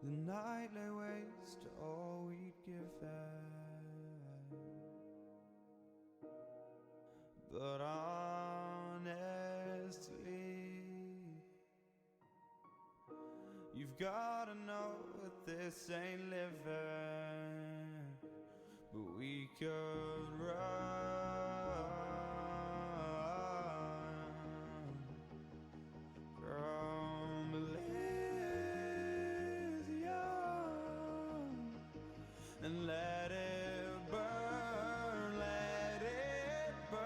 The night lay waste to all we'd given, but honestly, you've gotta know that this ain't living, but we could run from Elysium and let it burn, let it burn.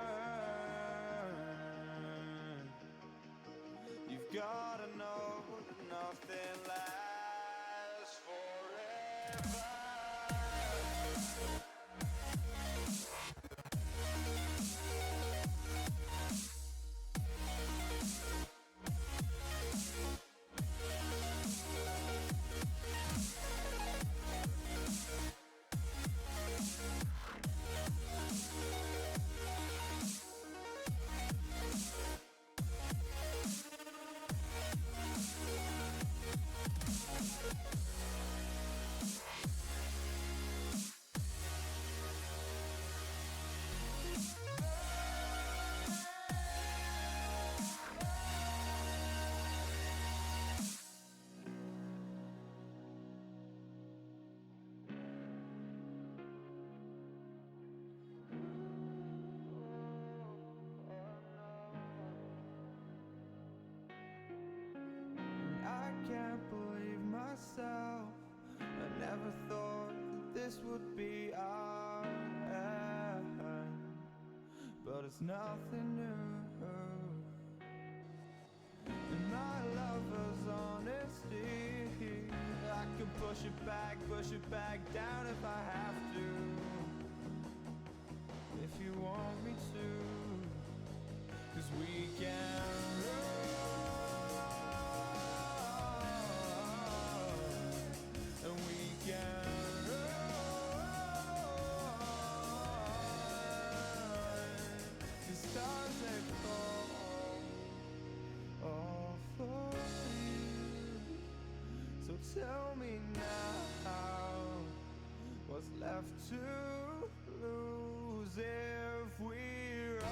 You've gotta know that nothing lasts forever. I can't believe myself. I never thought that this would be our end, but it's nothing new. And my lover's honesty, I can push it back down if I have to. If you want me to, 'cause we can run. And we can run. The stars they fall all for you. So tell me now, what's left to lose if we run?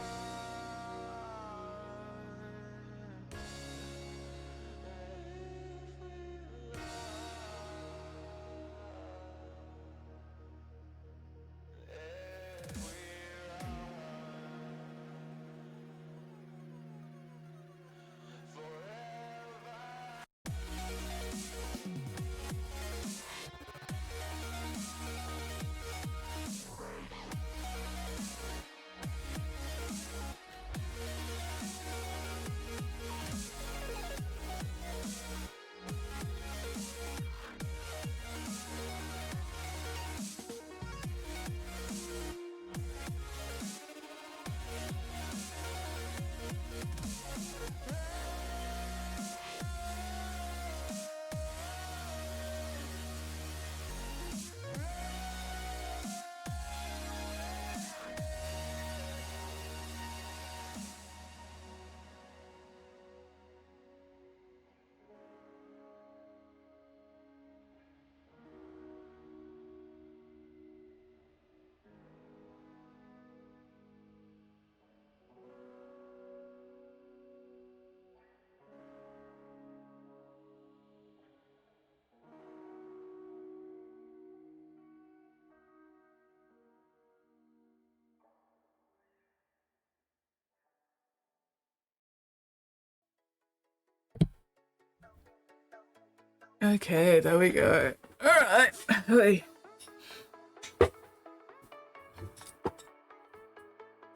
Okay, there we go. Alright. Hey.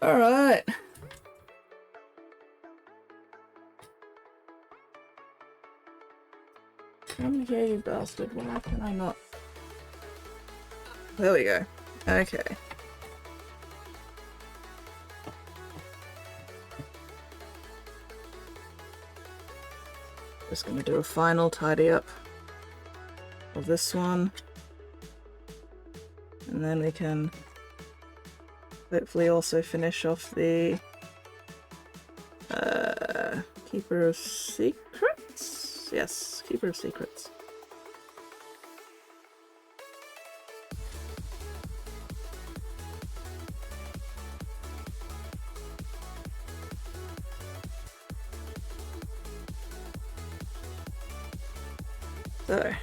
Alright. Complicated bastard, why can I not? There we go. Okay. Just gonna do a final tidy up of this one. And then we can hopefully also finish off the Keeper of Secrets? Yes, Keeper of Secrets. So,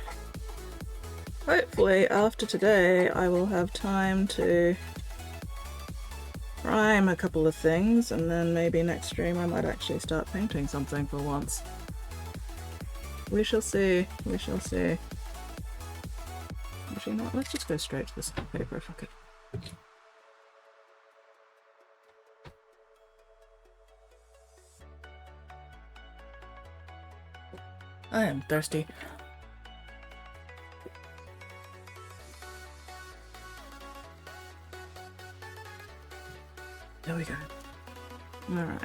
hopefully after today I will have time to prime a couple of things, and then maybe next stream I might actually start painting something for once. We shall see. We shall see. Actually, you know what? Let's just go straight to this paper. Fuck it. I am thirsty. There we go. Alright.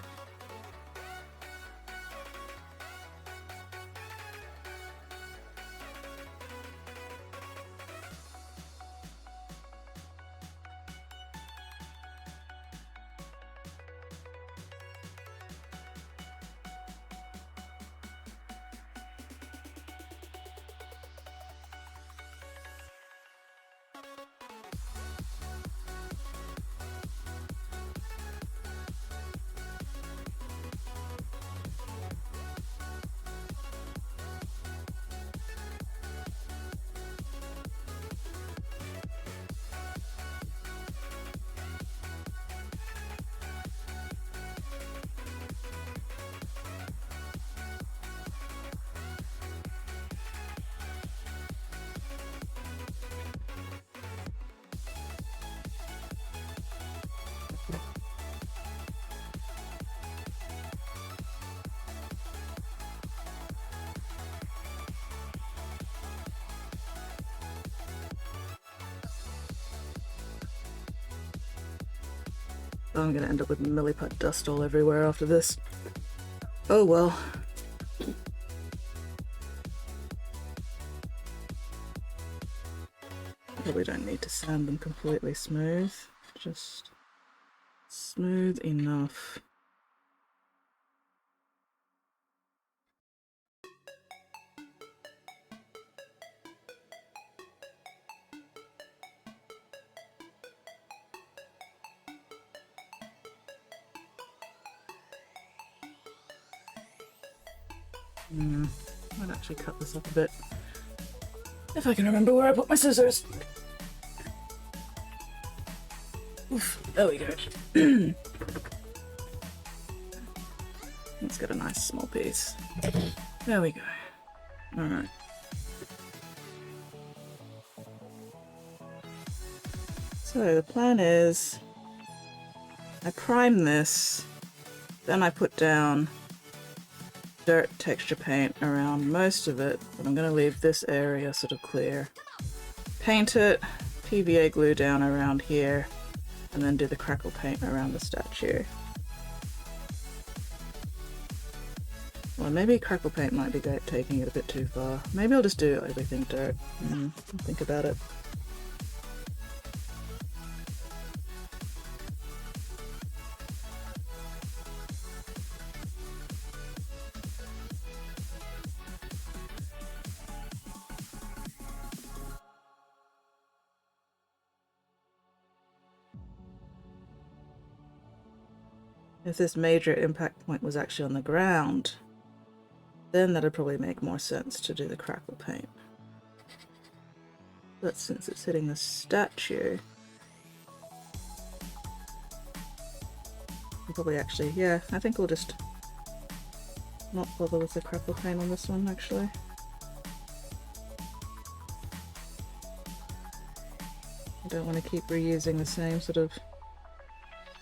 I'm gonna end up with milliput dust all everywhere after this. Oh well. Probably don't need to sand them completely smooth, just smooth enough. Might actually cut this up a bit. If I can remember where I put my scissors. Oof, there we go. Let's get a nice small piece. There we go. Alright. So the plan is I prime this, then I put down dirt texture paint around most of it, but I'm going to leave this area sort of clear. Paint it, PVA glue down around here, and then do the crackle paint around the statue. Well, maybe crackle paint might be taking it a bit too far. Maybe I'll just do everything dirt. Think about it. If this major impact point was actually on the ground, then that'd probably make more sense to do the crackle paint. But since it's hitting the statue, I'll probably actually, yeah, I think we'll just not bother with the crackle paint on this one actually. I don't want to keep reusing the same sort of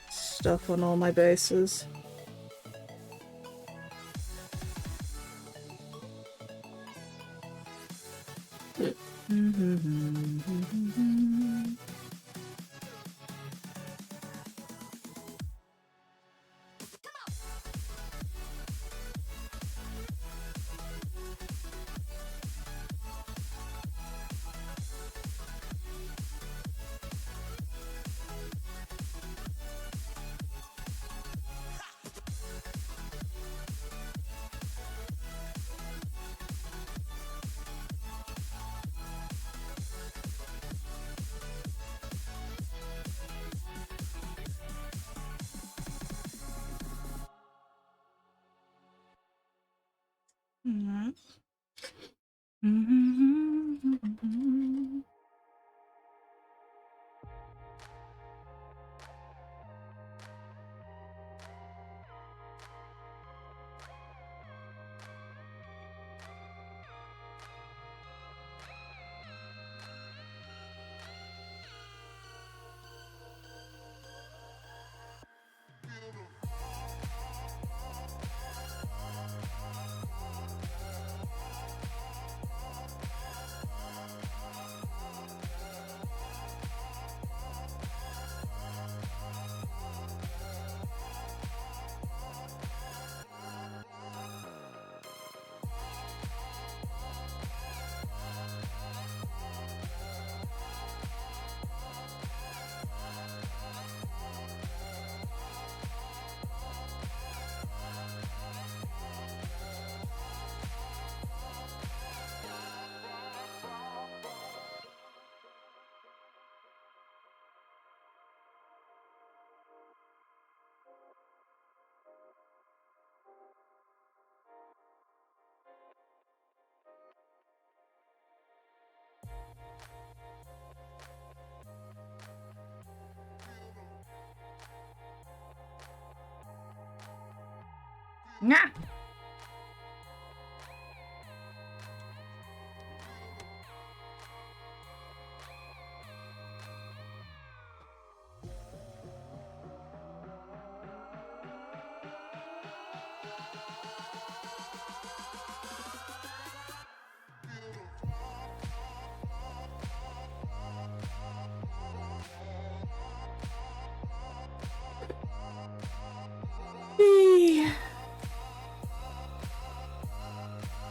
stuff on all my bases. Nah.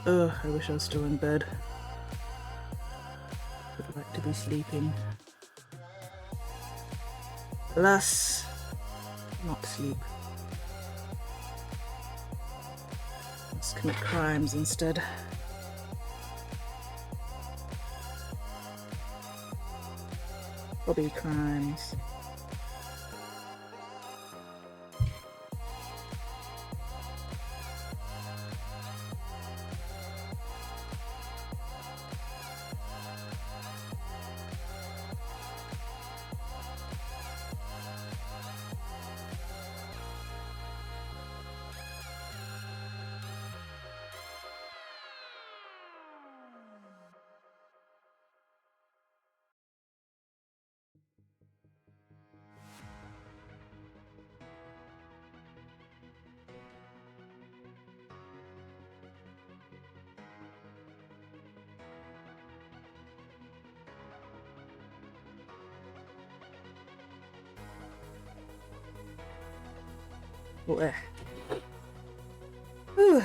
Ugh, I wish I was still in bed. Would like to be sleeping. Alas, not sleep. Let's commit crimes instead. Hobby crimes. Blech. Whew.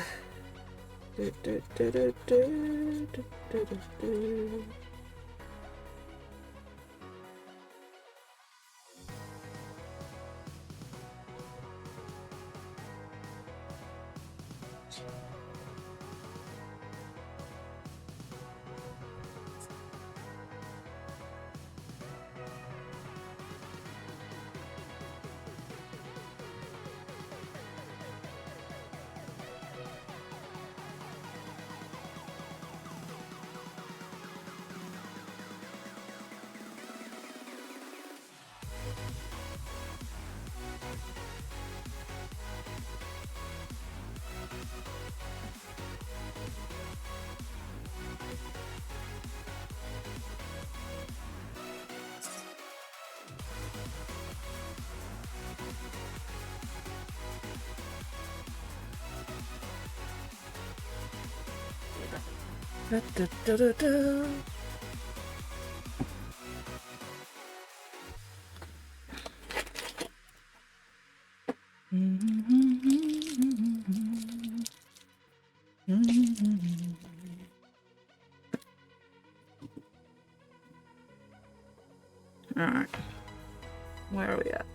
Alright. Where are we at?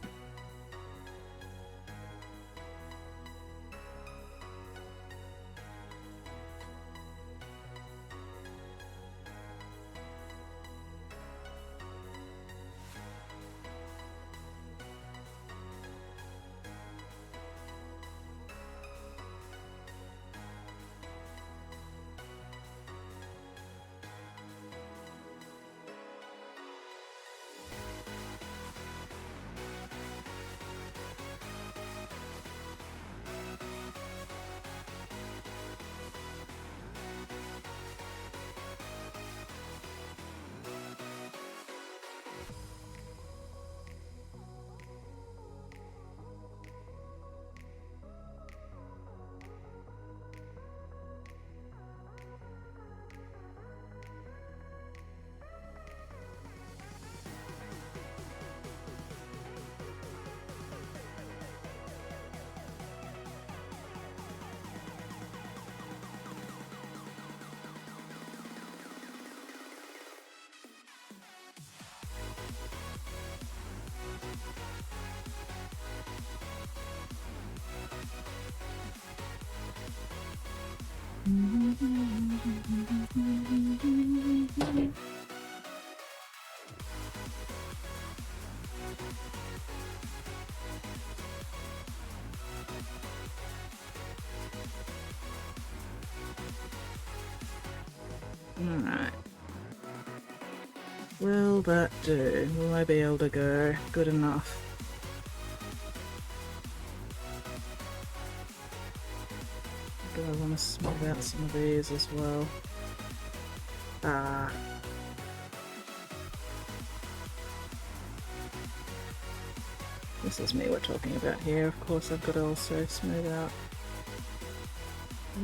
Alright. Will that do? Will I be able to go good enough? Do I want to smooth out some of these as well? Ah. This is me we're talking about here. Of course I've got to also smooth out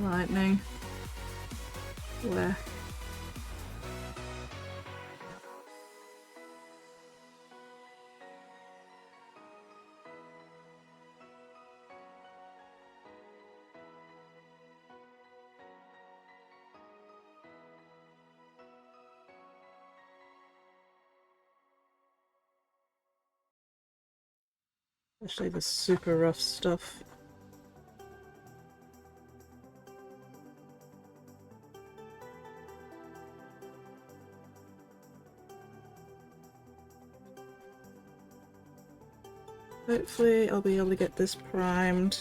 lightning. Where? Especially the super rough stuff. Hopefully I'll be able to get this primed.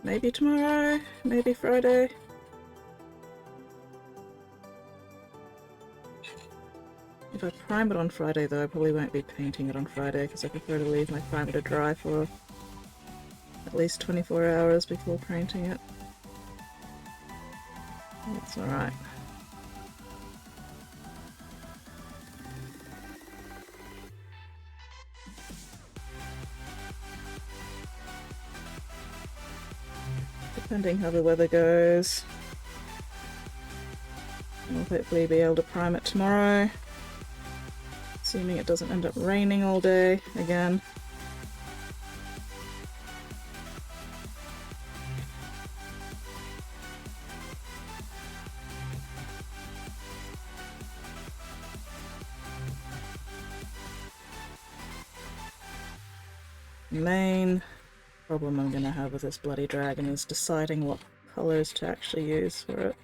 Maybe tomorrow, maybe Friday. If I prime it on Friday though, I probably won't be painting it on Friday because I prefer to leave my primer to dry for at least 24 hours before painting it. That's alright. Depending how the weather goes. I'll hopefully be able to prime it tomorrow. Assuming it doesn't end up raining all day again. Main problem I'm gonna have with this bloody dragon is deciding what colours to actually use for it.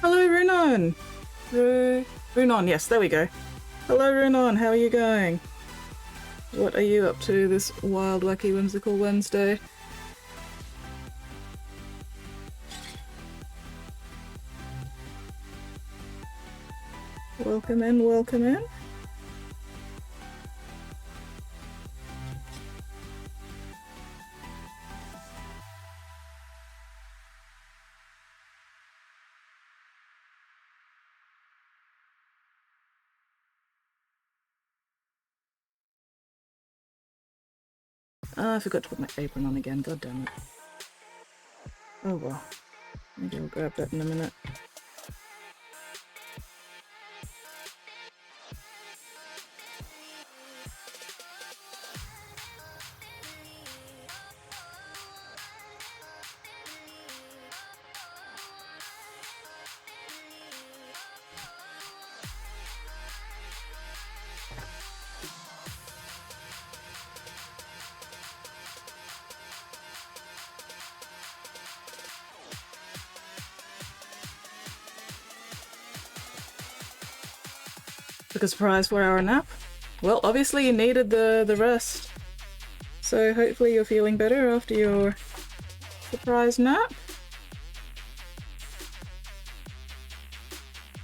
Hello Runon! Runon, yes, there we go. Hello Runon, how are you going? What are you up to this wild, wacky, whimsical Wednesday? Welcome in, welcome in. I forgot to put my apron on again, god damn it. Oh well. Maybe I'll grab that in a minute. Took a surprise 4-hour nap. Well, obviously you needed the rest. So hopefully you're feeling better after your surprise nap.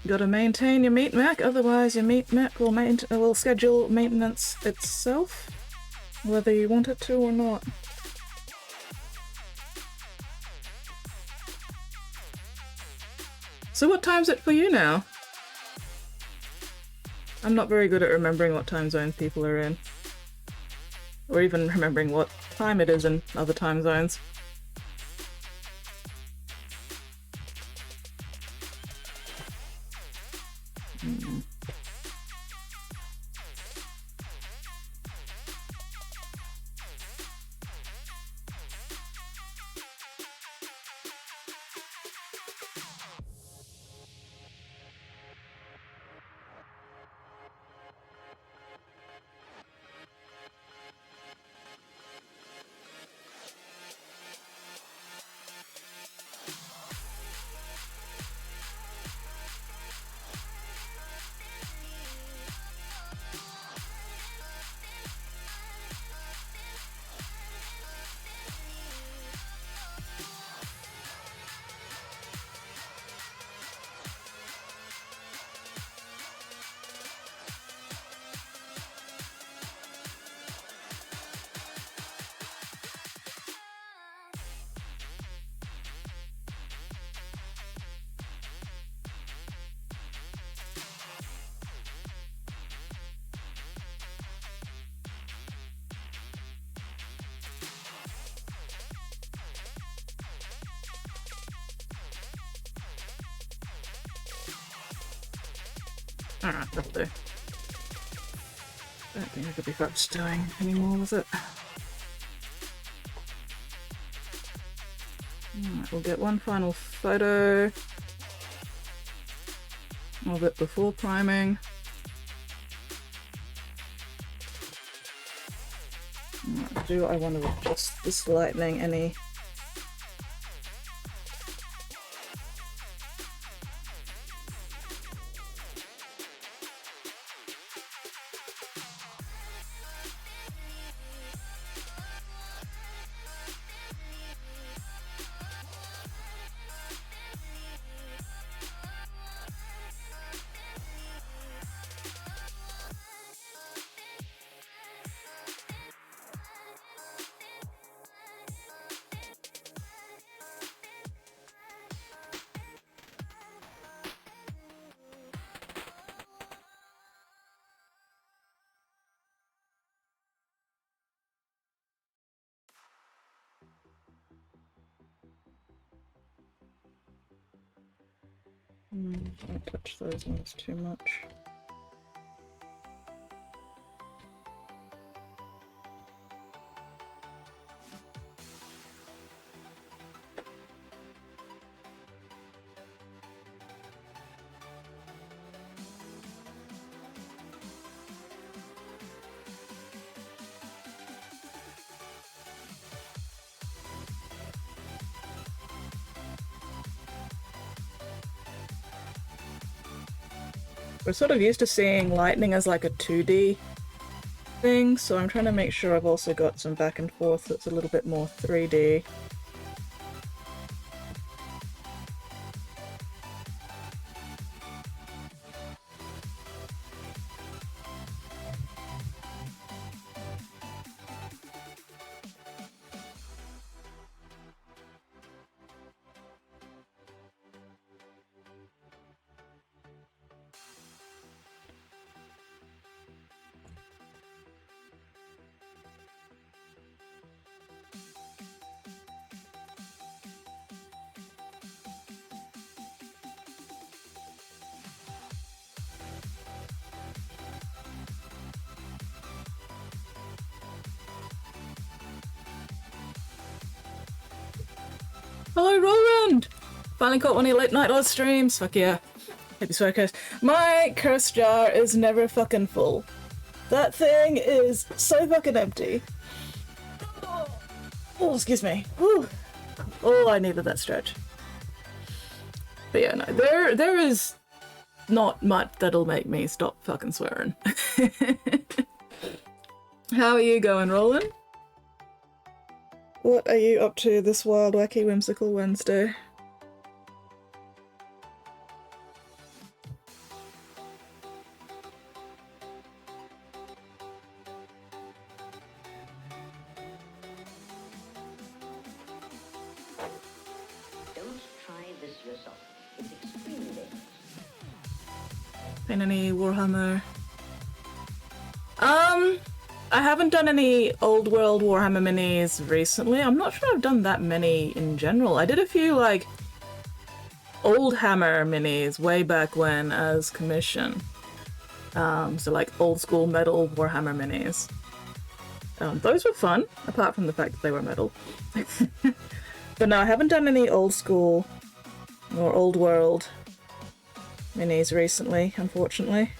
Gotta maintain your meat mech, otherwise your meat mech will schedule maintenance itself, whether you want it to or not. So what time's it for you now? I'm not very good at remembering what time zones people are in. Or even remembering what time it is in other time zones. Alright, that'll do. Don't think I could be fucked doing any more with it. Alright, we'll get one final photo of it before priming. Alright, do I want to adjust this lightning any? Don't touch those ones too much. We're sort of used to seeing lightning as like a 2D thing, so I'm trying to make sure I've also got some back and forth that's a little bit more 3D. Hello, Roland! Finally caught one of your late night live streams. Fuck yeah. Happy swear curse. My curse jar is never fucking full. That thing is so fucking empty. Oh, excuse me. Whew. Oh, I needed that stretch. But yeah, no, there is not much that'll make me stop fucking swearing. How are you going, Roland? What are you up to this wild, wacky, whimsical Wednesday? Don't try this yourself. It's extremely dangerous. Been any Warhammer? I haven't done any old world Warhammer minis recently. I'm not sure I've done that many in general. I did a few like old Hammer minis way back when as commission. So like old school metal Warhammer minis. Those were fun, apart from the fact that they were metal. But no, I haven't done any old school or old world minis recently, unfortunately.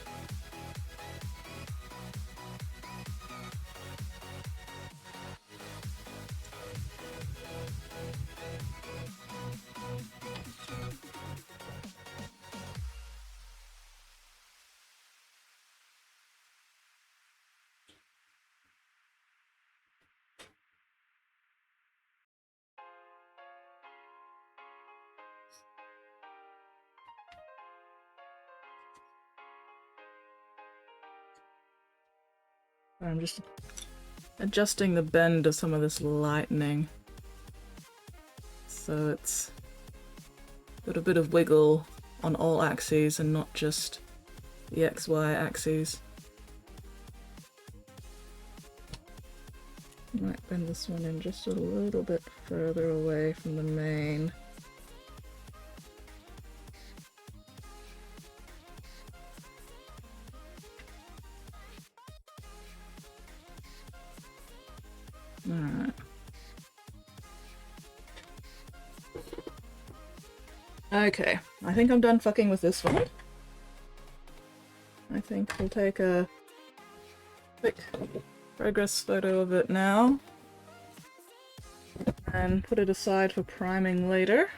I'm just adjusting the bend of some of this lightning so it's got a bit of wiggle on all axes and not just the XY axes. Might bend this one in just a little bit further away from the main. Alright. Okay, I think I'm done fucking with this one. I think we'll take a quick progress photo of it now and put it aside for priming later.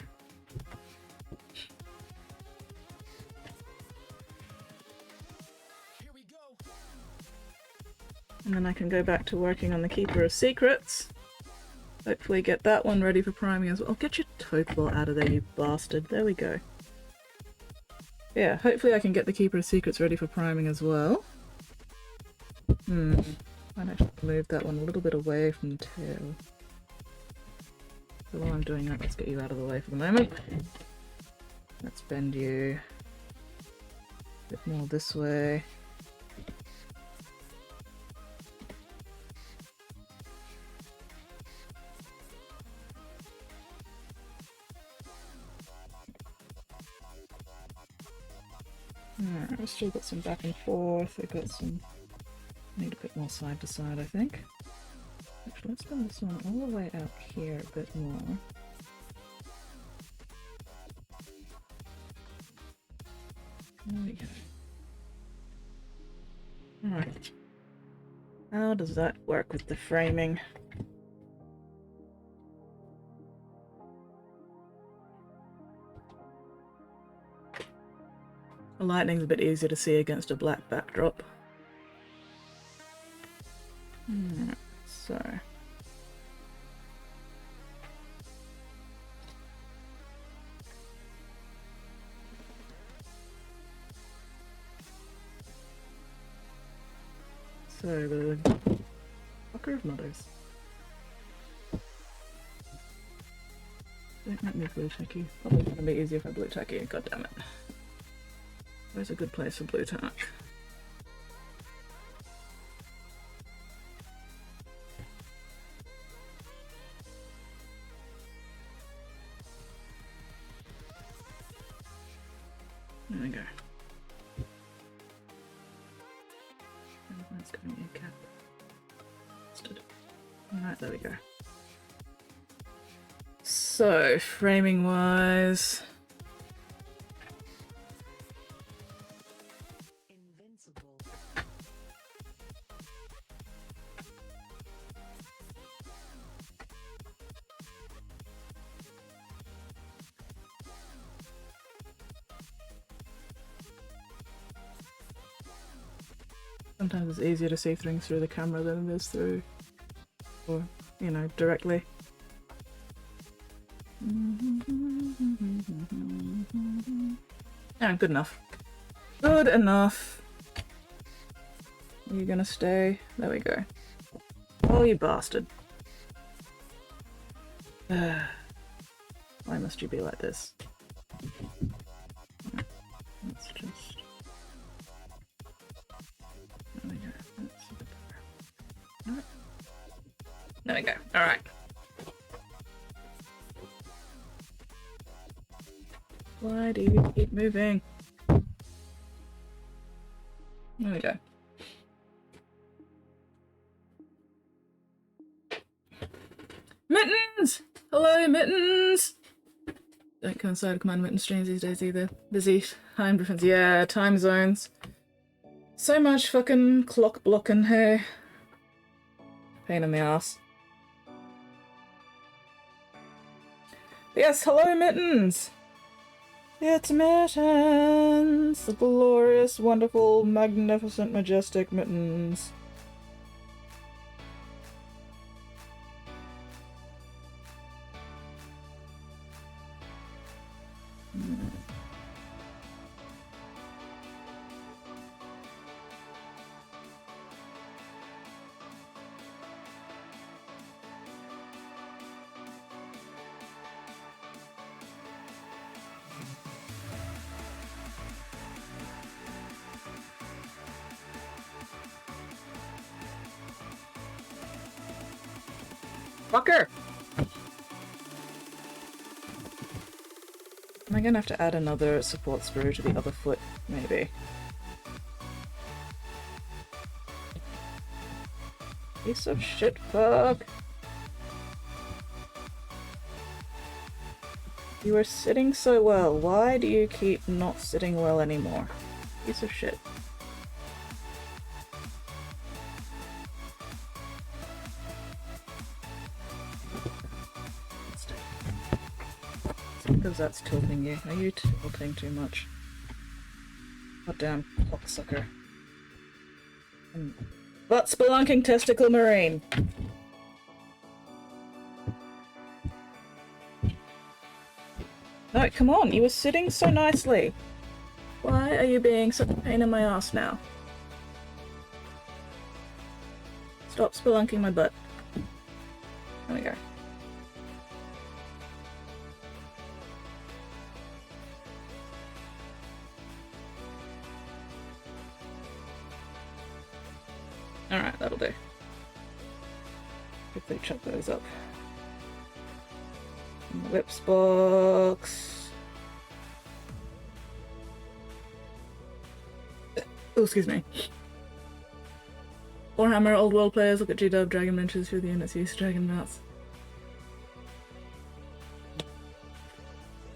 And then I can go back to working on the Keeper of Secrets. Hopefully get that one ready for priming as well. Oh, get your toe claw out of there, you bastard. There we go. Yeah, hopefully I can get the Keeper of Secrets ready for priming as well. Might actually move that one a little bit away from the tail. So while I'm doing that, let's get you out of the way for the moment. Let's bend you a bit more this way. Alright, we've still got some back and forth. We've got some. Need a bit more side to side, I think. Actually, let's bring this one all the way out here a bit more. There we go. Alright. How does that work with the framing? The lightning's a bit easier to see against a black backdrop. So the fucker of mothers. Don't let me blue tack you. Probably gonna be easier if I blue tack you, god damn it. Where's a good place for blue tack? There we go. And that's going to be a cap. Alright, there we go. So So, framing wise. Sometimes it's easier to see things through the camera than it is through, or, you know, directly. Yeah, good enough. Good enough. Are you gonna stay? There we go. Oh, you bastard. Why must you be like this? Let's just... There we go. There we go. Alright. Why do you keep moving? There we go. Mittens! Hello, Mittens! Don't coincide with Command Mitten streams these days either. Busy time difference. Yeah, time zones. So much fucking clock blocking here. Pain in the ass. But yes, hello, Mittens! It's Mittens! The glorious, wonderful, magnificent, majestic Mittens. Fucker! Am I gonna have to add another support sprue to the other foot? Maybe. Piece of shit fuck! You were sitting so well. Why do you keep not sitting well anymore? Piece of shit. Because that's tilting you. Are you tilting too much? Goddamn cocksucker. Butt spelunking testicle marine. No, come on, you were sitting so nicely. Why are you being such a pain in my ass now? Stop spelunking my butt. There we go. Alright, that'll do. Quickly chop those up. In the whips box. Oh, excuse me. Warhammer, old world players, look at GW dragon miniatures through the units use dragon mouths.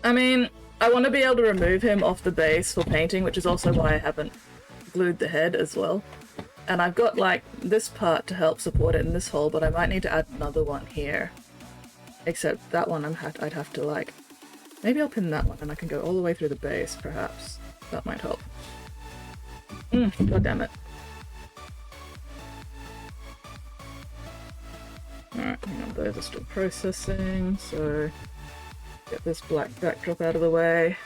I mean, I want to be able to remove him off the base for painting, which is also why I haven't glued the head as well. And I've got, like, this part to help support it in this hole, but I might need to add another one here. Except that one I'd have to, like... Maybe I'll pin that one and I can go all the way through the base, perhaps. That might help. God damn it. Alright, hang on, those are still processing, so... Get this black backdrop out of the way.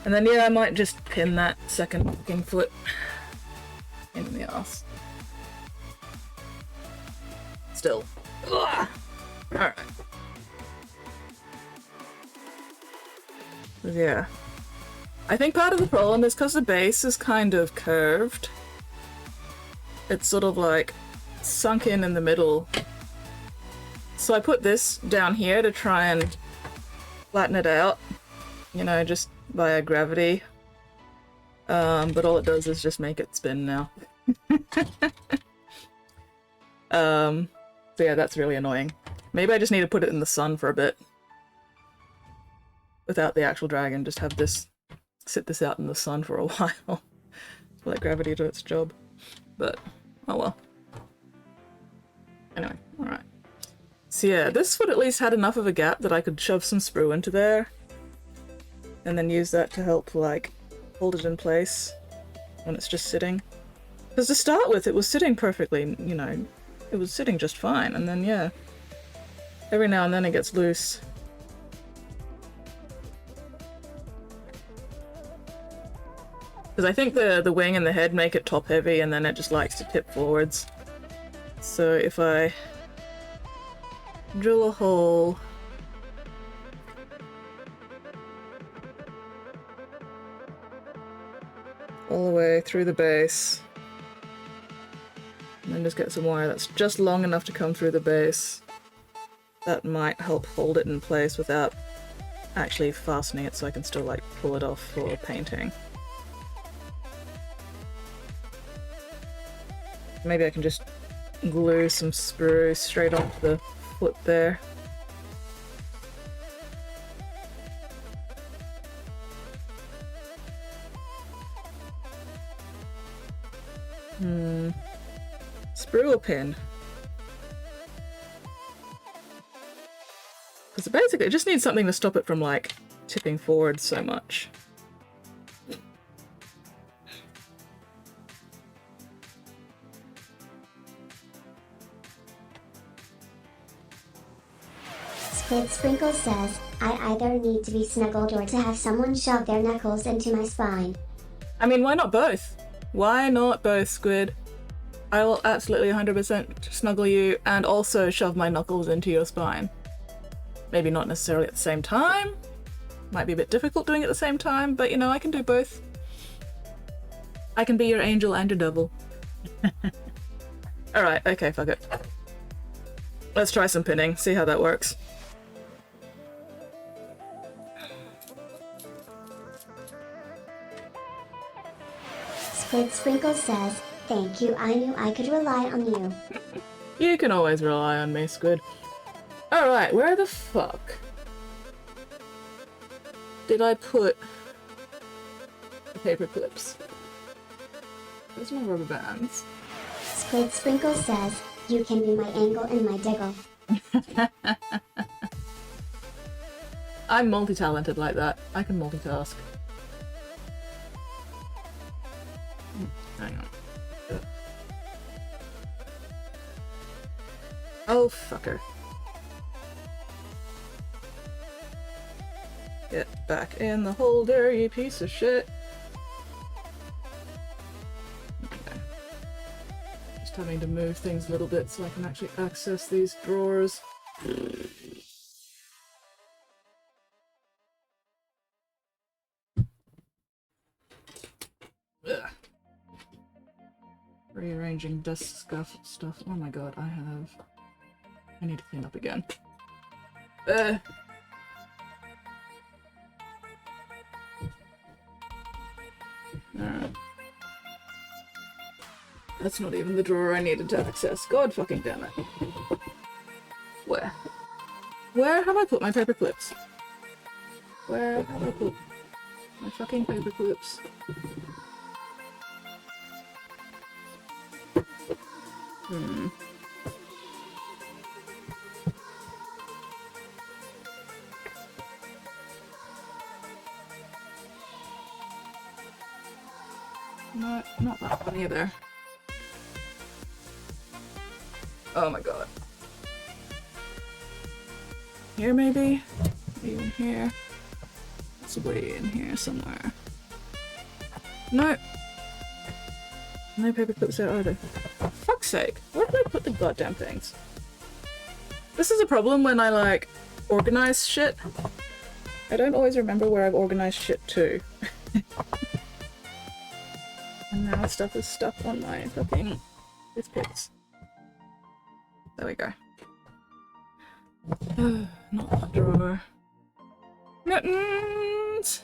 And then, yeah, I might just pin that second fucking foot in the ass. Still. Ugh. Alright. Yeah. I think part of the problem is because the base is kind of curved. It's sort of like sunk in the middle. So I put this down here to try and flatten it out. You know, just via gravity. But all it does is just make it spin now. So yeah, that's really annoying. Maybe I just need to put it in the sun for a bit without the actual dragon, just have this, sit this out in the sun for a while. Let gravity do its job. But, oh well. Anyway, alright. So yeah, this would at least had enough of a gap that I could shove some sprue into there. And then use that to help, like, hold it in place when it's just sitting. Because to start with, it was sitting perfectly, you know, it was sitting just fine. And then, yeah, every now and then it gets loose. Because I think the wing and the head make it top heavy and then it just likes to tip forwards. So if I drill a hole all the way through the base, and then just get some wire that's just long enough to come through the base, that might help hold it in place without actually fastening it, so I can still like pull it off for painting. Maybe I can just glue some sprue straight onto the foot there. Sprue pin. Because basically it just needs something to stop it from like tipping forward so much. Squid Sprinkle says, I either need to be snuggled or to have someone shove their knuckles into my spine. I mean, why not both? Why not both, Squid? I will absolutely 100% snuggle you and also shove my knuckles into your spine. Maybe not necessarily at the same time. Might be a bit difficult doing it at the same time, but you know, I can do both. I can be your angel and your devil. Alright, okay, fuck it. Let's try some pinning, see how that works. Squid Sprinkle says, thank you, I knew I could rely on you. You can always rely on me, Squid. Alright, where the fuck did I put the paper clips? Where's my rubber bands? Squid Sprinkle says, you can be my angle and my diggle. I'm multi-talented like that. I can multitask. Hang on. Oh, fucker. Get back in the holder, you piece of shit. Okay. Just having to move things a little bit so I can actually access these drawers. Ugh. Rearranging desk stuff. Oh my god, I need to clean up again. Alright. That's not even the drawer I needed to access. God fucking damn it. Where? Where have I put my paper clips? Where have I put my fucking paper clips? No, not that one either. Oh my god. Here maybe? Maybe in here? It's way in here somewhere. No! No paper clips there either. For fuck's sake, where did I put the goddamn things? This is a problem when I like organize shit. I don't always remember where I've organized shit to. And now stuff is stuck on my fucking toothpicks. There we go. Not that drawer. Nuttons!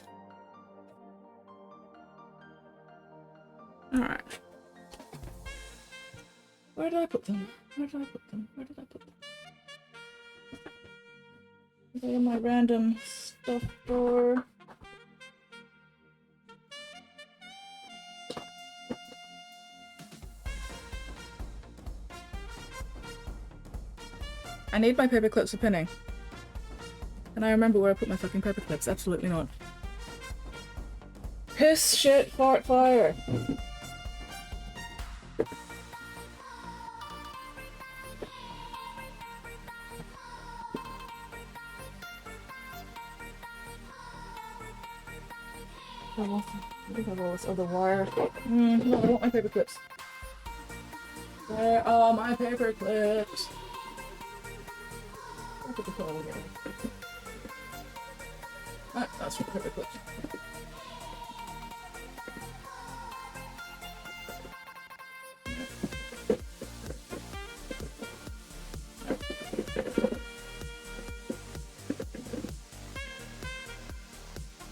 Alright. Where did I put them? Where did I put them? Where did I put them? Are they in my random stuff? stuff for? I need my paper clips for pinning. Can I remember where I put my fucking paper clips? Absolutely not. Piss, shit, fart, fire. I think I have all this other wire. No, I want my paper clips. Where are my paper clips? I think it's all together. Ah, that's for paper clips.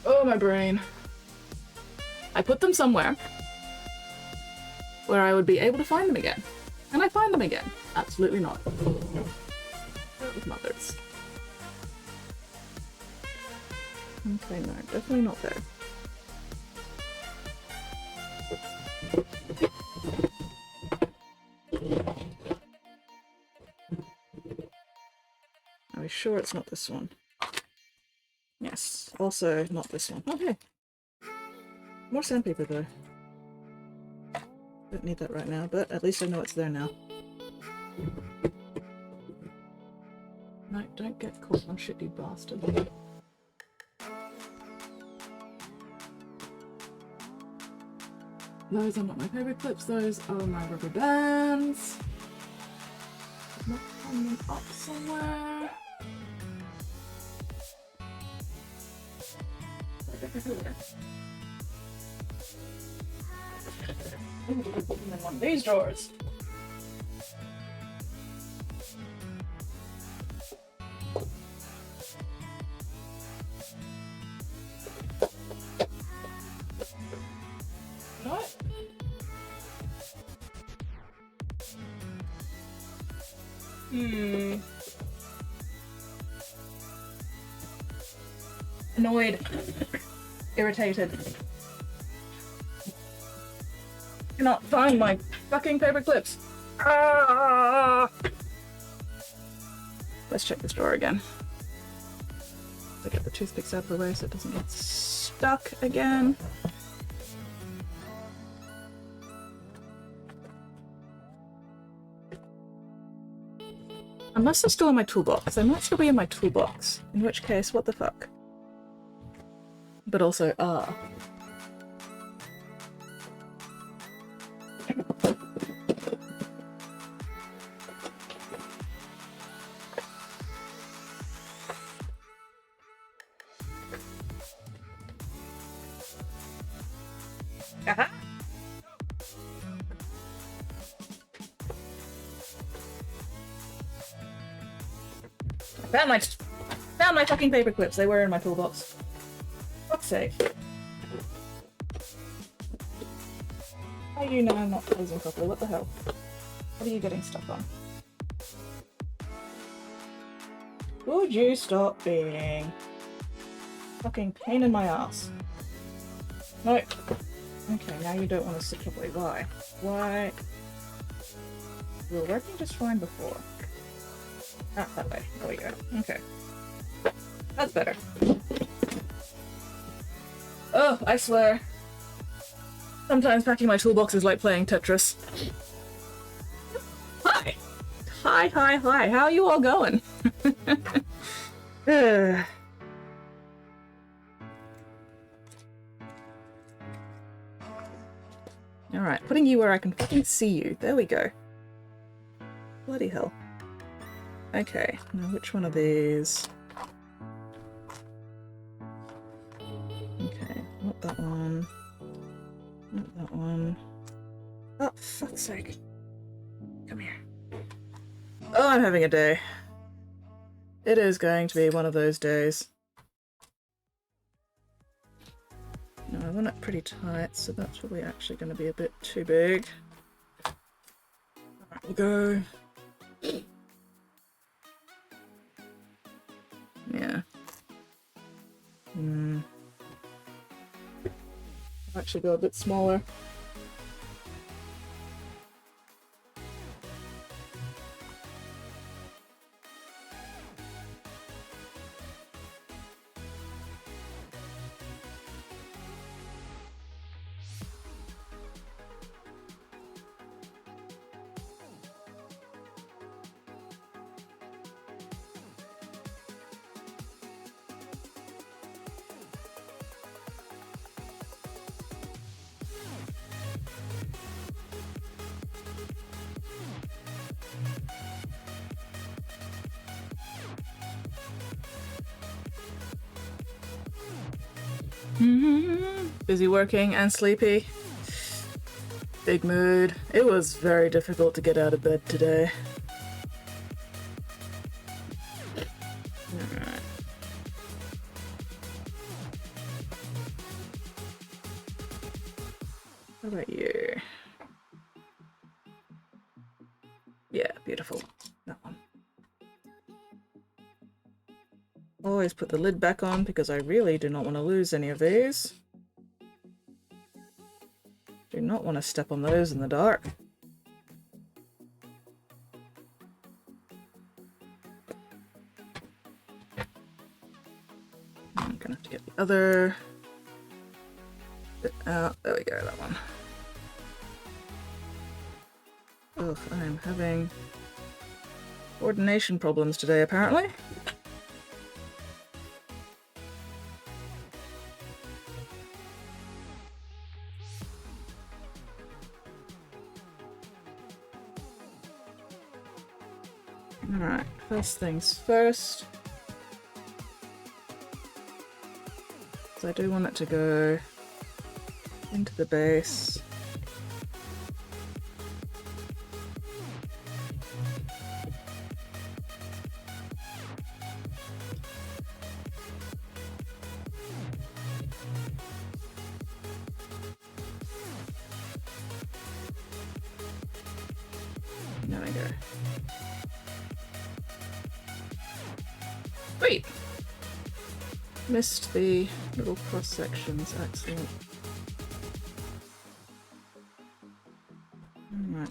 Oh, my brain. I put them somewhere where I would be able to find them again. And I find them again. Absolutely not. With mothers. Okay, no, definitely not there. Are we sure it's not this one? Yes, also not this one. Okay. More sandpaper though. Don't need that right now, but at least I know it's there now. No, don't get caught on shit, you bastard. Those are not my paper clips, those are my rubber bands. Not hang them up somewhere. Ooh, put them in one of these drawers. What? Annoyed. Irritated. Cannot find my fucking paper clips. Ah! Let's check this drawer again. Let's get the toothpicks out of the way so it doesn't get stuck again. Unless they're still in my toolbox. They might still be in my toolbox. In which case, what the fuck? But also, Aha! Found my fucking paper clips. They were in my toolbox. Fuck's sake. How are you now not closing properly? What the hell? What are you getting stuck on? Would you stop being fucking pain in my ass? No. Okay, now you don't want to sit properly. Why? Why? You were working just fine before. Ah, that way. There we go. Okay. That's better. Oh, I swear. Sometimes packing my toolbox is like playing Tetris. Hi! Hi. How are you all going? Alright, putting you where I can fucking see you. There we go. Bloody hell. Okay, now which one of these? Okay, not that one. Not that one. Oh, fuck's sake. Come here. Oh, I'm having a day. It is going to be one of those days. No, I want it pretty tight, so that's probably actually going to be a bit too big. Alright, we'll go. Yeah. I'll actually go a bit smaller. Busy working and sleepy. Big mood. It was very difficult to get out of bed today. Alright. How about you? Yeah, beautiful. That one. Always put the lid back on because I really do not want to lose any of these. Do not want to step on those in the dark. I'm gonna have to get the other bit out. There we go, that one. Ugh, I'm having coordination problems today, apparently. Alright, first things first. So I do want it to go into the base. There we go. Sweet! Missed the little cross sections, excellent. Alright.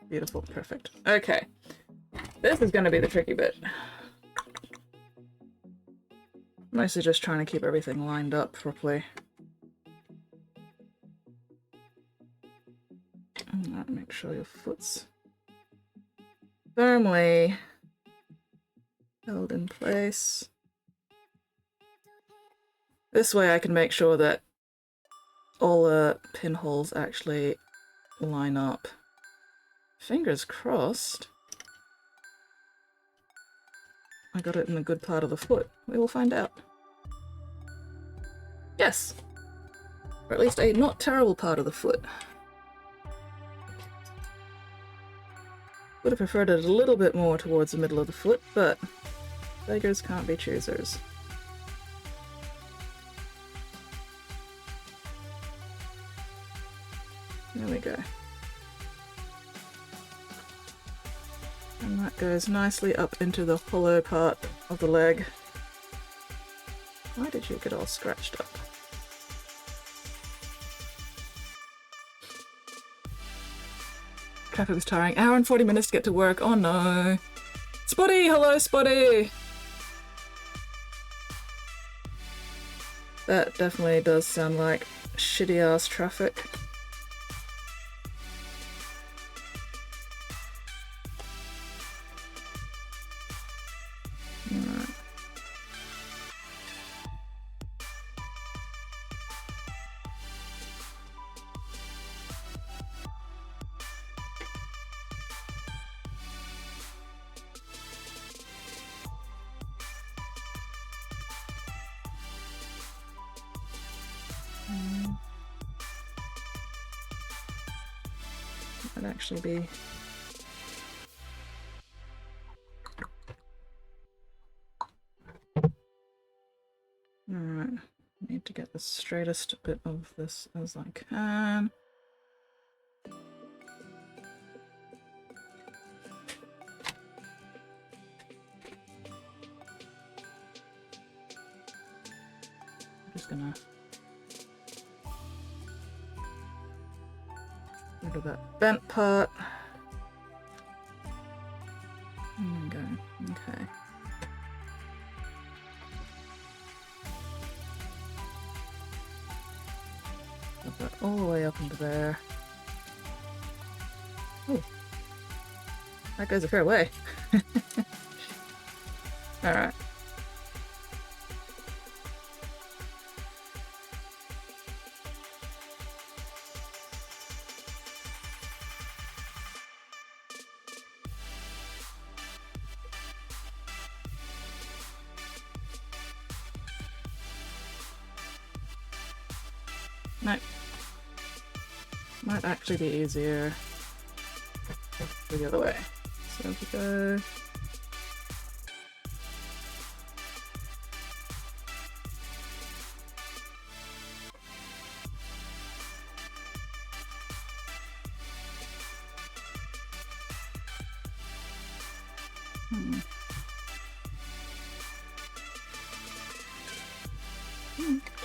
Beautiful, perfect. Okay. This is gonna be the tricky bit. Mostly just trying to keep everything lined up properly. Alright, make sure your foot's firmly held in place. This way I can make sure that all the pinholes actually line up. Fingers crossed I got it in a good part of the foot. We will find out. Yes! Or at least a not terrible part of the foot. Would have preferred it a little bit more towards the middle of the foot, but beggars can't be choosers. There we go. And that goes nicely up into the hollow part of the leg. Why did you get all scratched up? Traffic was tiring. Hour and 40 minutes to get to work. Oh no. Spotty! Hello, Spotty! That definitely does sound like shitty ass traffic. Alright. That'd actually be alright. Need to get the straightest bit of this as I can. just gonna rid of that bent part. And go. Okay. Put that all the way up into there. Ooh. That goes a fair way. Alright. No. Might actually be easier the other way. So if we go...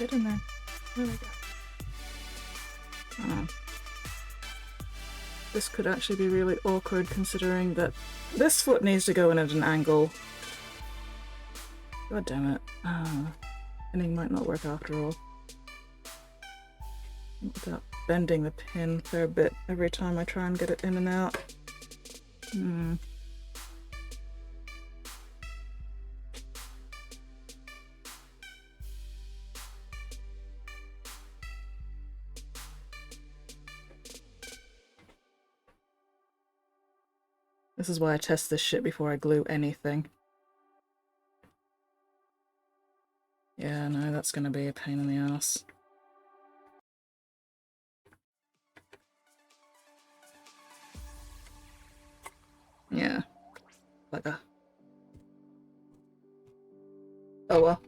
Get in there. There we go. This could actually be really awkward considering that this foot needs to go in at an angle. God damn it. Pinning might not work after all. Without bending the pin a fair bit every time I try and get it in and out. This is why I test this shit before I glue anything. Yeah, no, that's gonna be a pain in the ass. Yeah. Bugger. Oh well.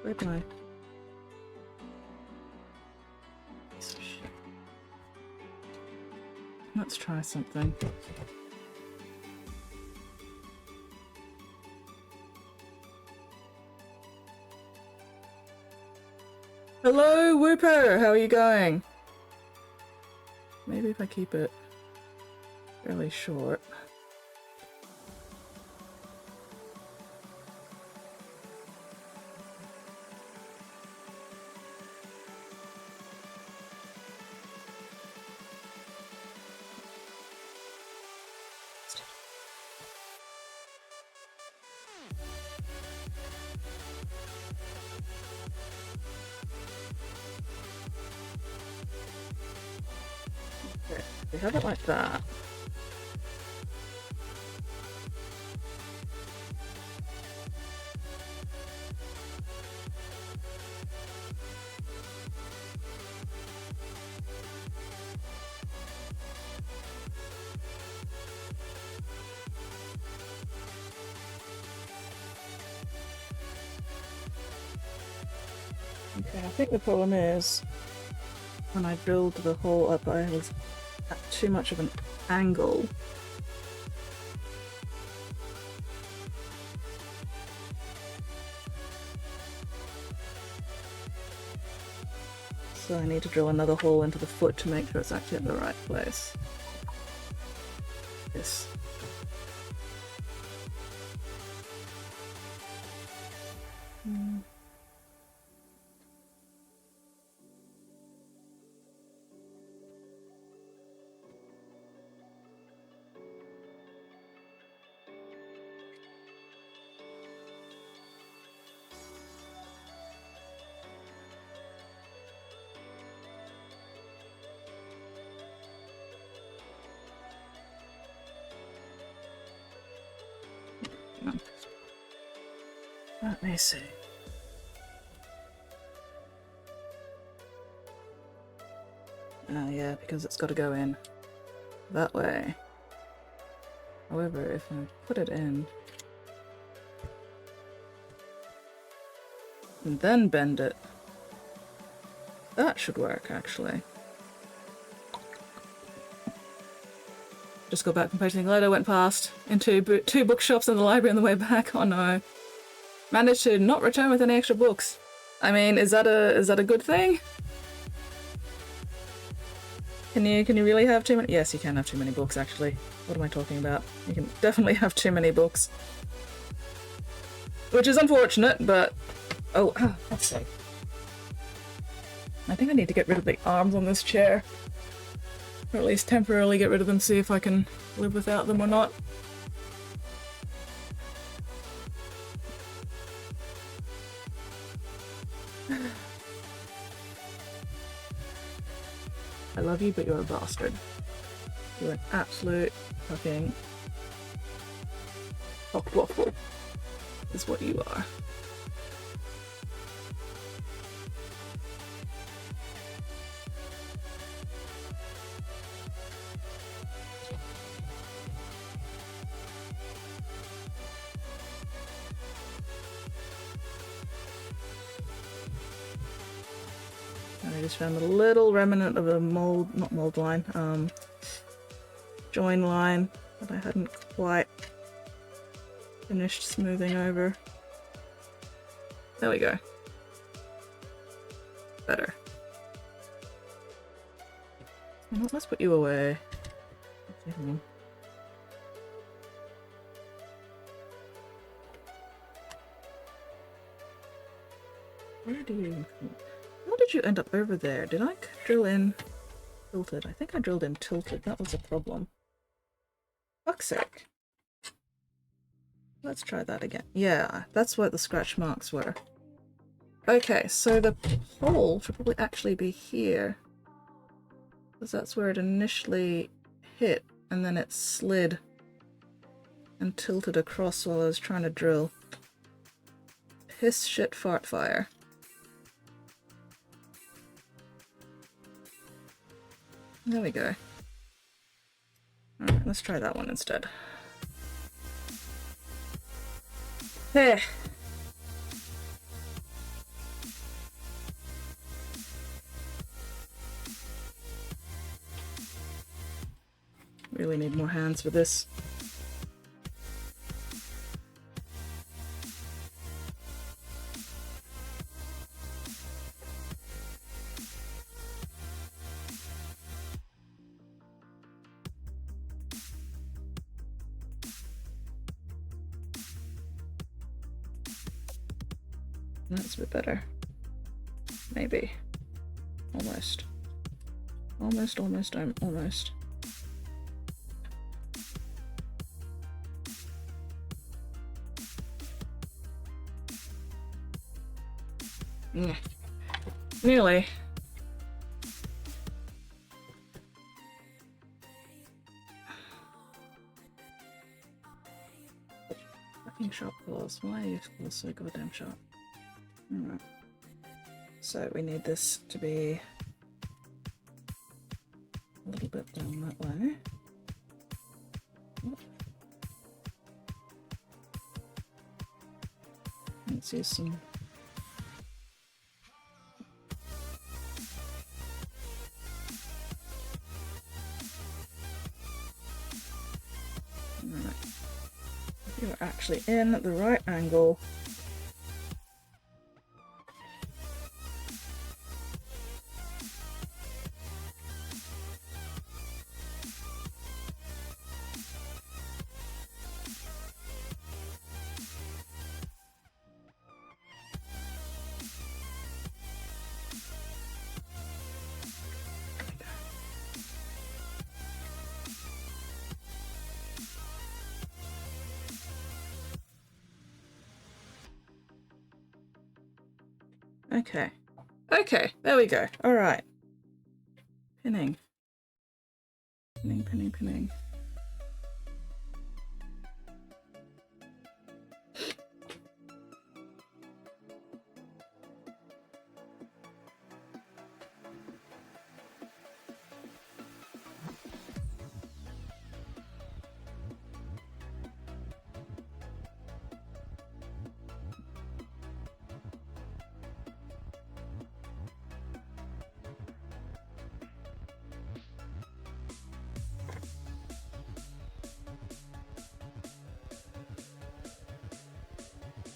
Where'd my... piece of shit. Let's try something. Hello, Whooper! How are you going? Maybe if I keep it fairly short. We have it like that. Okay, I think the problem is when I drilled the hole up, I was at too much of an angle. So I need to drill another hole into the foot to make sure it's actually at the right place. This. Let me see. Yeah, because it's got to go in that way. However, if I put it in and then bend it, That should work, actually. Just got back from posting later, went past into two bookshops in the library on the way back. Oh no. Managed to not return with any extra books. I mean, is that a good thing? Can you really have too many? Yes, you can have too many books, actually. What am I talking about? You can definitely have too many books. Which is unfortunate, but... Oh, that's safe. I think I need to get rid of the arms on this chair. Or at least temporarily get rid of them, see if I can live without them or not. I love you, but you're a bastard. You're an absolute fucking cockwaffle, is what you are. I just found a little remnant of a not mold line, join line that I hadn't quite finished smoothing over. There we go. Better. You know what, let's put you away. Where do you... How did you end up over there? Did I drill in tilted? I think I drilled in tilted. That was a problem. Fuck's sake. Let's try that again. Yeah, that's what the scratch marks were. Okay, so the hole should probably actually be here. Because that's where it initially hit, and then it slid and tilted across while I was trying to drill. Piss shit fart fire. There we go. Alright, let's try that one instead. There. Really need more hands for this. That's a bit better. Maybe. Almost. Almost. Yeah. Nearly. Fucking sharp claws. Why are your claws so goddamn sharp? Alright. So we need this to be a little bit down that way. Let's use some you're actually in at the right angle. Okay. Okay, there we go. Alright. Pinning. Pinning.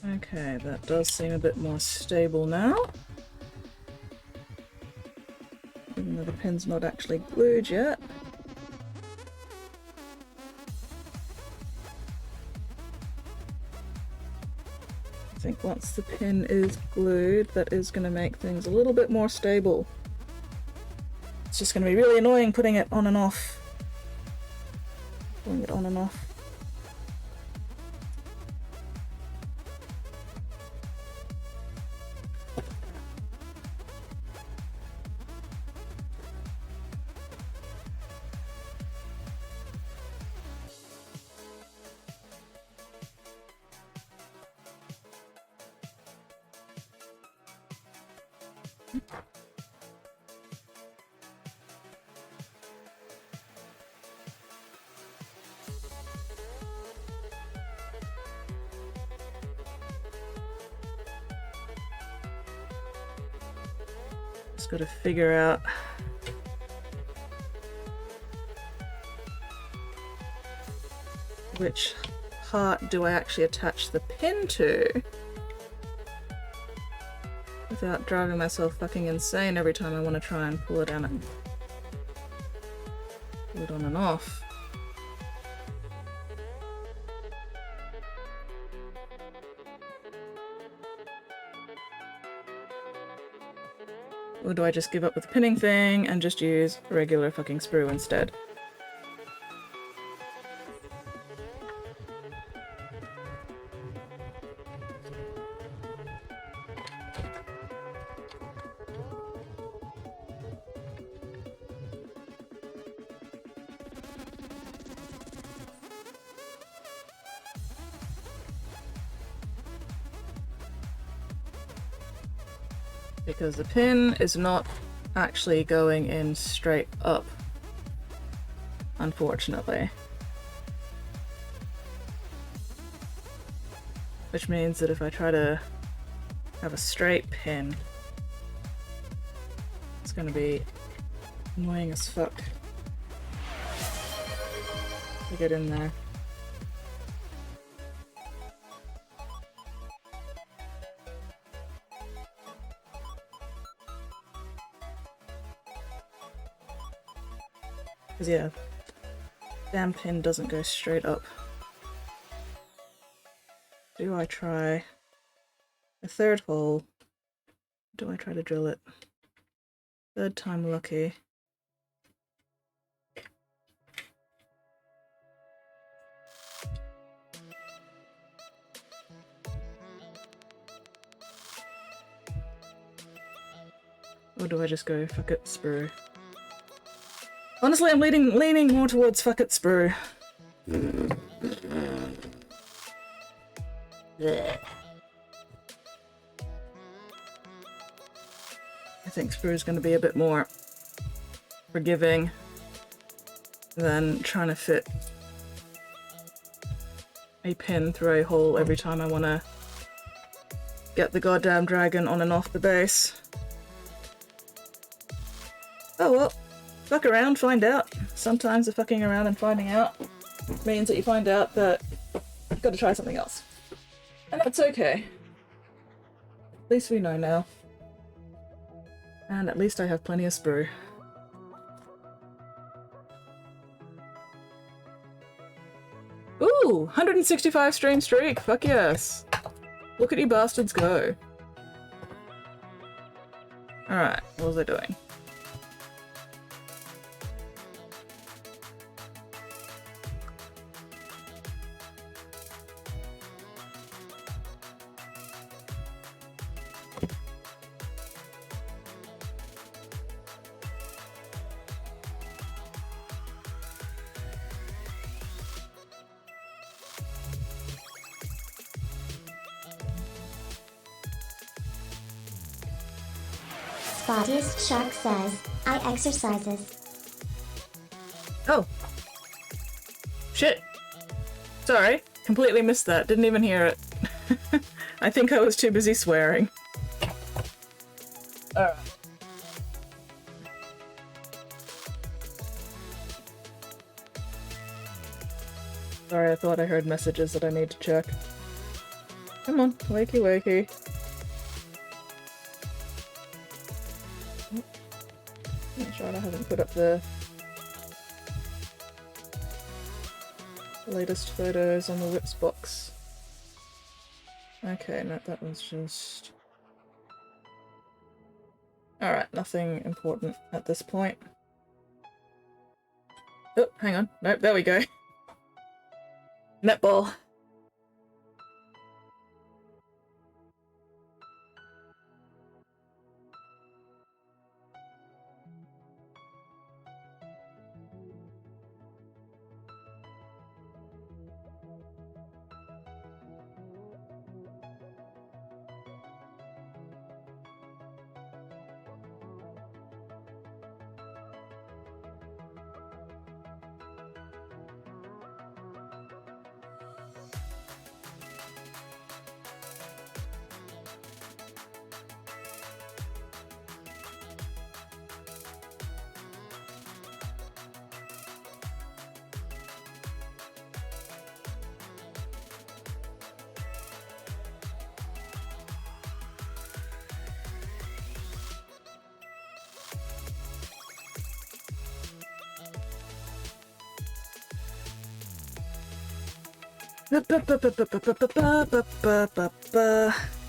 Okay, that does seem a bit more stable now. Even though the pin's not actually glued yet. I think once the pin is glued, that is going to make things a little bit more stable. It's just going to be really annoying putting it on and off. Pulling it on and off. Just got to figure out which part do I actually attach the pin to without driving myself fucking insane every time I want to try and pull it on and pull it on and off. Or do I just give up with the pinning thing and just use a regular fucking sprue instead? Because the pin is not actually going in straight up, unfortunately. Which means that if I try to have a straight pin, it's going to be annoying as fuck to get in there. Because yeah, damn pin doesn't go straight up. Do I try a third hole? Do I try to drill it? Third time lucky. Or do I just go fuck it, sprue? Honestly, I'm leaning more towards fuck it, sprue. I think sprue is going to be a bit more forgiving than trying to fit a pin through a hole every time I want to get the goddamn dragon on and off the base. Oh well. Fuck around, find out. Sometimes the fucking around and finding out means that you find out that you've got to try something else. And that's okay. At least we know now. And at least I have plenty of sprue. Ooh! 165 stream streak! Fuck yes! Look at you bastards go. Alright, what was I doing? Spottiest Shark says, I exercises. Oh. Shit. Sorry. Completely missed that. Didn't even hear it. I think I was too busy swearing. Alright. Sorry, I thought I heard messages that I need to check. Come on, wakey wakey. Oh, that's right, I haven't put up the latest photos on the whips box. Okay, no, that was just... Alright, nothing important at this point. Oh, hang on. Nope, there we go. Netball.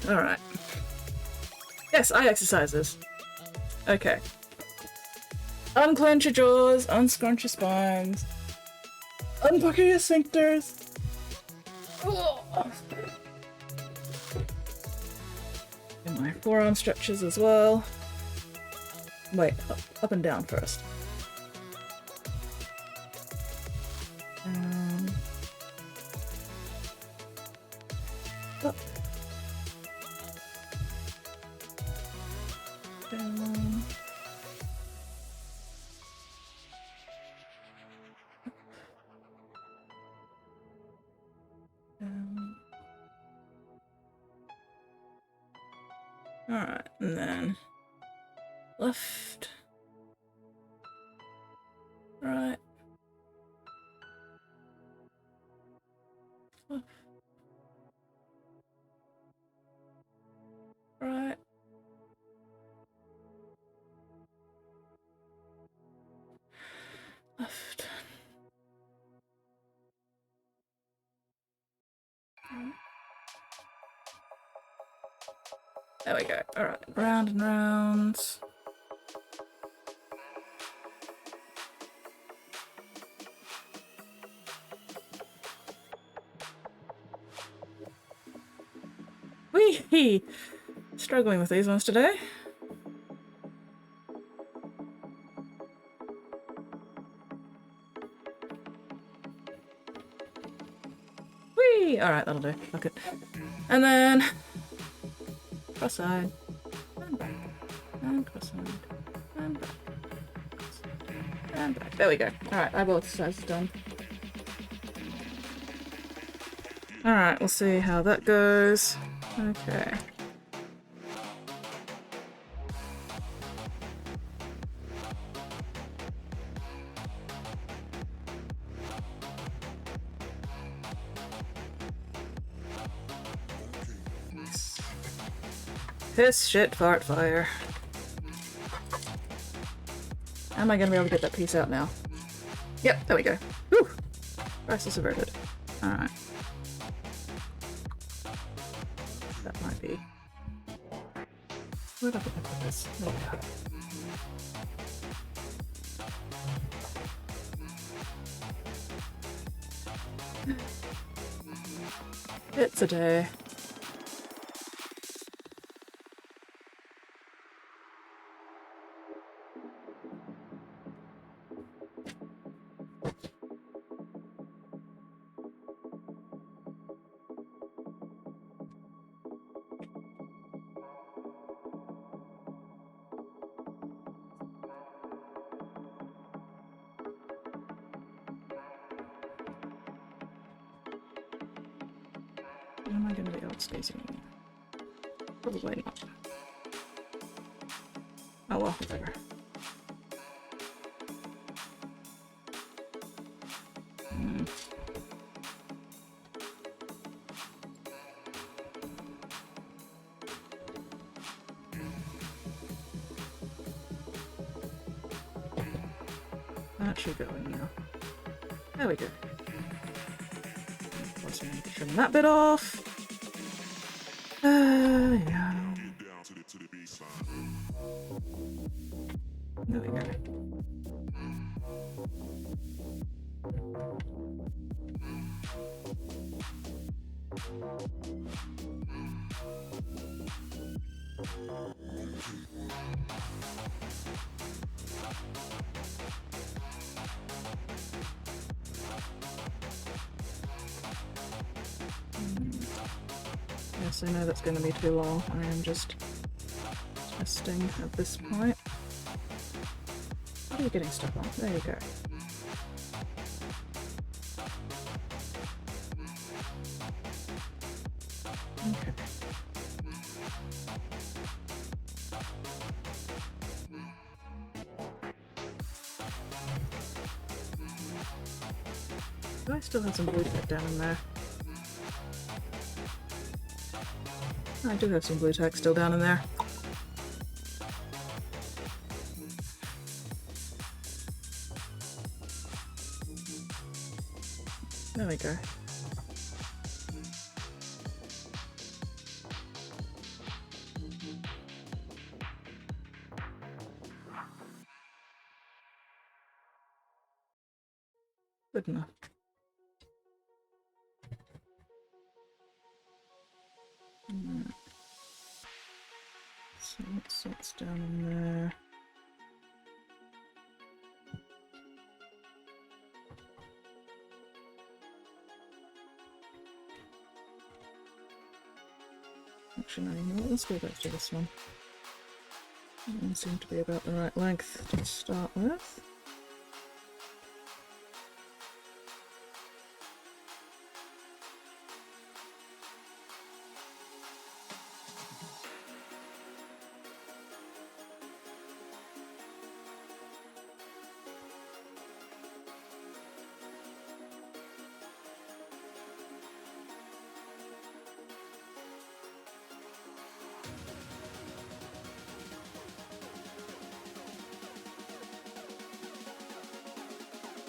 Alright. Yes, eye exercises. Okay. Unclench your jaws, unscrunch your spines, unpucker your sphincters. And my forearm stretches as well. Wait, up and down first. Up. Down. Down. Alright, and then left, right, left, right, left, right. There we go. Alright, round and round. Whee! Struggling with these ones today. Whee! Alright, that'll do. Fuck it. And then cross side. And back. And cross side. And back. And back. There we go. Alright, eyeball exercise is done. Alright, we'll see how that goes. Okay. Piss, shit, fart, fire. How am I gonna be able to get that piece out now? Yep, there we go. Whew! Crisis averted. Alright. That might be... Where did I put this? There we go. It's a day. Am I gonna be outspacing you? Probably not. Oh well, whatever. Actually going now. There we go. Plus, I need to trim that bit off. Yeah. There we go. Yes, I know that's going to be too long. I am just testing at this point. What are you getting stuck on? There you go. Okay. Do I still have some blue tack down in there? I do have some blue tack still down in there. There we go. Good enough. Right. So what's down in there? Actually, no, you know what? Let's go back to this one. That one seemed to be about the right length to start with.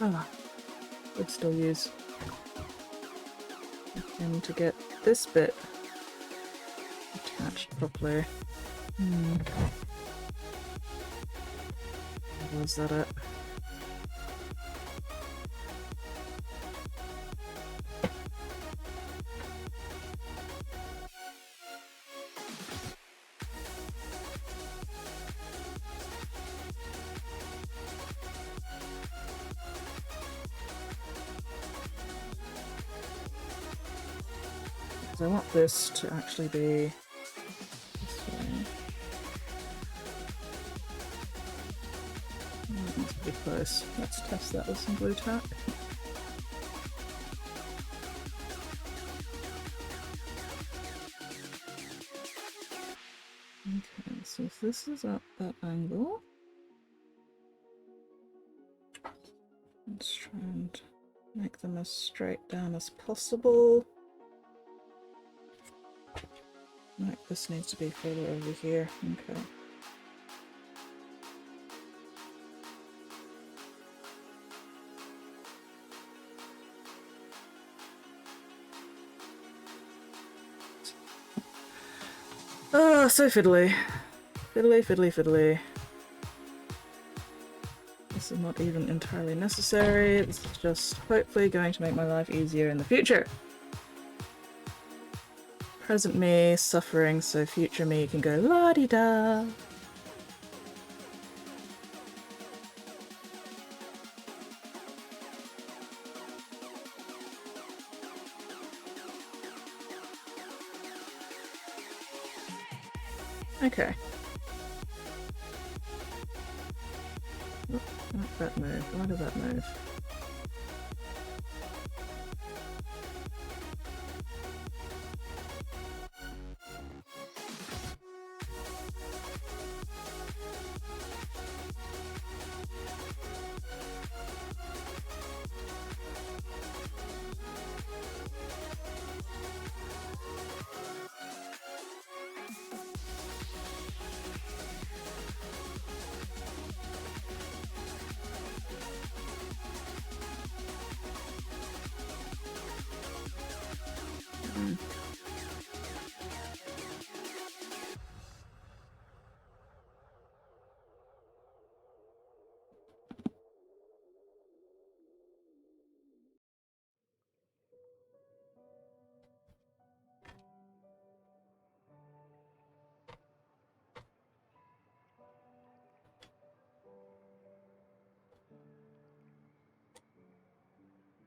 Ah, would still use him to get this bit attached properly. Where was that at? I want this to actually be this way. That's pretty close. Let's test that with some blue tack. Okay, so if this is at that angle, let's try and make them as straight down as possible. Like this needs to be further over here. Okay. Oh, so fiddly. Fiddly, fiddly, fiddly. This is not even entirely necessary. This is just hopefully going to make my life easier in the future. Present me suffering so future me can go la-di-da. Okay. Oh, not that move. Why did that move?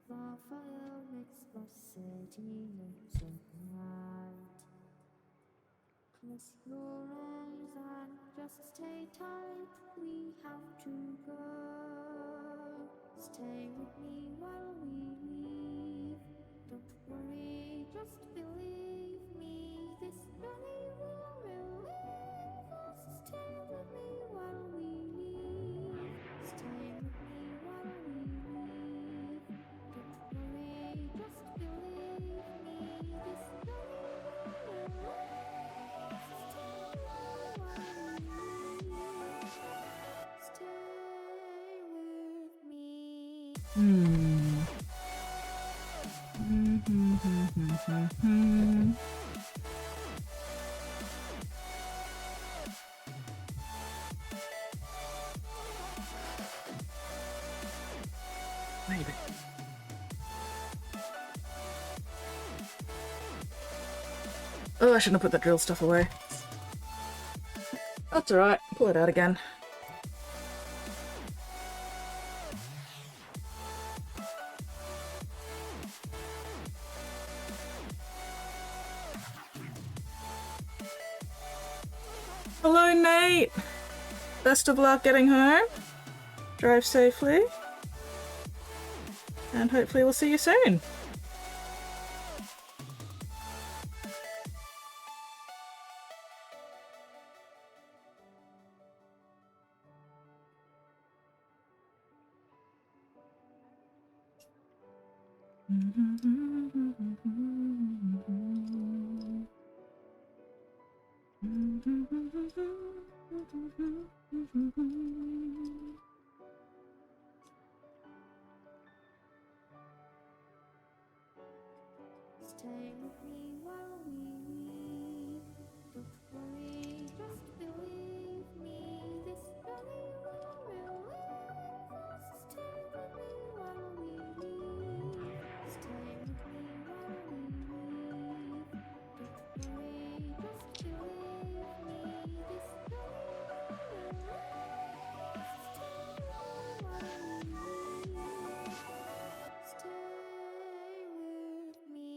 The fire makes the city look so bright. Close your eyes and just stay tight. We have to go. Stay with me while we leave. Don't worry, just believe me. This journey will relieve us. Stay with me while we leave. Stay with me while we leave. Don't worry, just believe me. This journey will relieve us. Stay with me while we leave. Stay with me. Maybe. Oh, I shouldn't have put that drill stuff away. That's alright. Pull it out again. Hello, Nate! Best of luck getting home. Drive safely. And hopefully we'll see you soon. Stay with me while we leave. Don't worry, just believe me. This journey will relieve us. Stay with me while we leave. Stay with me while we leave. Don't worry, just believe me. This journey will relieve us. Stay with me while we leave. Stay with me.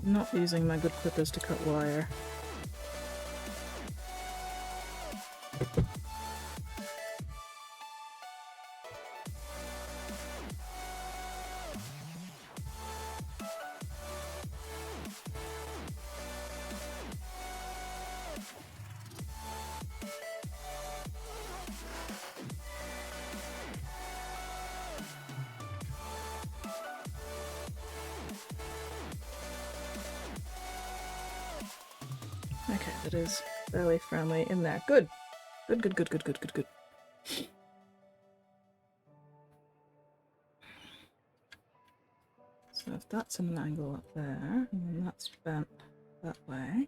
I'm not using my good clippers to cut wire. Okay, that is fairly friendly in there. Good. Good, good, good, good, good, good, good. So if that's an angle up there, and then that's bent that way.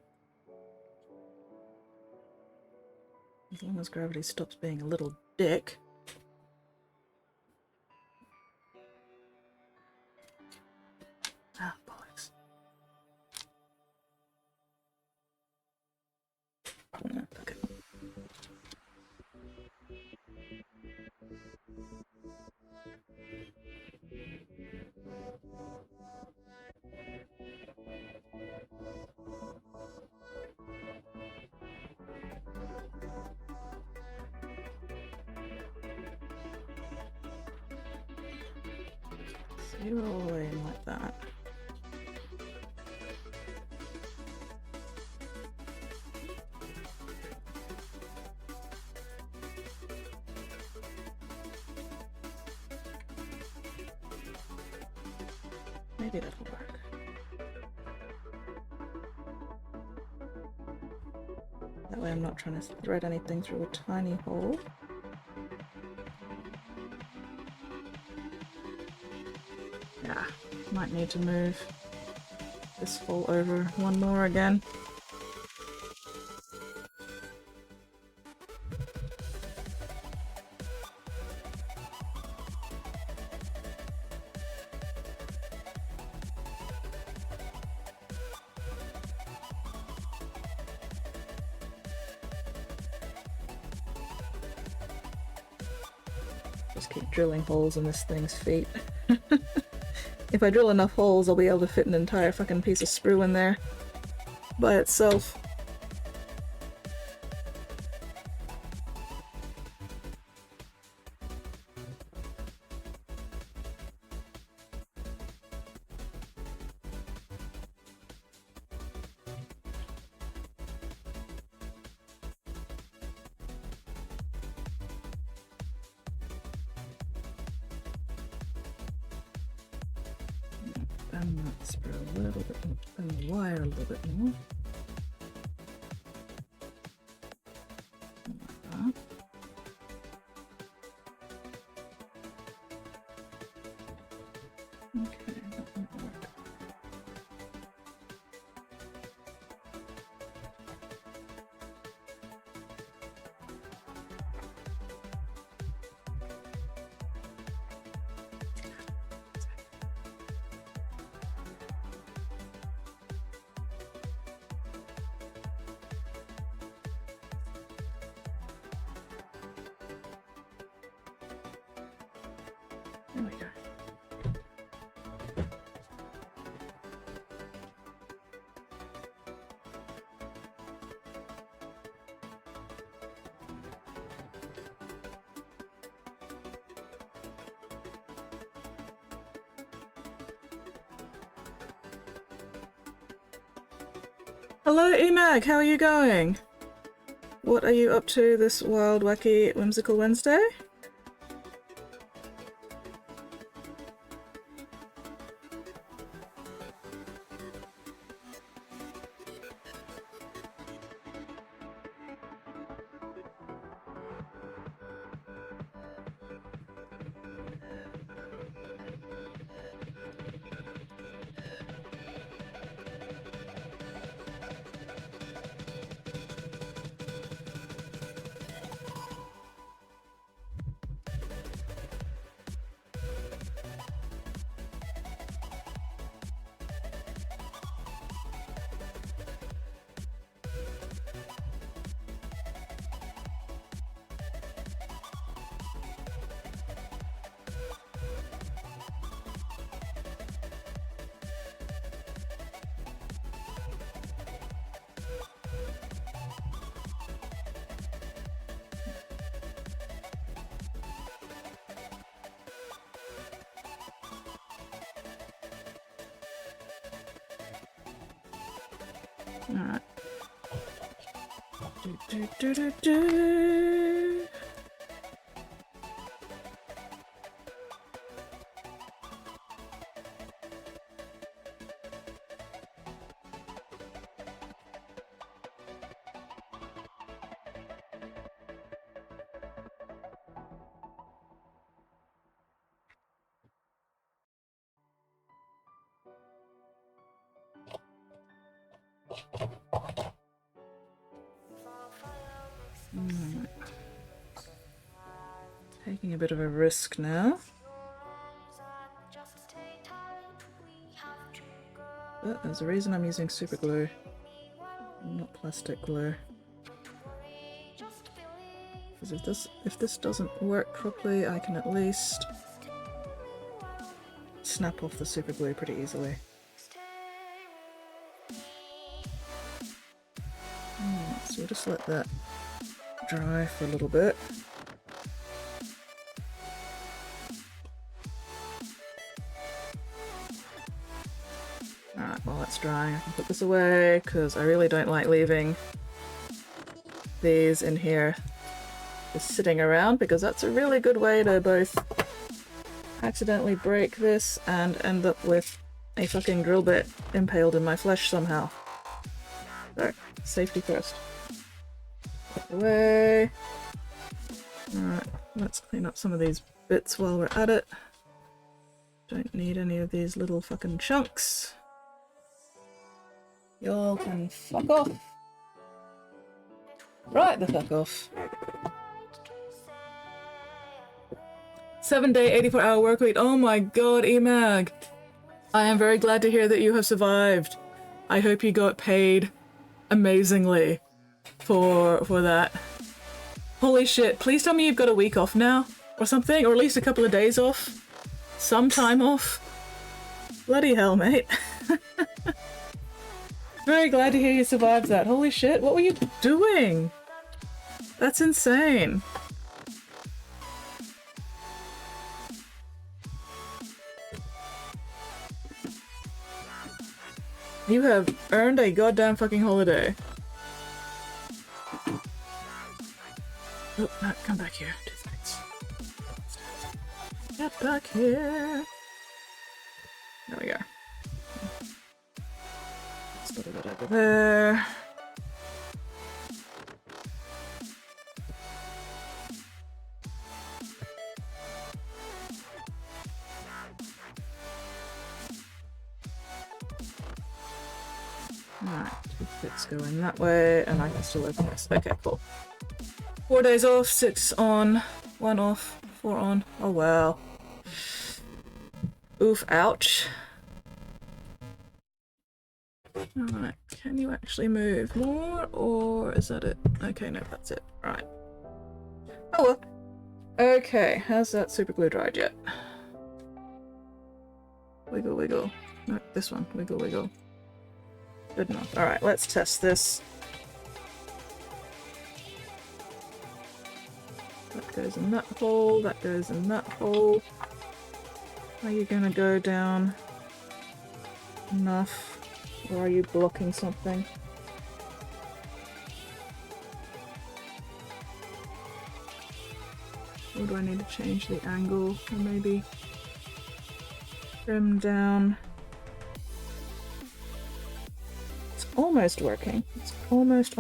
As long as gravity stops being a little dick. Ah, bollocks. Okay. So you roll away in like that. Maybe that'll work. That way I'm not trying to thread anything through a tiny hole. Yeah, might need to move this hole over one more again. Just keep drilling holes in this thing's feet. If I drill enough holes, I'll be able to fit an entire fucking piece of sprue in there by itself. Bend that sprue a little bit, bend the wire a little bit more. Like that. Okay, that might work. There we go. Hello Emag, how are you going? What are you up to this wild, wacky, whimsical Wednesday? Alright. Do. Taking a bit of a risk now. But there's a reason I'm using super glue, not plastic glue. Because if this doesn't work properly, I can at least snap off the super glue pretty easily. So we'll just let that dry for a little bit. Alright, while that's drying I can put this away because I really don't like leaving these in here just sitting around, because that's a really good way to both accidentally break this and end up with a fucking drill bit impaled in my flesh somehow. So, safety first. Put it away. Alright, let's clean up some of these bits while we're at it. Don't need any of these little fucking chunks. Y'all can fuck off. Right the fuck off. 7-day, 84-hour work week. Oh my god, Emag. I am very glad to hear that you have survived. I hope you got paid amazingly for that. Holy shit, please tell me you've got a week off now or something, or at least a couple of days off. Some time off. Bloody hell, mate. Very glad to hear you survived that. Holy shit, what were you doing? That's insane. You have earned a goddamn fucking holiday. Oh, no, come back here. 2 seconds. Get back here. There we go. Let's put it over there. Alright, 2 bits going that way, and I can still open this. Okay, cool. 4 days off, 6 on, 1 off, 4 on. Oh wow. Oof, ouch. Alright, can you actually move more, or is that it? Okay, no, that's it. Right. Oh well. Okay, has that super glue dried yet? Wiggle, wiggle. No, this one. Wiggle, wiggle. Good enough. Alright, let's test this. That goes in that hole, that goes in that hole. Are you gonna go down enough? Or are you blocking something? Or do I need to change the angle? Or maybe trim down. It's almost working. It's almost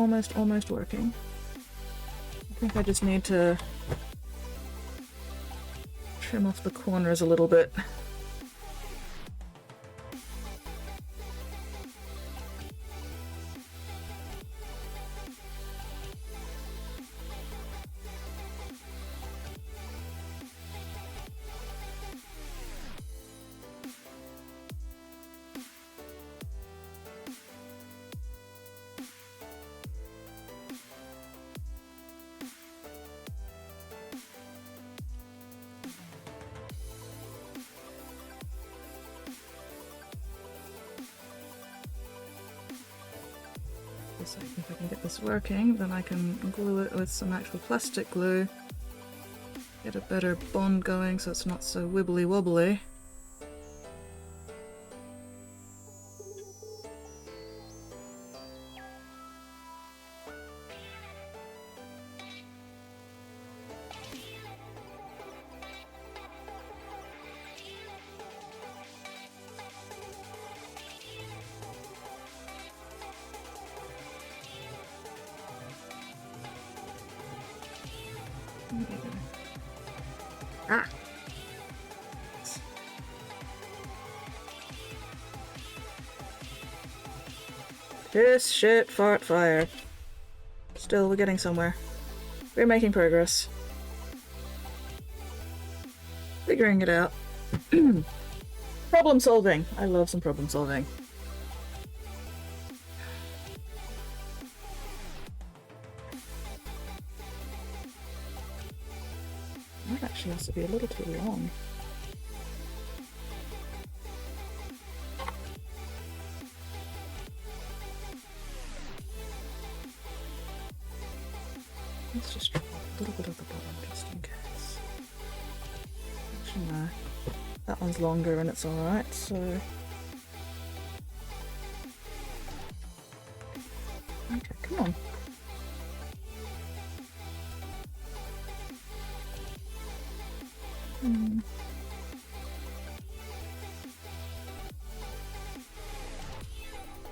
working. I think I just need to trim off the corners a little bit. So if I can get this working, then I can glue it with some actual plastic glue. Get a better bond going so it's not so wibbly wobbly. Ah. Piss, shit, fart, fire. Still, we're getting somewhere. We're making progress. Figuring it out. Problem solving. I love some problem solving. That actually has to be a little too long. Let's just drop a little bit of the bottom just in case. Actually, no. That one's longer and it's alright, so... Okay, come on.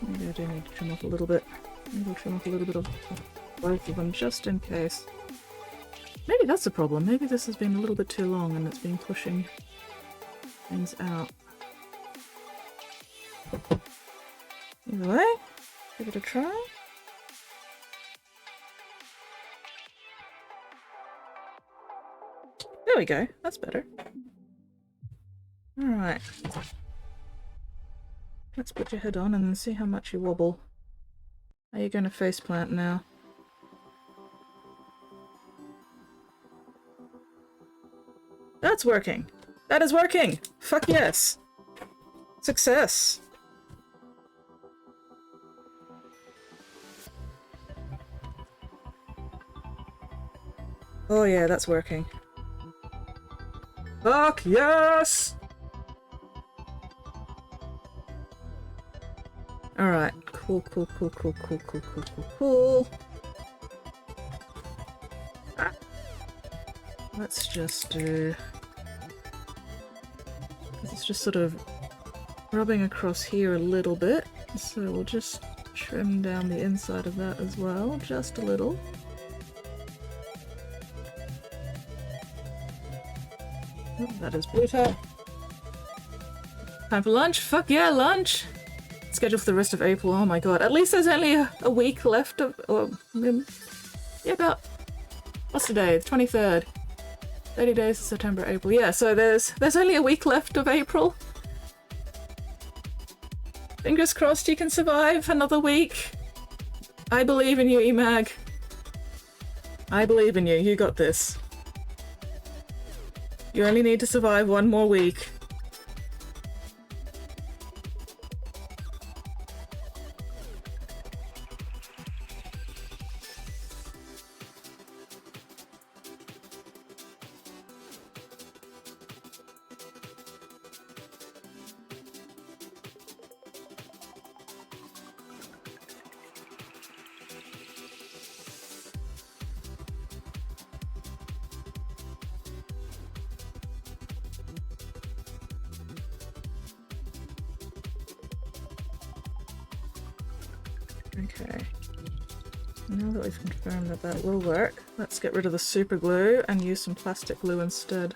Maybe I do need to trim off a little bit. Maybe I'll trim off a little bit of both of them just in case. Maybe that's the problem. Maybe this has been a little bit too long and it's been pushing things out. Either way, give it a try. There we go. That's better. Alright. Let's put your head on and then see how much you wobble. Are you going to faceplant now? That's working! That is working! Fuck yes! Success! Oh yeah, that's working. Fuck yes! Alright, cool. Ah. Let's just do... It's just sort of rubbing across here a little bit, so we'll just trim down the inside of that as well, just a little. Oh, that is brutal. Time for lunch? Fuck yeah, lunch! Scheduled for the rest of April, oh my god. At least there's only a week left of... yeah, about... What's today? The 23rd. 30 days of September, April. Yeah, so there's only a week left of April. Fingers crossed you can survive another week. I believe in you, Emag. I believe in you. You got this. You only need to survive one more week. Okay. Now that we've confirmed that that will work, let's get rid of the super glue and use some plastic glue instead.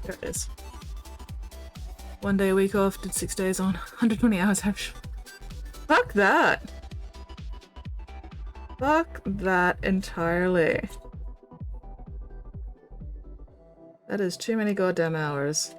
There it is. 1 day a week off, did 6 days on, 120 hours average. Fuck that! Fuck that entirely. That is too many goddamn hours.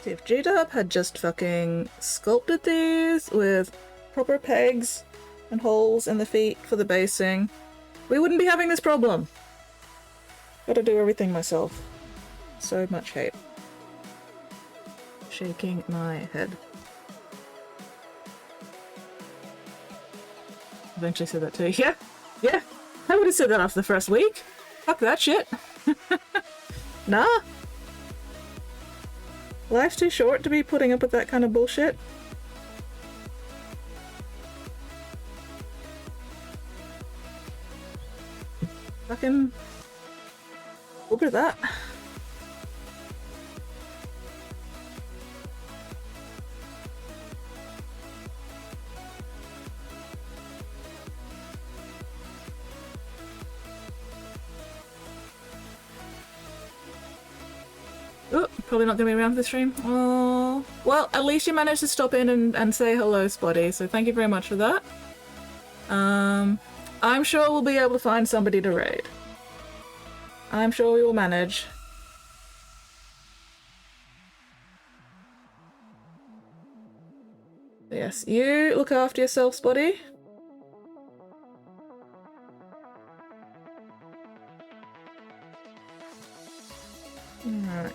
See, if G-Dub had just fucking sculpted these with proper pegs and holes in the feet for the basing, we wouldn't be having this problem. Gotta do everything myself. So much hate. Shaking my head. Eventually said that too. Yeah, yeah. I would have said that after the first week. Fuck that shit. Nah. Life's too short to be putting up with that kind of bullshit. Fucking over that. Oh, probably not going to be around for the stream. Oh, well, at least you managed to stop in and say hello, Spotty, so thank you very much for that. I'm sure we'll be able to find somebody to raid. I'm sure we will manage. Yes, you look after yourself, Spotty. Alright.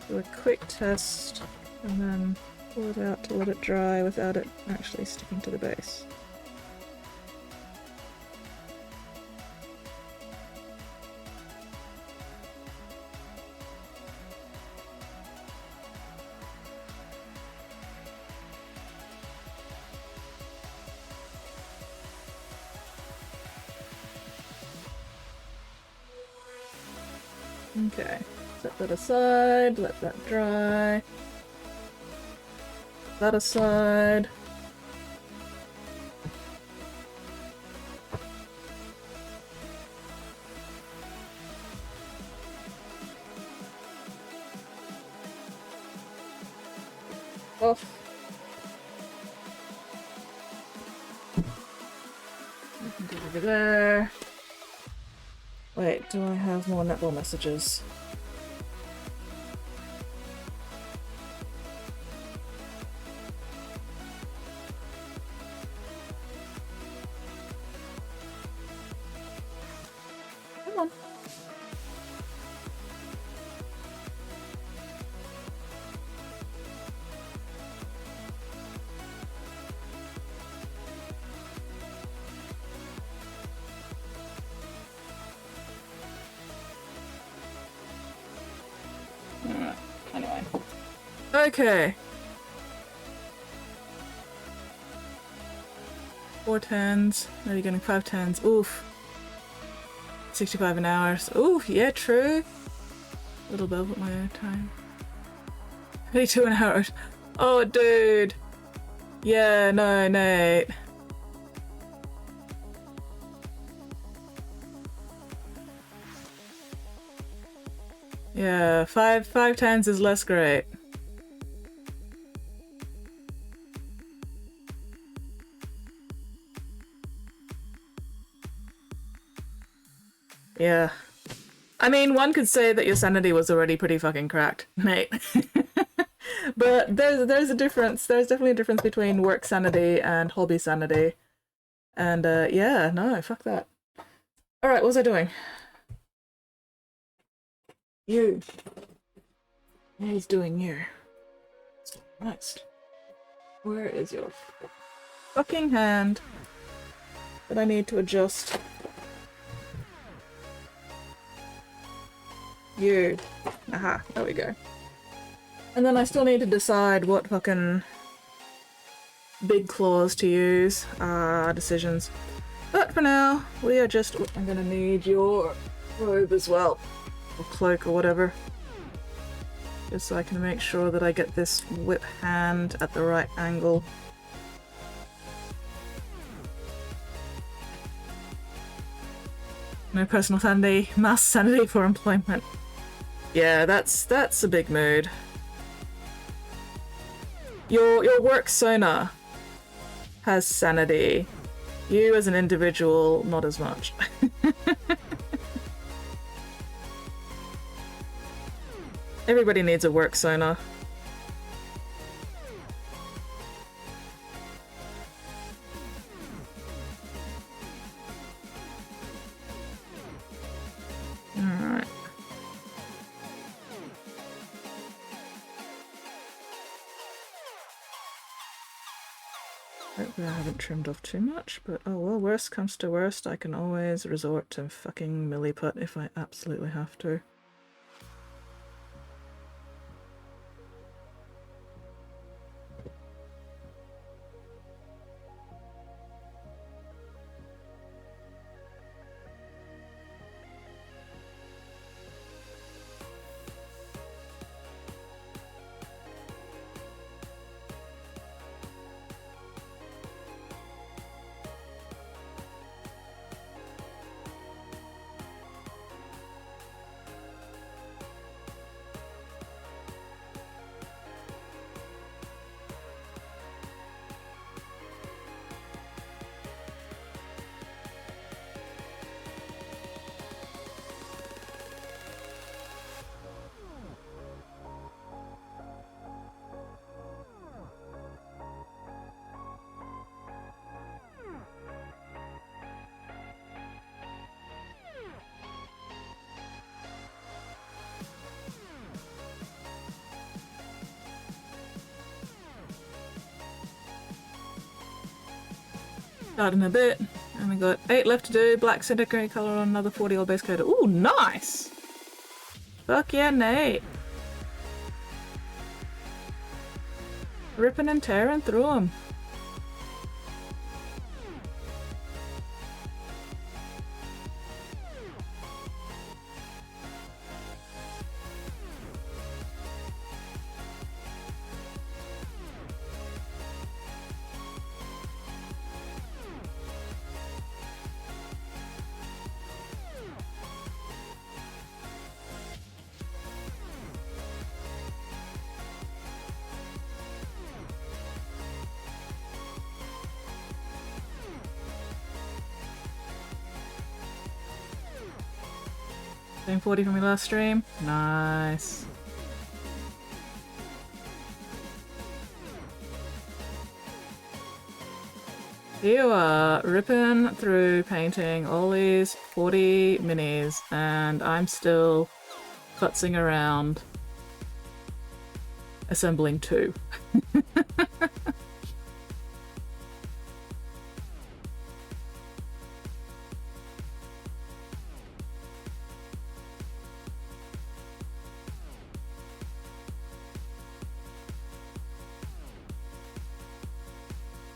Do a quick test and then pull it out to let it dry without it actually sticking to the base. Okay, set that aside, let that dry. That aside. Off. Go over there. Wait, do I have more netball messages? Come on. Anyway. Okay. 4 10s. Now you're getting 5 10s. Oof. 65 an hour. Oof, yeah, true. A little bit of my own time. 32 an hour. Oh, dude. Yeah, no, Nate. Yeah, 5 10s is less great. Yeah. I mean, one could say that your sanity was already pretty fucking cracked, mate. But there's a difference. There's definitely a difference between work sanity and hobby sanity. And yeah, no, fuck that. Alright, what was I doing? You. Yeah, he's doing you. Next. Where is your fucking hand that I need to adjust? You. Aha, there we go. And then I still need to decide what fucking big claws to use. Decisions. But for now, we are just... I'm gonna need your robe as well. Or cloak or whatever. Just so I can make sure that I get this whip hand at the right angle. No personal sanity, mass sanity for employment. Yeah, that's a big mood. Your work sona has sanity. You as an individual, not as much. Everybody needs a work sona. Alright. Hopefully I haven't trimmed off too much, but oh well, worst comes to worst, I can always resort to fucking milliput if I absolutely have to. Start in a bit, and we got 8 left to do. Black center grey color on another 40 old base coat. Ooh, nice! Fuck yeah, Nate! Ripping and tearing through them. Same 40 from your last stream. Nice. You are ripping through painting all these 40 minis, and I'm still futzing around assembling 2.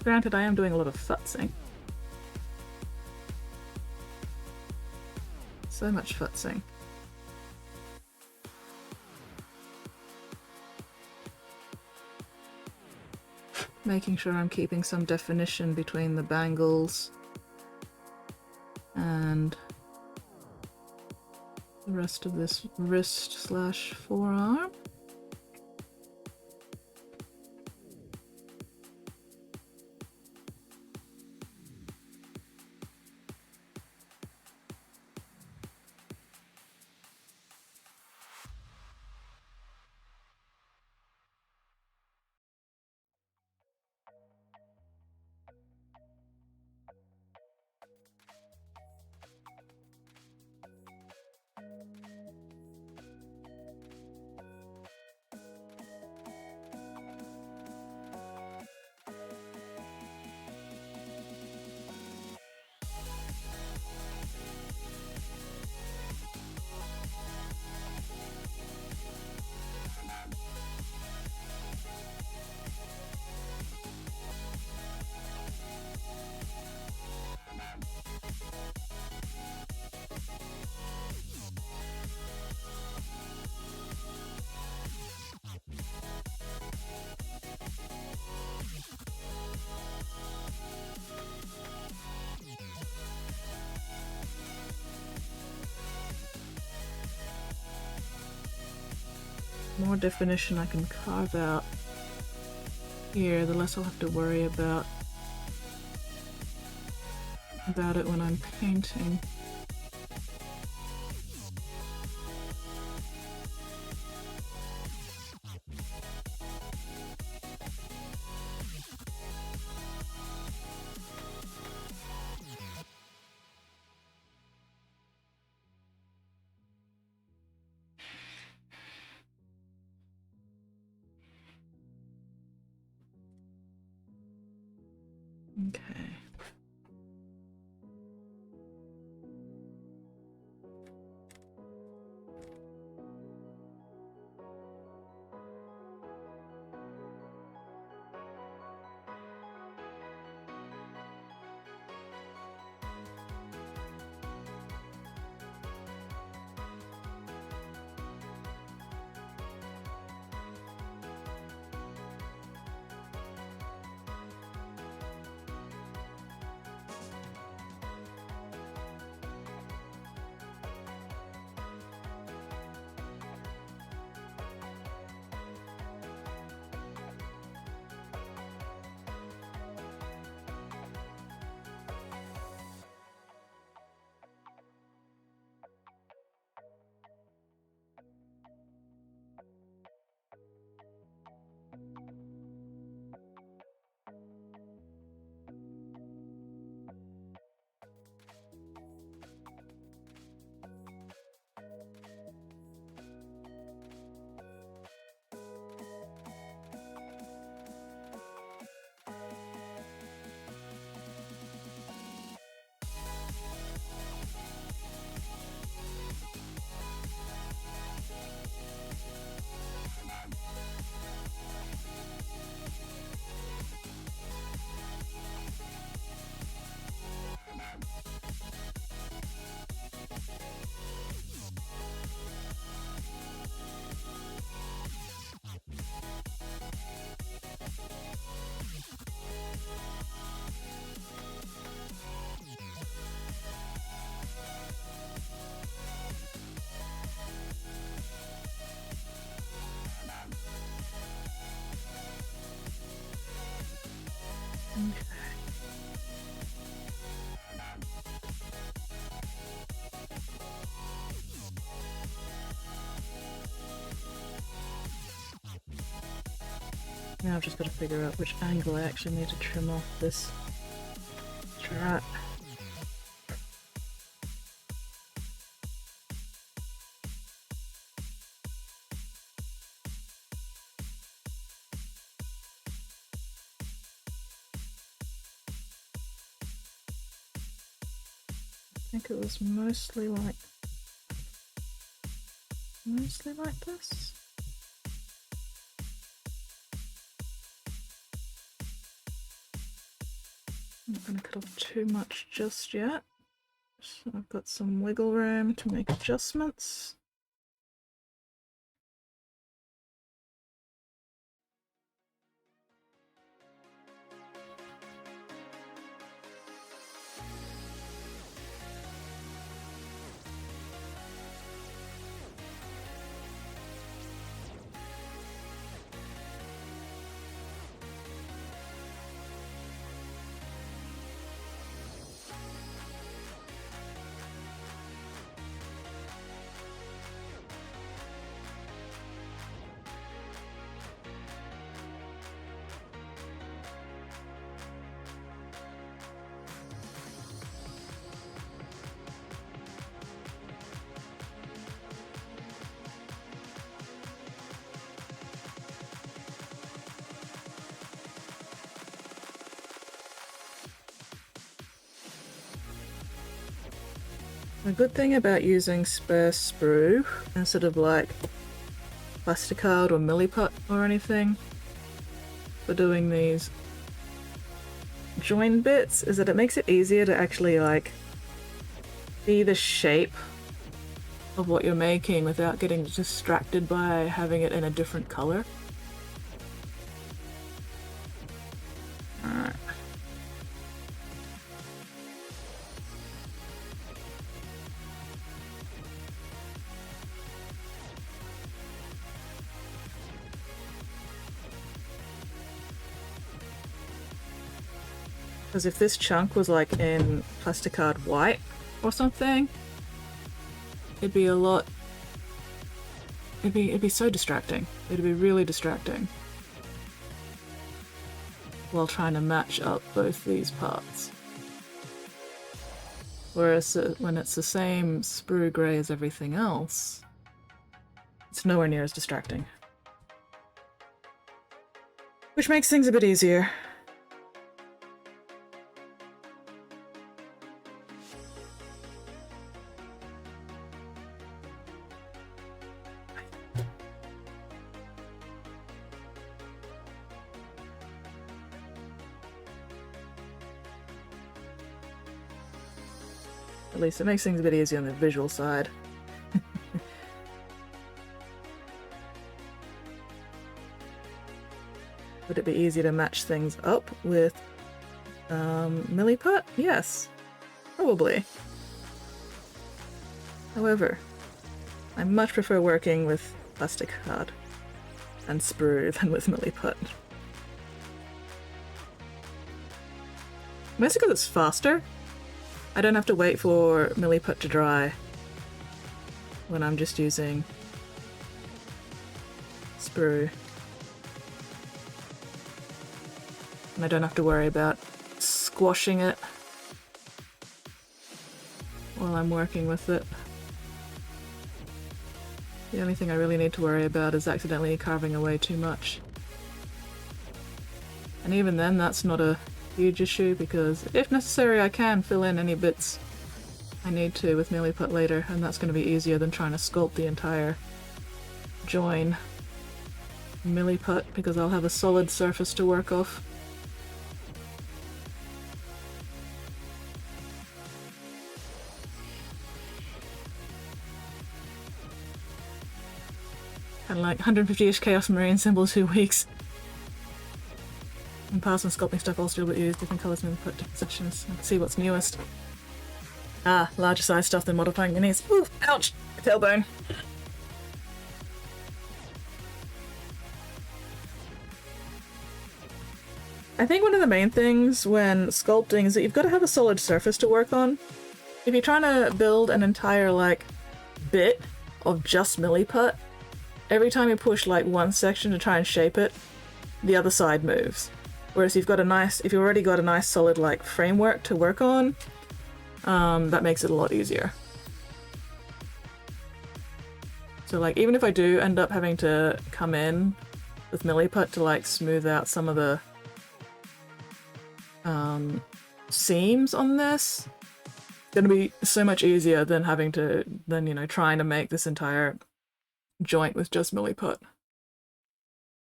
Granted, I am doing a lot of futzing. So much futzing. Making sure I'm keeping some definition between the bangles and the rest of this wrist/forearm. More definition I can carve out here, the less I'll have to worry about it when I'm painting. Okay. Now I've just got to figure out which angle I actually need to trim off this strap. I think it was mostly like this. I'm not going to cut off too much just yet, so I've got some wiggle room to make adjustments. A good thing about using spare sprue instead of like plasticard or milliput or anything for doing these join bits is that it makes it easier to actually like see the shape of what you're making without getting distracted by having it in a different color. Alright. Because if this chunk was like in plasticard white or something, it'd be a lot. It'd be so distracting. It'd be really distracting. While trying to match up both these parts. Whereas when it's the same sprue grey as everything else, it's nowhere near as distracting. Which makes things a bit easier. At least it makes things a bit easier on the visual side. Would it be easier to match things up with Milliput? Yes, probably. However, I much prefer working with plastic card and sprue than with Milliput. Mostly because it's faster. I don't have to wait for Milliput to dry when I'm just using sprue. And I don't have to worry about squashing it while I'm working with it. The only thing I really need to worry about is accidentally carving away too much. And even then, that's not a huge issue because if necessary I can fill in any bits I need to with Milliput later, and that's going to be easier than trying to sculpt the entire join Milliput because I'll have a solid surface to work off. Kind of like 150-ish Chaos Marine symbols 2 weeks. And parts and sculpting stuff all still but use different colours and put different sections. Let's see what's newest. Ah, larger size stuff than modifying minis. Ooh, ouch! Tailbone. I think one of the main things when sculpting is that you've got to have a solid surface to work on. If you're trying to build an entire, like, bit of just Milliput, every time you push, like, one section to try and shape it, the other side moves. Whereas if you've already got a nice solid like framework to work on, that makes it a lot easier. So like even if I do end up having to come in with Milliput to like smooth out some of the seams on this, it's gonna be so much easier than trying to make this entire joint with just Milliput.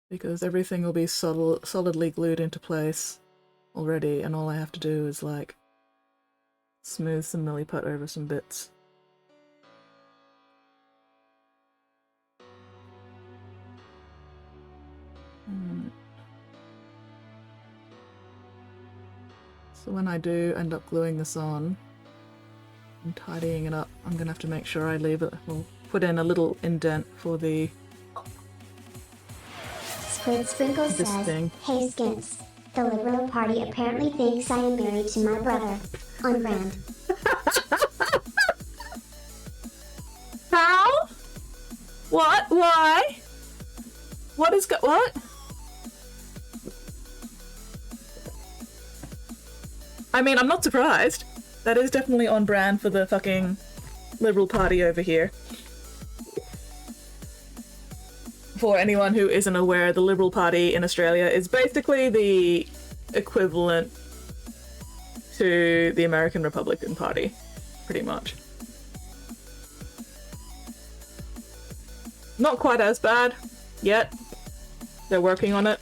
Because everything will be solidly glued into place already, and all I have to do is like smooth some Milliput over some bits. So when I do end up gluing this on and tidying it up, I'm gonna have to make sure I put in a little indent for the Squid Sprinkle this says, thing. Hey Skins, the Liberal Party apparently thinks I am married to my brother. On brand. How? What? Why? What? I mean, I'm not surprised. That is definitely on brand for the fucking Liberal Party over here. For anyone who isn't aware, the Liberal Party in Australia is basically the equivalent to the American Republican Party, pretty much. Not quite as bad yet. They're working on it.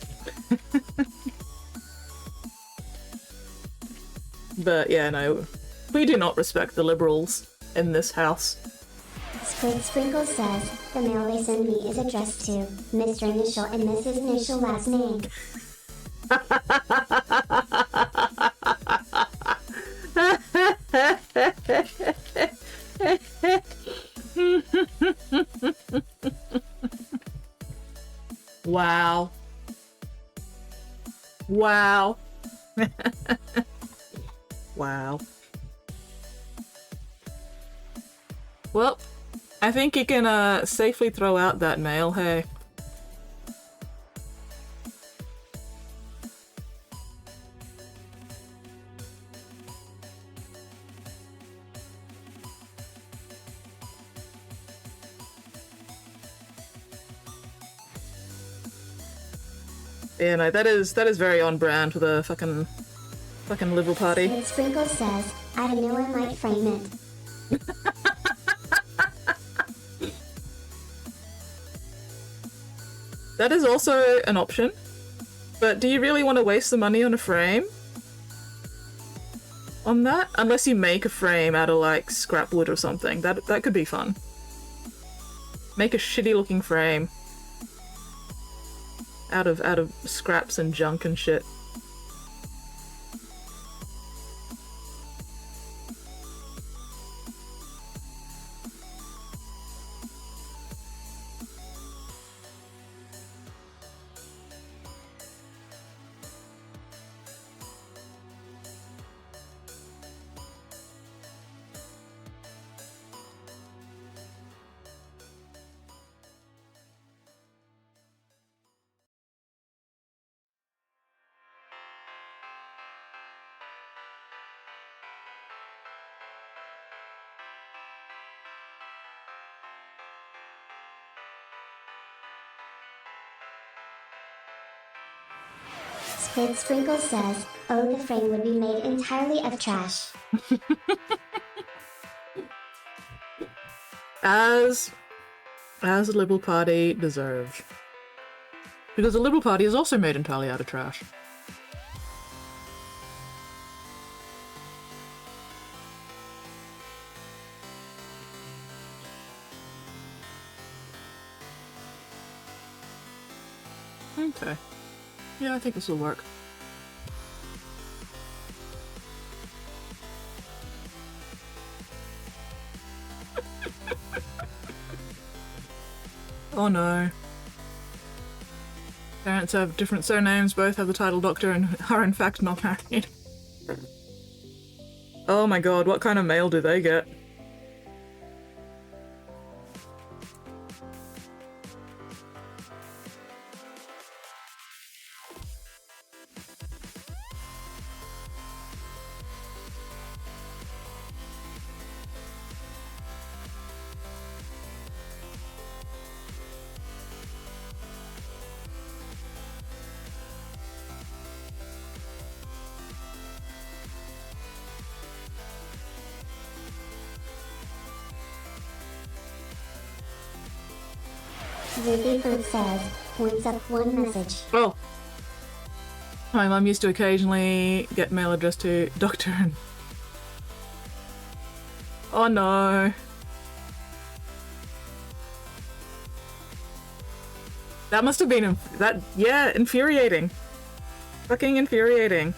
But yeah, no, we do not respect the Liberals in this house. Squid Sprinkle says, the mail they send me is addressed to Mr. Initial and Mrs. Initial last name. Wow. Wow. Wow. Well, I think you can safely throw out that mail, hey. Yeah, no, that is very on brand for the fucking liberal party. And Sprinkle says, I know I might frame it. That is also an option, but do you really want to waste the money on a frame? On that? Unless you make a frame out of like scrap wood or something. That could be fun. Make a shitty looking frame. Out of scraps and junk and shit. Squid Sprinkle says, oh, the frame would be made entirely of trash. As the Liberal Party deserves. Because the Liberal Party is also made entirely out of trash. Okay. Yeah, I think this will work. Oh no. Parents have different surnames, both have the title doctor and are in fact not married. Oh my god, what kind of mail do they get? Ruby Fruit says, points up one message. Oh. My mum used to occasionally get mail addressed to Doctor and... Oh no. That must have been... yeah, infuriating. Fucking infuriating.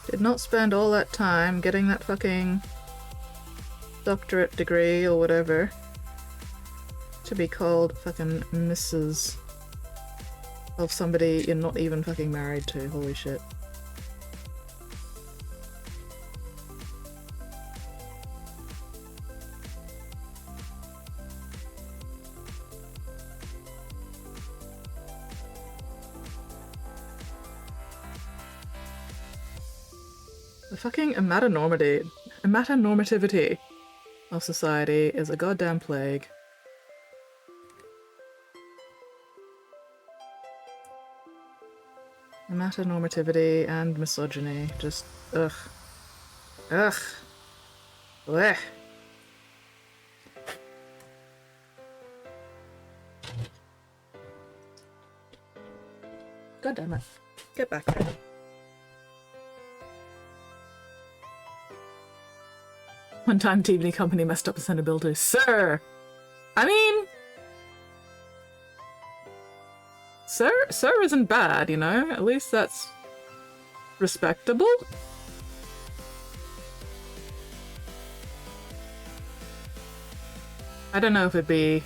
Did not spend all that time getting that fucking doctorate degree or whatever to be called fucking Mrs. of somebody you're not even fucking married to. Holy shit. The fucking amatonormativity of society is a goddamn plague. Amatonormativity and misogyny. Just, ugh. Ugh. Blech. God damn it. Get back there. One time TV company messed up a Senate Sir! I mean... Sir isn't bad, you know? At least that's... respectable? I don't know if it'd be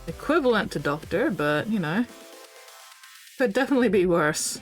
equivalent to doctor, but, you know, could definitely be worse.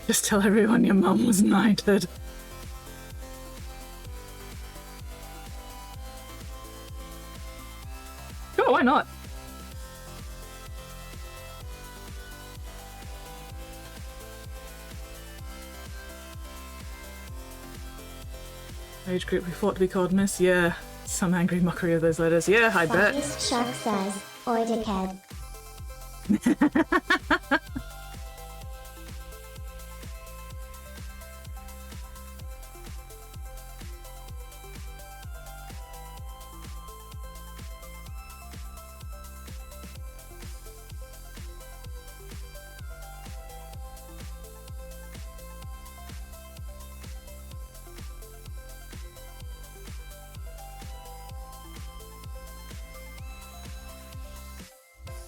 Just tell everyone your mum was knighted. Sure, why not? Age group we fought to be called Miss? Yeah. Some angry mockery of those letters. Yeah, I bet. Funniest Shark says, oi dickhead.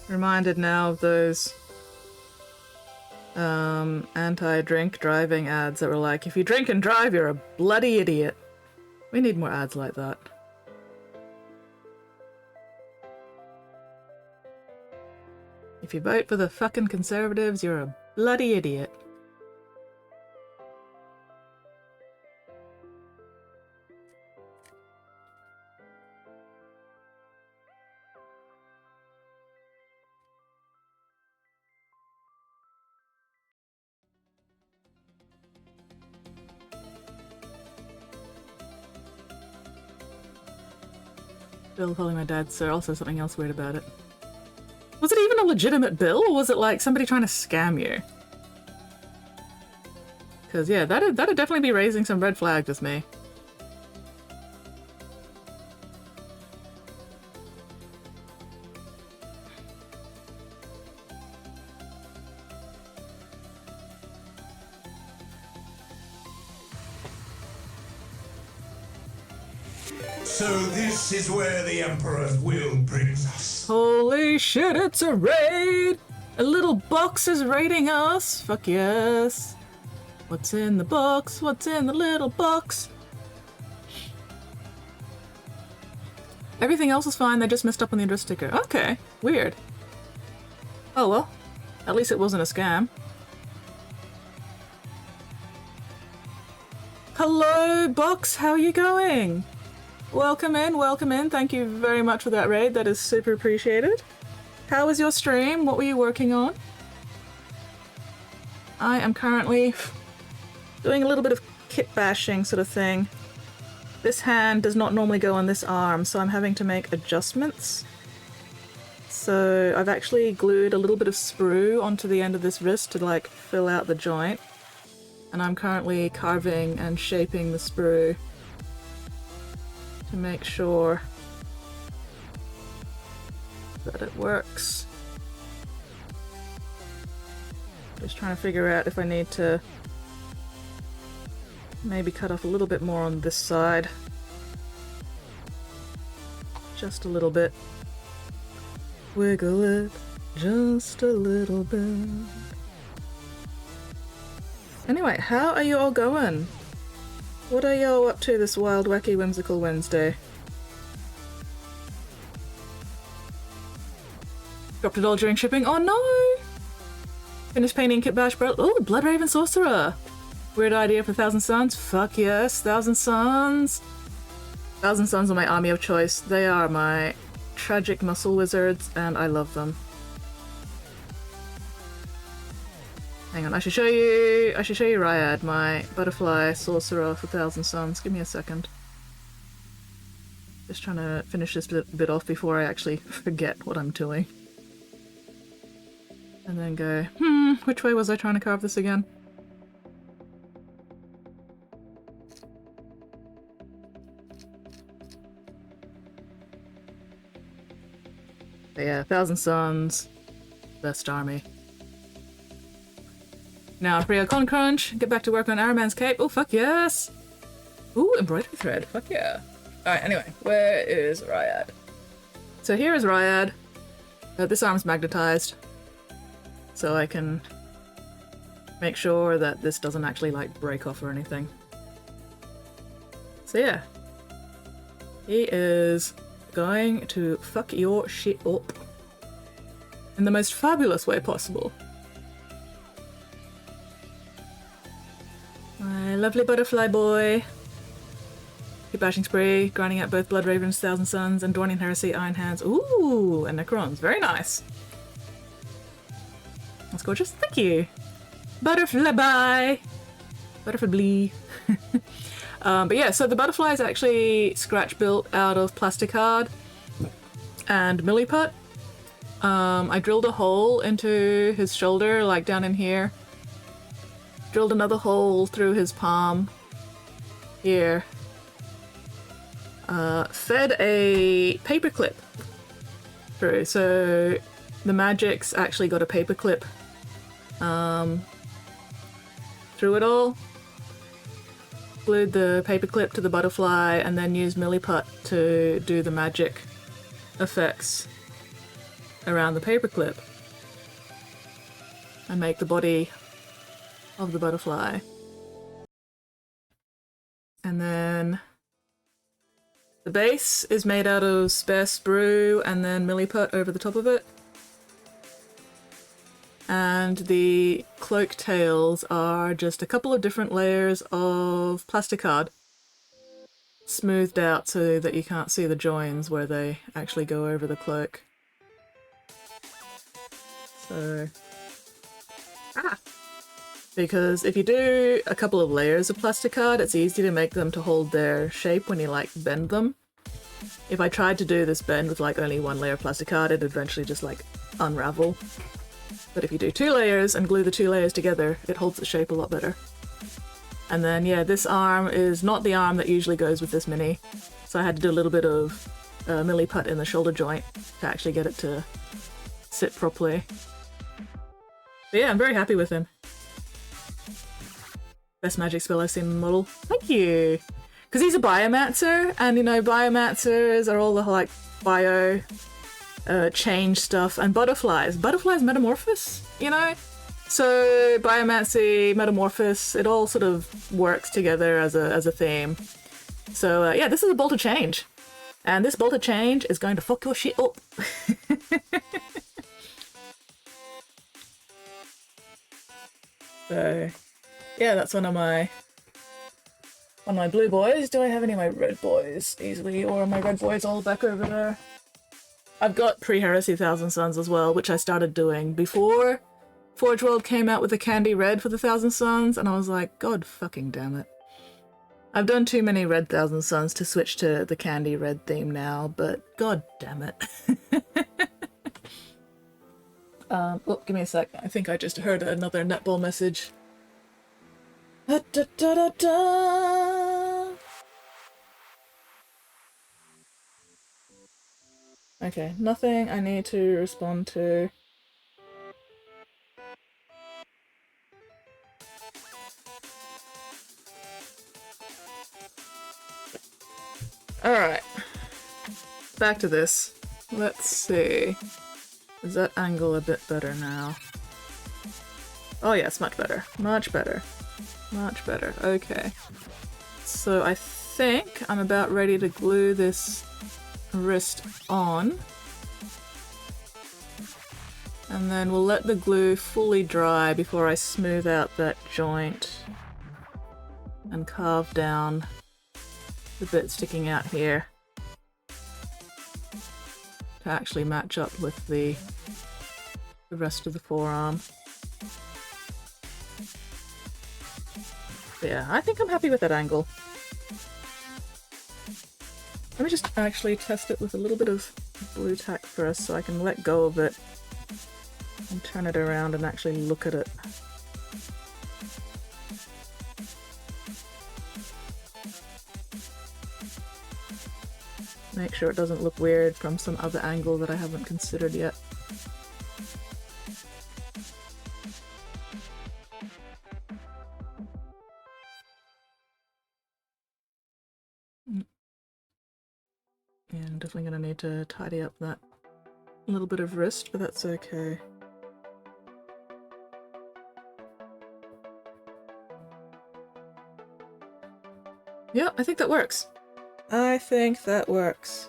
Reminded now of those anti-drink driving ads that were like, if you drink and drive, you're a bloody idiot. We need more ads like that. If you vote for the fucking Conservatives, you're a bloody idiot. Bill calling my dad sir, also something else weird about it. Was it even a legitimate bill, or was it like somebody trying to scam you? Because yeah, that'd definitely be raising some red flags with me. So this is where the Emperor's will brings us. Holy shit, it's a raid! A little box is raiding us! Fuck yes! What's in the box? What's in the little box? Everything else is fine, they just messed up on the address sticker. Okay, weird. Oh well, at least it wasn't a scam. Hello, box, how are you going? Welcome in, thank you very much for that raid, that is super appreciated. How was your stream? What were you working on? I am currently doing a little bit of kit bashing sort of thing. This hand does not normally go on this arm, so I'm having to make adjustments. So I've actually glued a little bit of sprue onto the end of this wrist to like fill out the joint. And I'm currently carving and shaping the sprue to make sure that it works. Just trying to figure out if I need to maybe cut off a little bit more on this side. Just a little bit. Wiggle it just a little bit. Anyway, how are you all going? What are y'all up to this wild, wacky, whimsical Wednesday? Dropped it all during shipping? Oh no! Finished painting Kit Bash, bro. Oh, Blood Raven Sorcerer! Weird idea for Thousand Suns? Fuck yes, Thousand Suns! Thousand Suns are my army of choice. They are my tragic muscle wizards, and I love them. Hang on, I should show you Ryad, my butterfly sorcerer for Thousand Suns. Give me a second. Just trying to finish this bit off before I actually forget what I'm doing. And then go, which way was I trying to carve this again? But yeah, Thousand Suns, best army. Now, Frio Con Crunch, get back to work on Araman's cape. Oh, fuck yes! Ooh, embroidery thread. Fuck yeah. Alright, anyway, where is Ryad? So here is Ryad. This arm's magnetized. So I can make sure that this doesn't actually, like, break off or anything. So yeah. He is going to fuck your shit up. In the most fabulous way possible. My lovely butterfly boy. Keep bashing spree, grinding out both Blood Ravens, Thousand Suns, and Dawning Heresy, Iron Hands. Ooh, and Necrons. Very nice. That's gorgeous. Thank you. Butterfly bye. Butterfly blee. But yeah, so the butterfly is actually scratch built out of plasticard and milliput. I drilled a hole into his shoulder, like down in here. Drilled another hole through his palm. Here. Fed a paperclip through, so the magic's actually got a paperclip through it all. Glued the paperclip to the butterfly and then used milliput to do the magic effects around the paperclip and make the body of the butterfly. And then the base is made out of spare sprue and then milliput over the top of it. And the cloak tails are just a couple of different layers of plasticard smoothed out so that you can't see the joins where they actually go over the cloak. So... Because if you do a couple of layers of plasticard, it's easy to make them to hold their shape when you, like, bend them. If I tried to do this bend with, like, only one layer of plasticard, it'd eventually just, like, unravel. But if you do 2 layers and glue the 2 layers together, it holds the shape a lot better. And then, yeah, this arm is not the arm that usually goes with this mini, so I had to do a little bit of milliput in the shoulder joint to actually get it to sit properly. But yeah, I'm very happy with him. Best magic spell I've seen in the model. Thank you! Because he's a biomancer, and you know, biomancers are all the like bio change stuff, and butterflies. Butterflies metamorphose, you know? So biomancy, metamorphose, it all sort of works together as a theme. So yeah, this is a bolt of change. And this bolt of change is going to fuck your shit up. So yeah, that's one of my blue boys. Do I have any of my red boys easily, or are my red boys all back over there? I've got pre-Heresy Thousand Suns as well, which I started doing before Forge World came out with the candy red for the Thousand Suns, and I was like, God fucking damn it. I've done too many red Thousand Suns to switch to the candy red theme now, but god damn it. Oh, give me a sec. I think I just heard another netball message. Da, da, da, da, da. Okay, nothing I need to respond to. Alright. Back to this. Let's see. Is that angle a bit better now? Oh yes, much better. Much better. Much better. Okay. So I think I'm about ready to glue this wrist on. And then we'll let the glue fully dry before I smooth out that joint and carve down the bit sticking out here to actually match up with the rest of the forearm. But yeah, I think I'm happy with that angle. Let me just actually test it with a little bit of blue tack first so I can let go of it and turn it around and actually look at it. Make sure it doesn't look weird from some other angle that I haven't considered yet. Yeah, I'm definitely gonna need to tidy up that little bit of wrist, but that's okay. Yeah, I think that works. I think that works.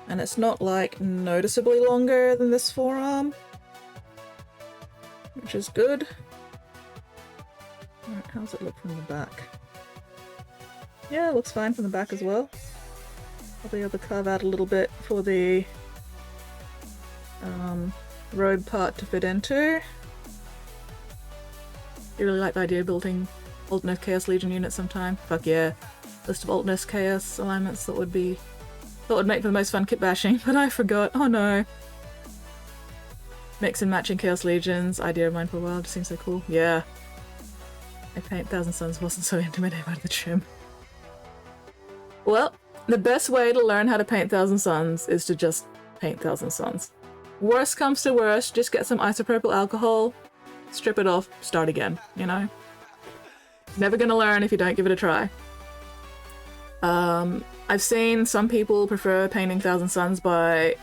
And it's not like noticeably longer than this forearm, which is good. Alright, how does it look from the back? Yeah, it looks fine from the back as well. Probably able to carve out a little bit for the road part to fit into. You really like the idea of building Alternate Chaos Legion units sometime? Fuck yeah. List of Alternate Chaos alignments that would make for the most fun kit bashing, but I forgot. Oh no. Mix and matching Chaos Legions. Idea of mine for a while. Just seems so cool. Yeah. I paint Thousand Suns wasn't so intimidated by the trim. Well, the best way to learn how to paint Thousand Suns is to just paint Thousand Suns. Worst comes to worst, just get some isopropyl alcohol, strip it off, start again, you know? Never gonna learn if you don't give it a try. I've seen some people prefer painting Thousand Suns by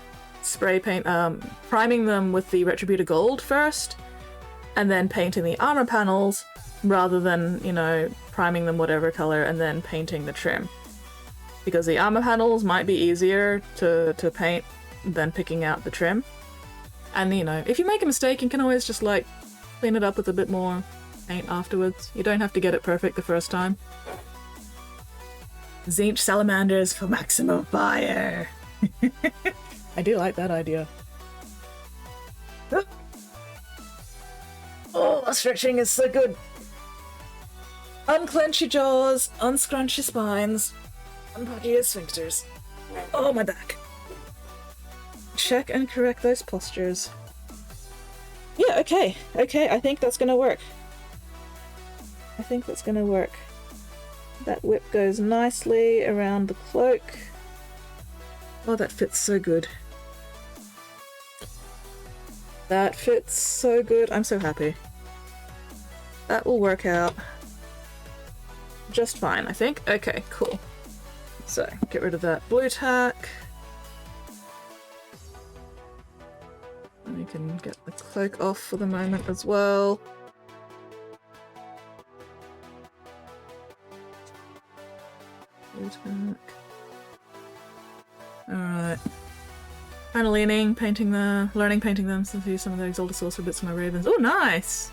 priming them with the Retributor Gold first, and then painting the armor panels, rather than, you know, priming them whatever color and then painting the trim. Because the armor panels might be easier to paint than picking out the trim. And, you know, if you make a mistake, you can always just, like, clean it up with a bit more paint afterwards. You don't have to get it perfect the first time. Zinch salamanders for maximum fire! I do like that idea. Oh, stretching is so good! Unclench your jaws, unscrunch your spines, unbody your sphincters. Oh, my back. Check and correct those postures. Yeah, okay, I think that's gonna work. That whip goes nicely around the cloak. Oh, that fits so good. That fits so good. I'm so happy. That will work out just fine, I think. Okay, cool. So, get rid of that blue tack. And we can get the cloak off for the moment as well. Blue tack. Alright. Final leaning, painting them, so use some of the Exalted Sorcerer bits for my ravens. Oh, nice!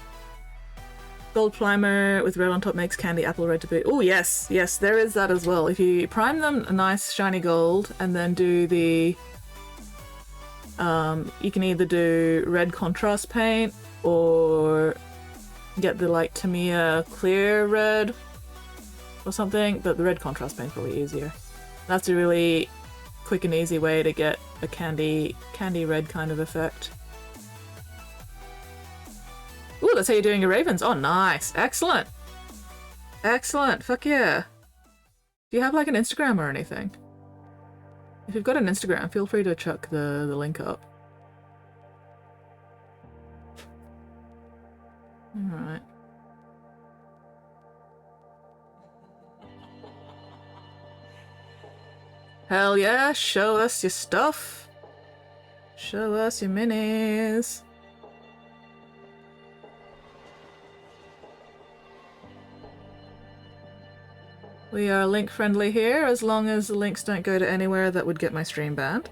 Gold primer with red on top makes candy apple red to boot. Oh, yes, yes, there is that as well. If you prime them a nice shiny gold and then do the... you can either do red contrast paint or get the, like, Tamiya clear red or something, but the red contrast paint's probably easier. That's a really quick and easy way to get a candy red kind of effect. Ooh, that's how you're doing your ravens. Oh, nice. Excellent. Excellent. Fuck yeah. Do you have, like, an Instagram or anything? If you've got an Instagram, feel free to chuck the link up. Alright. Hell yeah, show us your stuff. Show us your minis. We are link friendly here, as long as the links don't go to anywhere that would get my stream banned.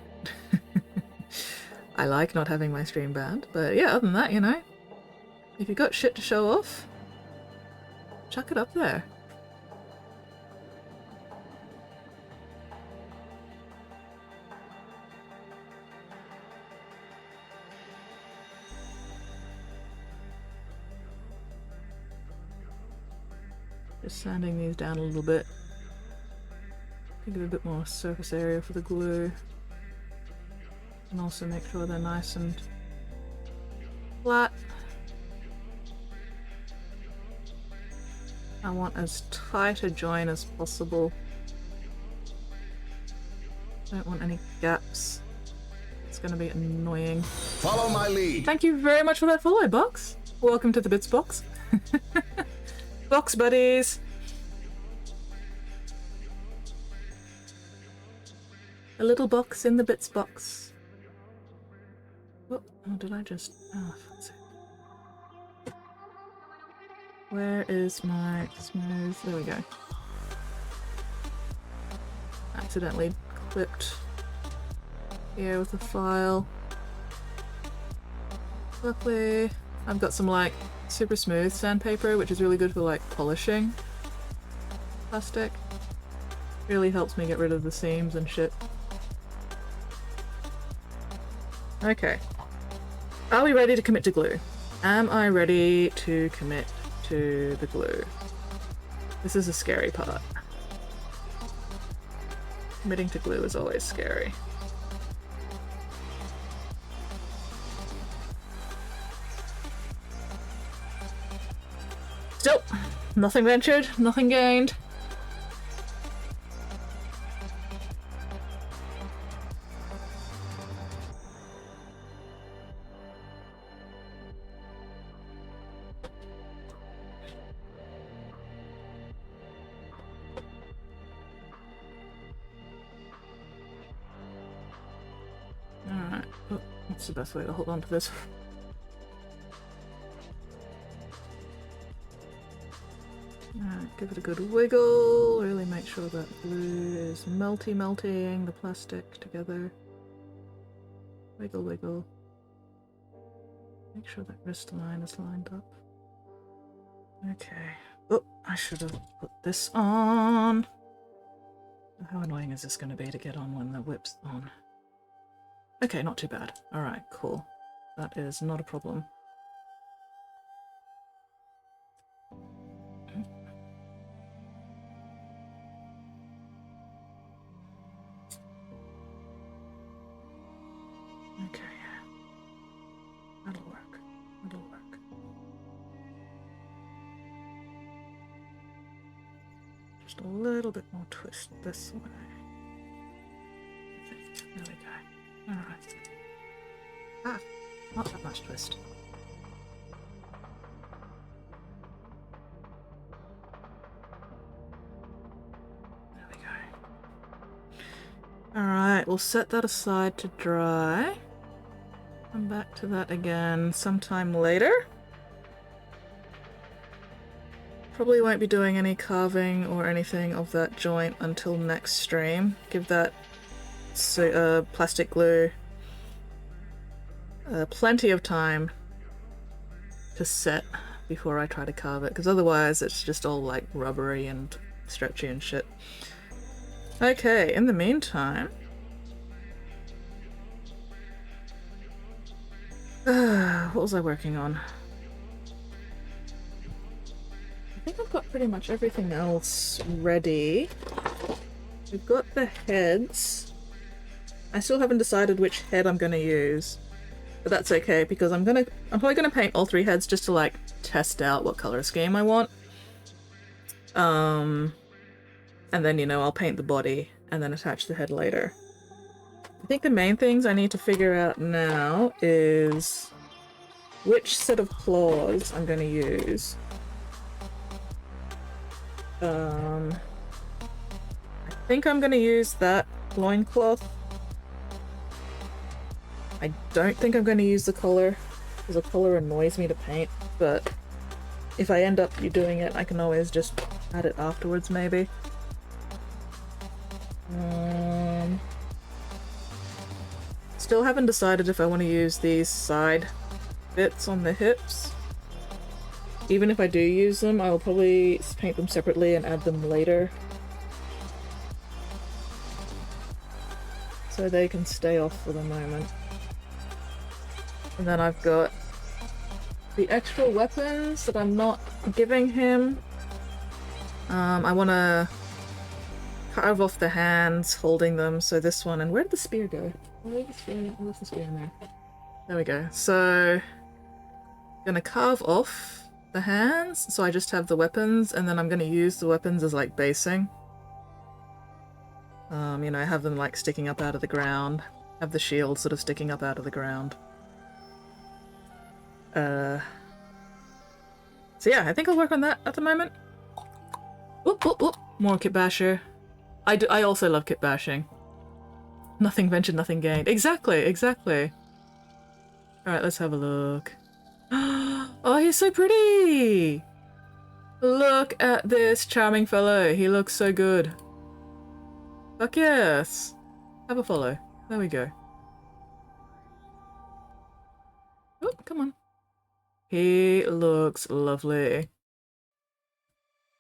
I like not having my stream banned, but yeah, other than that, you know, if you've got shit to show off, chuck it up there. Just sanding these down a little bit. Give a bit more surface area for the glue. And also make sure they're nice and flat. I want as tight a join as possible. Don't want any gaps. It's gonna be annoying. Follow my lead. Thank you very much for that follow, Box. Welcome to the Bits Box. Box buddies. A little box in the Bits Box. Oh, did I just... Oh, fuck's sake. Where is my smooth? There we go. Accidentally clipped here with the file. Luckily, I've got some like super smooth sandpaper, which is really good for like polishing plastic. Really helps me get rid of the seams and shit. Okay. Are we ready to commit to glue? Am I ready to commit to the glue? This is a scary part. Committing to glue is always scary. Still, nothing ventured, nothing gained. Alright, oh, what's the best way to hold on to this? Alright, give it a good wiggle, really make sure that glue is melting the plastic together. Wiggle, wiggle. Make sure that wrist line is lined up. Okay. Oh, I should have put this on. How annoying is this going to be to get on when the whip's on? Okay, not too bad. Alright, cool. That is not a problem. Okay. That'll work. That'll work. Just a little bit more twist this way. There we go. Alright. Ah, not that much twist. There we go. Alright, we'll set that aside to dry. Come back to that again sometime later. Probably won't be doing any carving or anything of that joint until next stream. Give that plastic glue plenty of time to set before I try to carve it, because otherwise it's just all like rubbery and stretchy and shit. Okay, in the meantime, what was I working on? I think I've got pretty much everything else ready. We've got the heads. I still haven't decided which head I'm gonna use, but that's okay because I'm probably gonna paint all three heads just to like test out what color scheme I want. And then, you know, I'll paint the body and then attach the head later. I think the main things I need to figure out now is which set of claws I'm gonna use. I think I'm gonna use that loincloth. I don't think I'm gonna use the collar, because the collar annoys me to paint, but if I end up doing it, I can always just add it afterwards, maybe. Still haven't decided if I want to use these side bits on the hips. Even if I do use them, I will probably paint them separately and add them later, so they can stay off for the moment. And then I've got the extra weapons that I'm not giving him. I want to carve off the hands holding them, so this one, and where did the spear go? Where's the spear in there? There we go. So I'm gonna carve off the hands, so I just have the weapons, and then I'm gonna use the weapons as like basing. You know, have them like sticking up out of the ground. Have the shield sort of sticking up out of the ground. So yeah, I think I'll work on that at the moment. Whoop, whoop, whoop. More kit basher. I also love kit bashing. Nothing ventured, nothing gained. Exactly, exactly. Alright, let's have a look. Oh, he's so pretty! Look at this charming fellow. He looks so good. Fuck yes. Have a follow. There we go. Oh, come on. He looks lovely.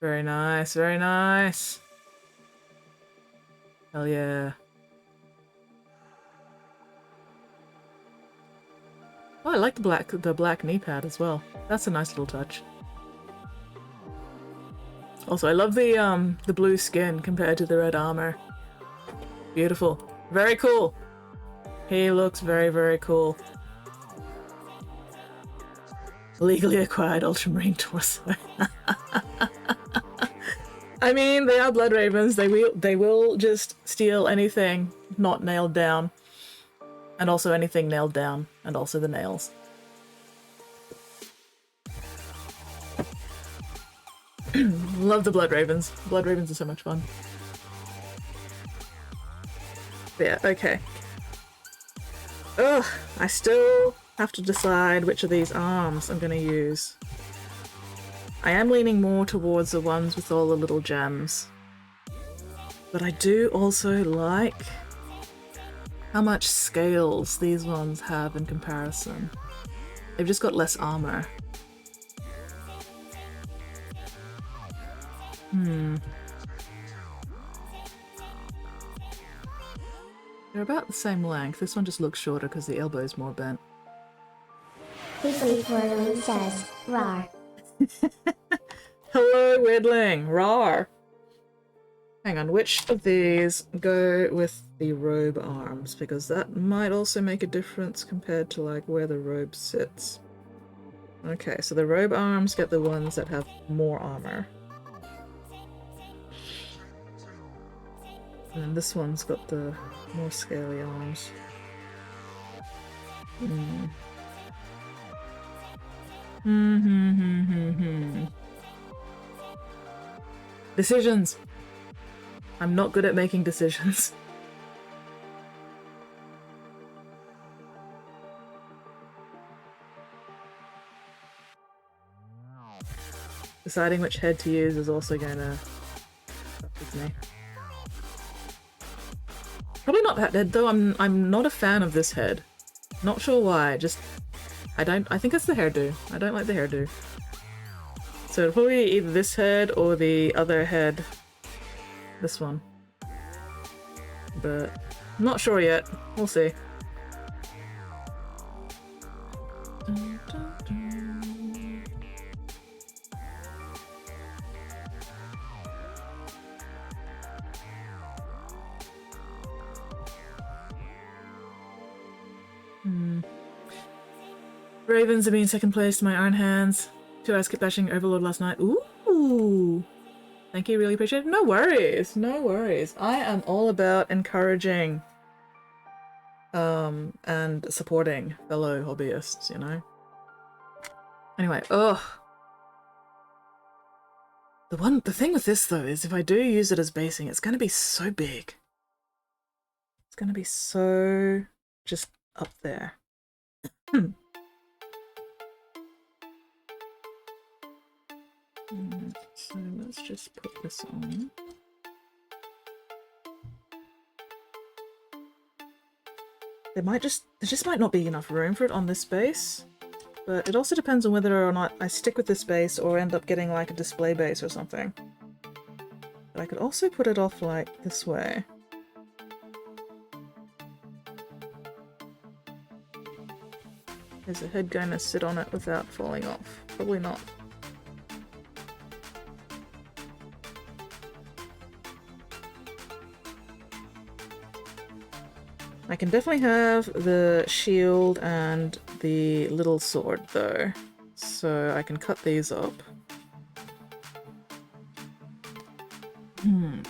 Very nice, very nice. Hell yeah. Oh, I like the black knee pad as well. That's a nice little touch. Also, I love the blue skin compared to the red armor. Beautiful. Very cool. He looks very, very cool. Legally acquired ultramarine torso. I mean, they are blood ravens. They will just steal anything not nailed down. And also anything nailed down. And also the nails. Love the blood ravens. Blood ravens are so much fun. Yeah, okay. Ugh, I still have to decide which of these arms I'm gonna use. I am leaning more towards the ones with all the little gems. But I do also like how much scales these ones have in comparison. They've just got less armor. They're about the same length. This one just looks shorter because the elbow is more bent. Weekly Whirling says, "Rar." Hello, Wedling. Rar. Hang on, which of these go with the robe arms? Because that might also make a difference compared to like where the robe sits. Okay, so the robe arms get the ones that have more armor. And then this one's got the more scaly arms. Decisions! I'm not good at making decisions. Deciding which head to use is also gonna fuck with me. Probably not that head though. I'm not a fan of this head. Not sure why. Just I think it's the hairdo. I don't like the hairdo. So it'll probably be either this head or the other head. This one. But I'm not sure yet. We'll see. Ravens have been second place to my Iron Hands. 2 hours kept bashing Overlord last night. Ooh! Thank you, really appreciate it. No worries, no worries. I am all about encouraging and supporting fellow hobbyists, you know? Anyway, ugh. The thing with this though is if I do use it as basing, it's gonna be so big. It's gonna be so just up there. So let's just put this on. There just might not be enough room for it on this base, but it also depends on whether or not I stick with this base or end up getting like a display base or something. But I could also put it off like this way. Is the head going to sit on it without falling off? Probably not. I can definitely have the shield and the little sword though, so I can cut these up.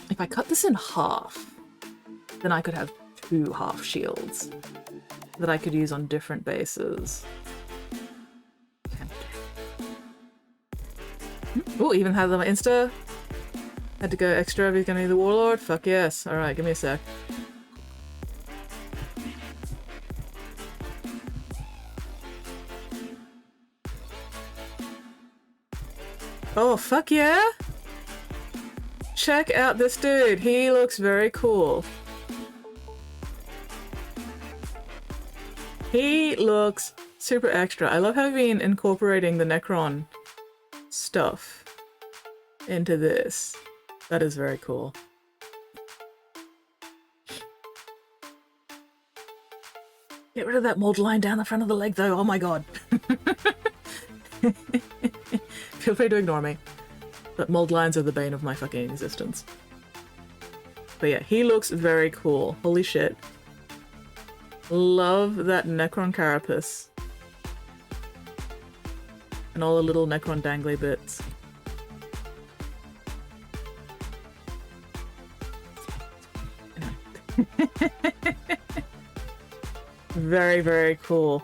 If I cut this in half, then I could have 2 half shields that I could use on different bases. Oh, even had them insta. Had to go extra if he's gonna be the warlord. Fuck yes. Alright, give me a sec. Oh, fuck yeah! Check out this dude. He looks very cool. He looks super extra. I love how we've been incorporating the Necron stuff into this. That is very cool. Get rid of that mold line down the front of the leg though. Oh my god. Feel free to ignore me. But mold lines are the bane of my fucking existence. But yeah, he looks very cool. Holy shit. Love that Necron carapace. And all the little Necron dangly bits. Very, very cool.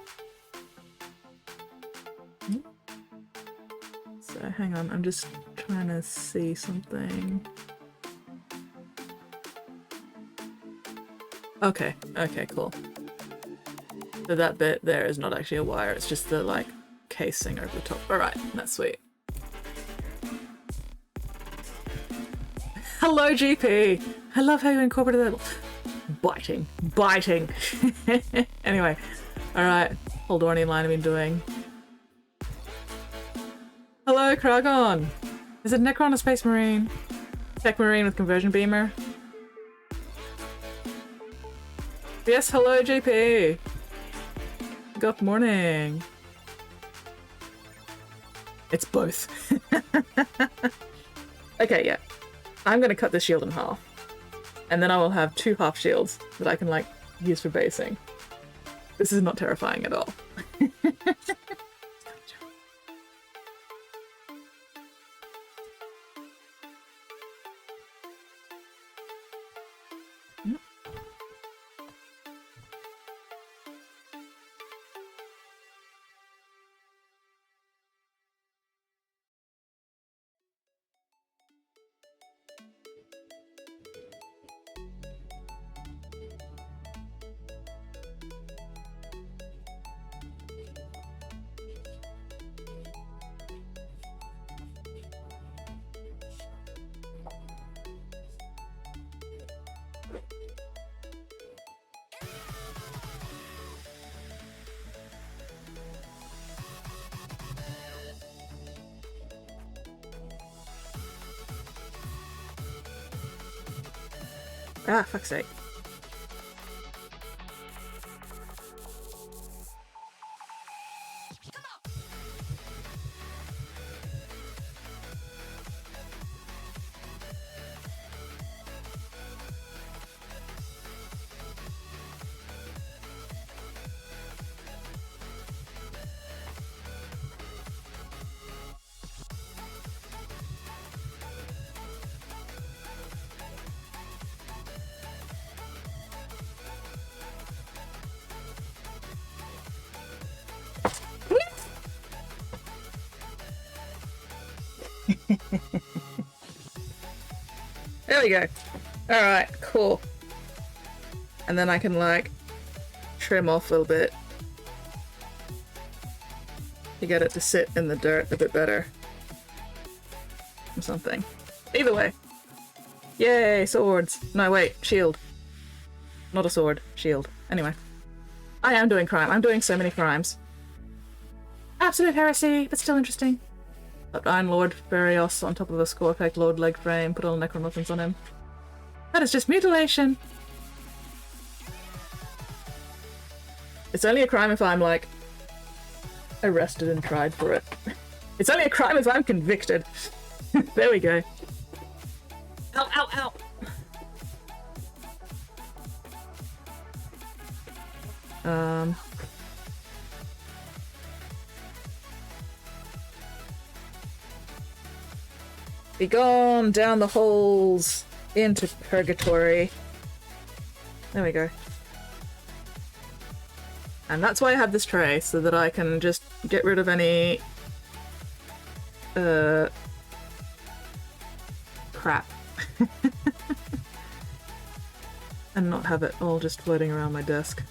So hang on, I'm just trying to see something. Okay, okay, cool. So that bit there is not actually a wire, it's just the like casing over the top. Alright, that's sweet. Hello GP! I love how you incorporated that. Biting. Biting. Anyway. Alright. Holdornian line I've been doing. Hello, Kragon! Is it Necron or Space Marine? Tech Marine with Conversion Beamer. Yes, hello, JP! Good morning. It's both. Okay, yeah. I'm gonna cut this shield in half. And then I will have 2 half shields that I can, like, use for basing. This is not terrifying at all. Ah, fuck's sake. There we go. Alright, cool. And then I can, like, trim off a little bit to get it to sit in the dirt a bit better. Or something. Either way. Yay, swords. No, wait, shield. Not a sword, shield. Anyway. I am doing crime. I'm doing so many crimes. Absolute heresy, but still interesting. But Iron Lord Ferios on top of a Scorpack Lord leg frame, put all Necron weapons on him. That is just mutilation! It's only a crime if I'm, like, arrested and tried for it. It's only a crime if I'm convicted. There we go. Ow, ow, ow! Be gone down the holes into purgatory. There we go. And that's why I have this tray, so that I can just get rid of any crap. And not have it all just floating around my desk.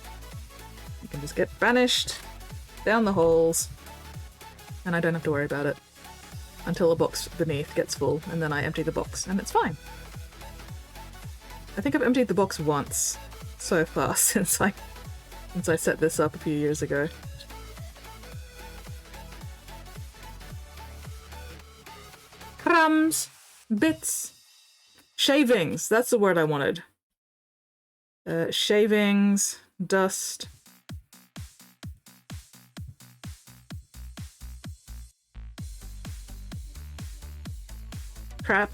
You can just get banished down the holes, and I don't have to worry about it until the box beneath gets full, and then I empty the box, and it's fine. I think I've emptied the box once so far since I set this up a few years ago. Crumbs, bits, shavings, that's the word I wanted. Shavings, dust. Crap.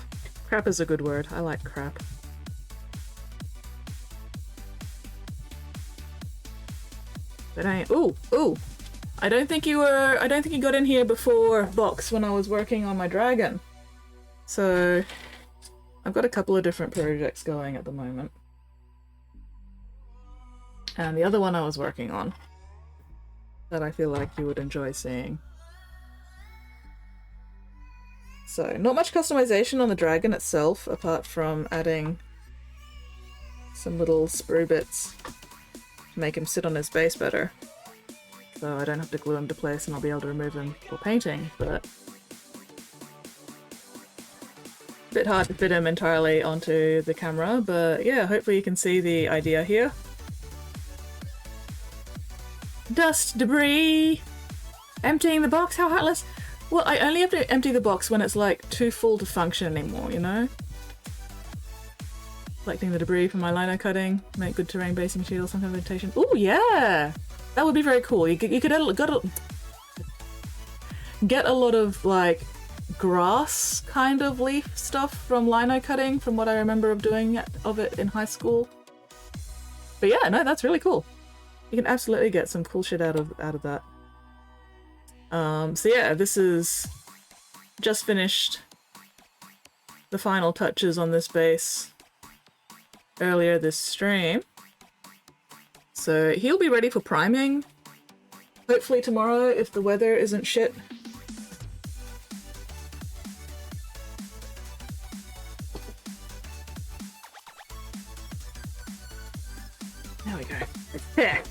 Crap is a good word. I like crap. But ooh! I don't think you got in here before Box when I was working on my dragon. So I've got a couple of different projects going at the moment. And the other one I was working on that I feel like you would enjoy seeing. So, not much customization on the dragon itself, apart from adding some little sprue bits to make him sit on his base better. So I don't have to glue him to place and I'll be able to remove him for painting, but a bit hard to fit him entirely onto the camera, but yeah, hopefully you can see the idea here. Dust, debris, emptying the box, how heartless. Well, I only have to empty the box when it's like too full to function anymore, you know? Collecting the debris from my lino cutting, make good terrain basing material, some kind of vegetation. Ooh, yeah! That would be very cool. You could get a lot of like grass kind of leaf stuff from lino cutting, from what I remember of doing of it in high school. But yeah, no, that's really cool. You can absolutely get some cool shit out of that. So yeah, this is just finished the final touches on this base earlier this stream. So he'll be ready for priming, hopefully tomorrow if the weather isn't shit. There we go. Yeah.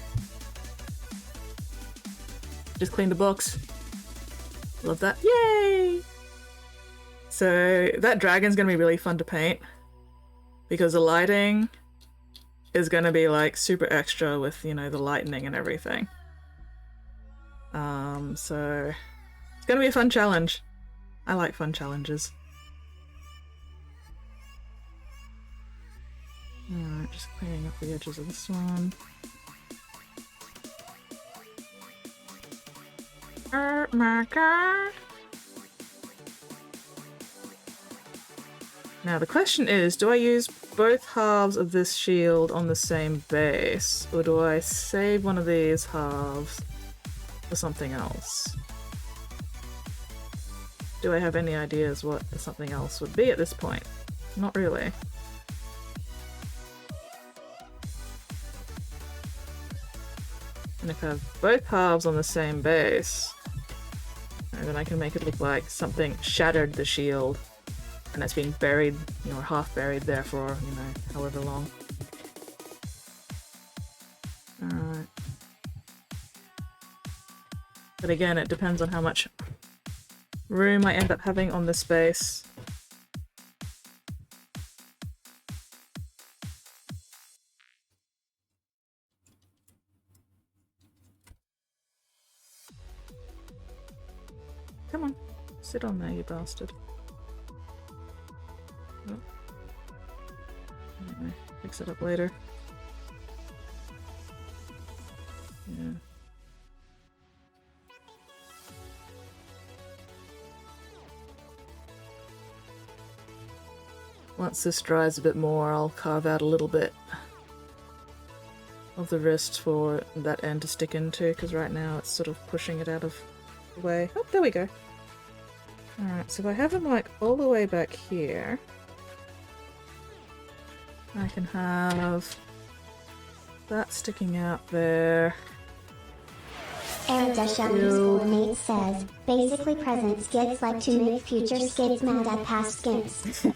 Just clean the box. Love that. Yay! So that dragon's gonna be really fun to paint because the lighting is gonna be like super extra with, you know, the lightning and everything. So it's gonna be a fun challenge. I like fun challenges. Alright, just clearing up the edges of this one. Oh my god. Now the question is, do I use both halves of this shield on the same base, or do I save one of these halves for something else? Do I have any ideas what something else would be at this point? Not really. And if I have both halves on the same base, then I can make it look like something shattered the shield and it's been buried, you know, or half buried there for, you know, however long. Alright. But again, it depends on how much room I end up having on this base. Come on, sit on there, you bastard. Oh. Anyway, fix it up later. Yeah. Once this dries a bit more, I'll carve out a little bit of the wrist for that end to stick into, because right now it's sort of pushing it out of the way. Oh, there we go. Alright, so if I have them like all the way back here, I can have that sticking out there. Eric-Nate says, basically present skids like to make future skids mad at past skids.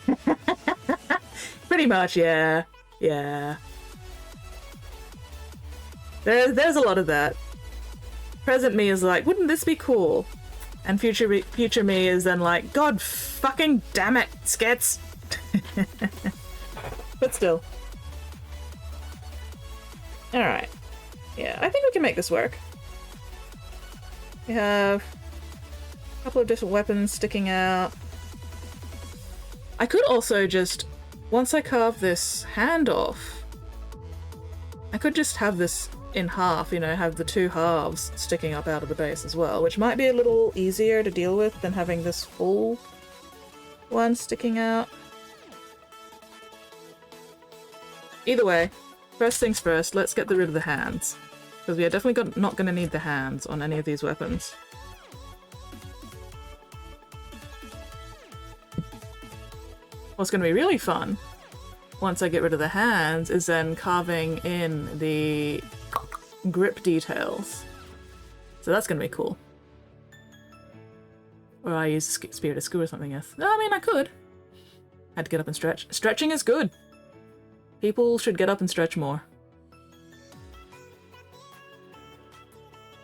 Pretty much, yeah. Yeah. There's a lot of that. Present me is like, wouldn't this be cool? And future me is then like, God fucking damn it, skits. But still. Alright. Yeah, I think we can make this work. We have a couple of different weapons sticking out. I could also just, once I carve this hand off, I could just have this in half, you know, have the two halves sticking up out of the base as well, which might be a little easier to deal with than having this full one sticking out. Either way, first things first, let's get rid of the hands. Because we are definitely not going to need the hands on any of these weapons. What's going to be really fun, once I get rid of the hands, is then carving in the grip details. So that's going to be cool. Or I use Spirit of Screw or something else. No, I mean, I could. Had to get up and stretch. Stretching is good. People should get up and stretch more.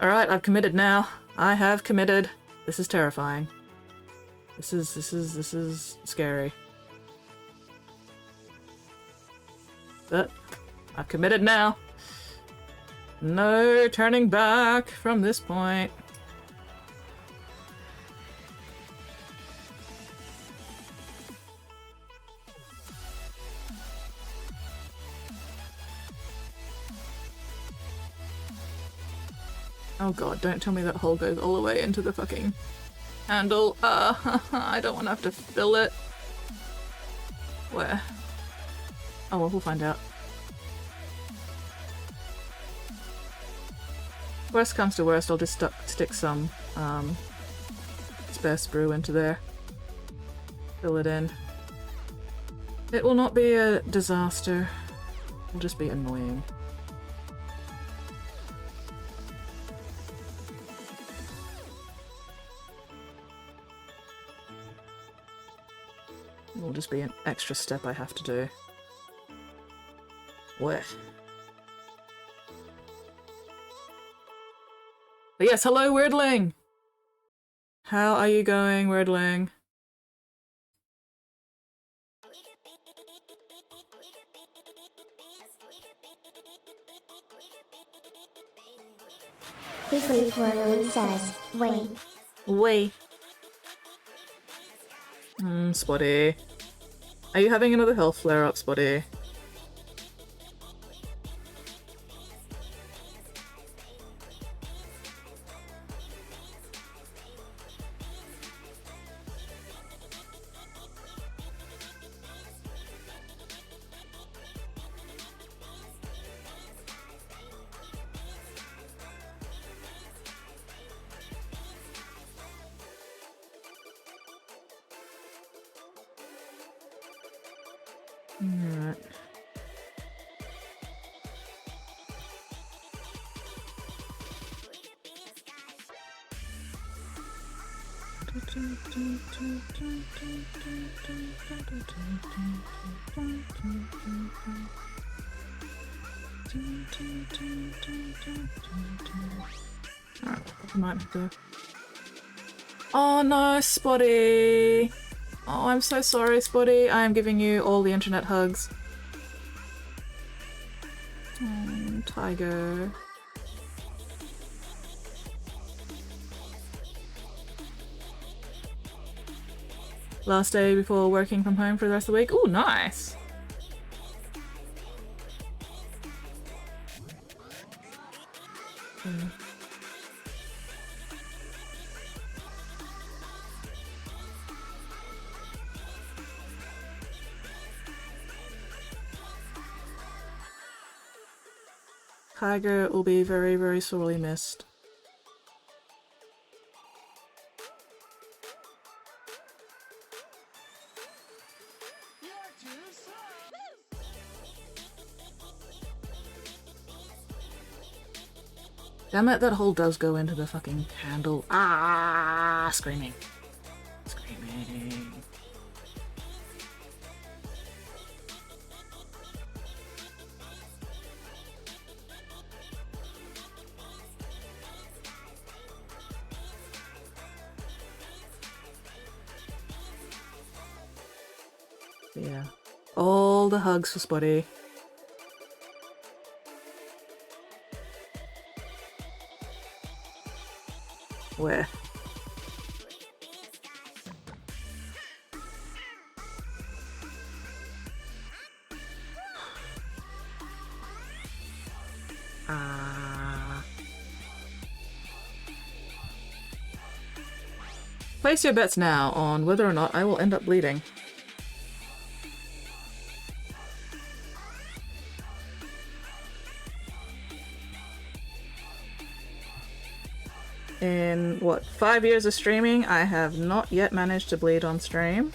Alright, I've committed now. I have committed. This is terrifying. This is scary. But I've committed now. No turning back from this point. Oh god, don't tell me that hole goes all the way into the fucking handle. I don't want to have to fill it. Where? Oh well, we'll find out. Worst comes to worst, I'll just stick some spare sprue into there. Fill it in. It will not be a disaster. It'll just be annoying. It will just be an extra step I have to do. What? But yes, hello, Weirdling! How are you going, Weirdling? Weekly Portland says, wait. Wait. Spotty. Are you having another health flare-up, Spotty? Alright. Alright, might have to... Oh no, Spotty! Oh, I'm so sorry, Spotty. I am giving you all the internet hugs. Tiger. Last day before working from home for the rest of the week. Ooh, nice! Tiger will be very, very sorely missed. Damn it, that hole does go into the fucking handle. Ah, screaming. Screaming. Yeah. All the hugs for Spotty. Where? Place your bets now on whether or not I will end up bleeding. In, what, 5 years of streaming, I have not yet managed to bleed on stream.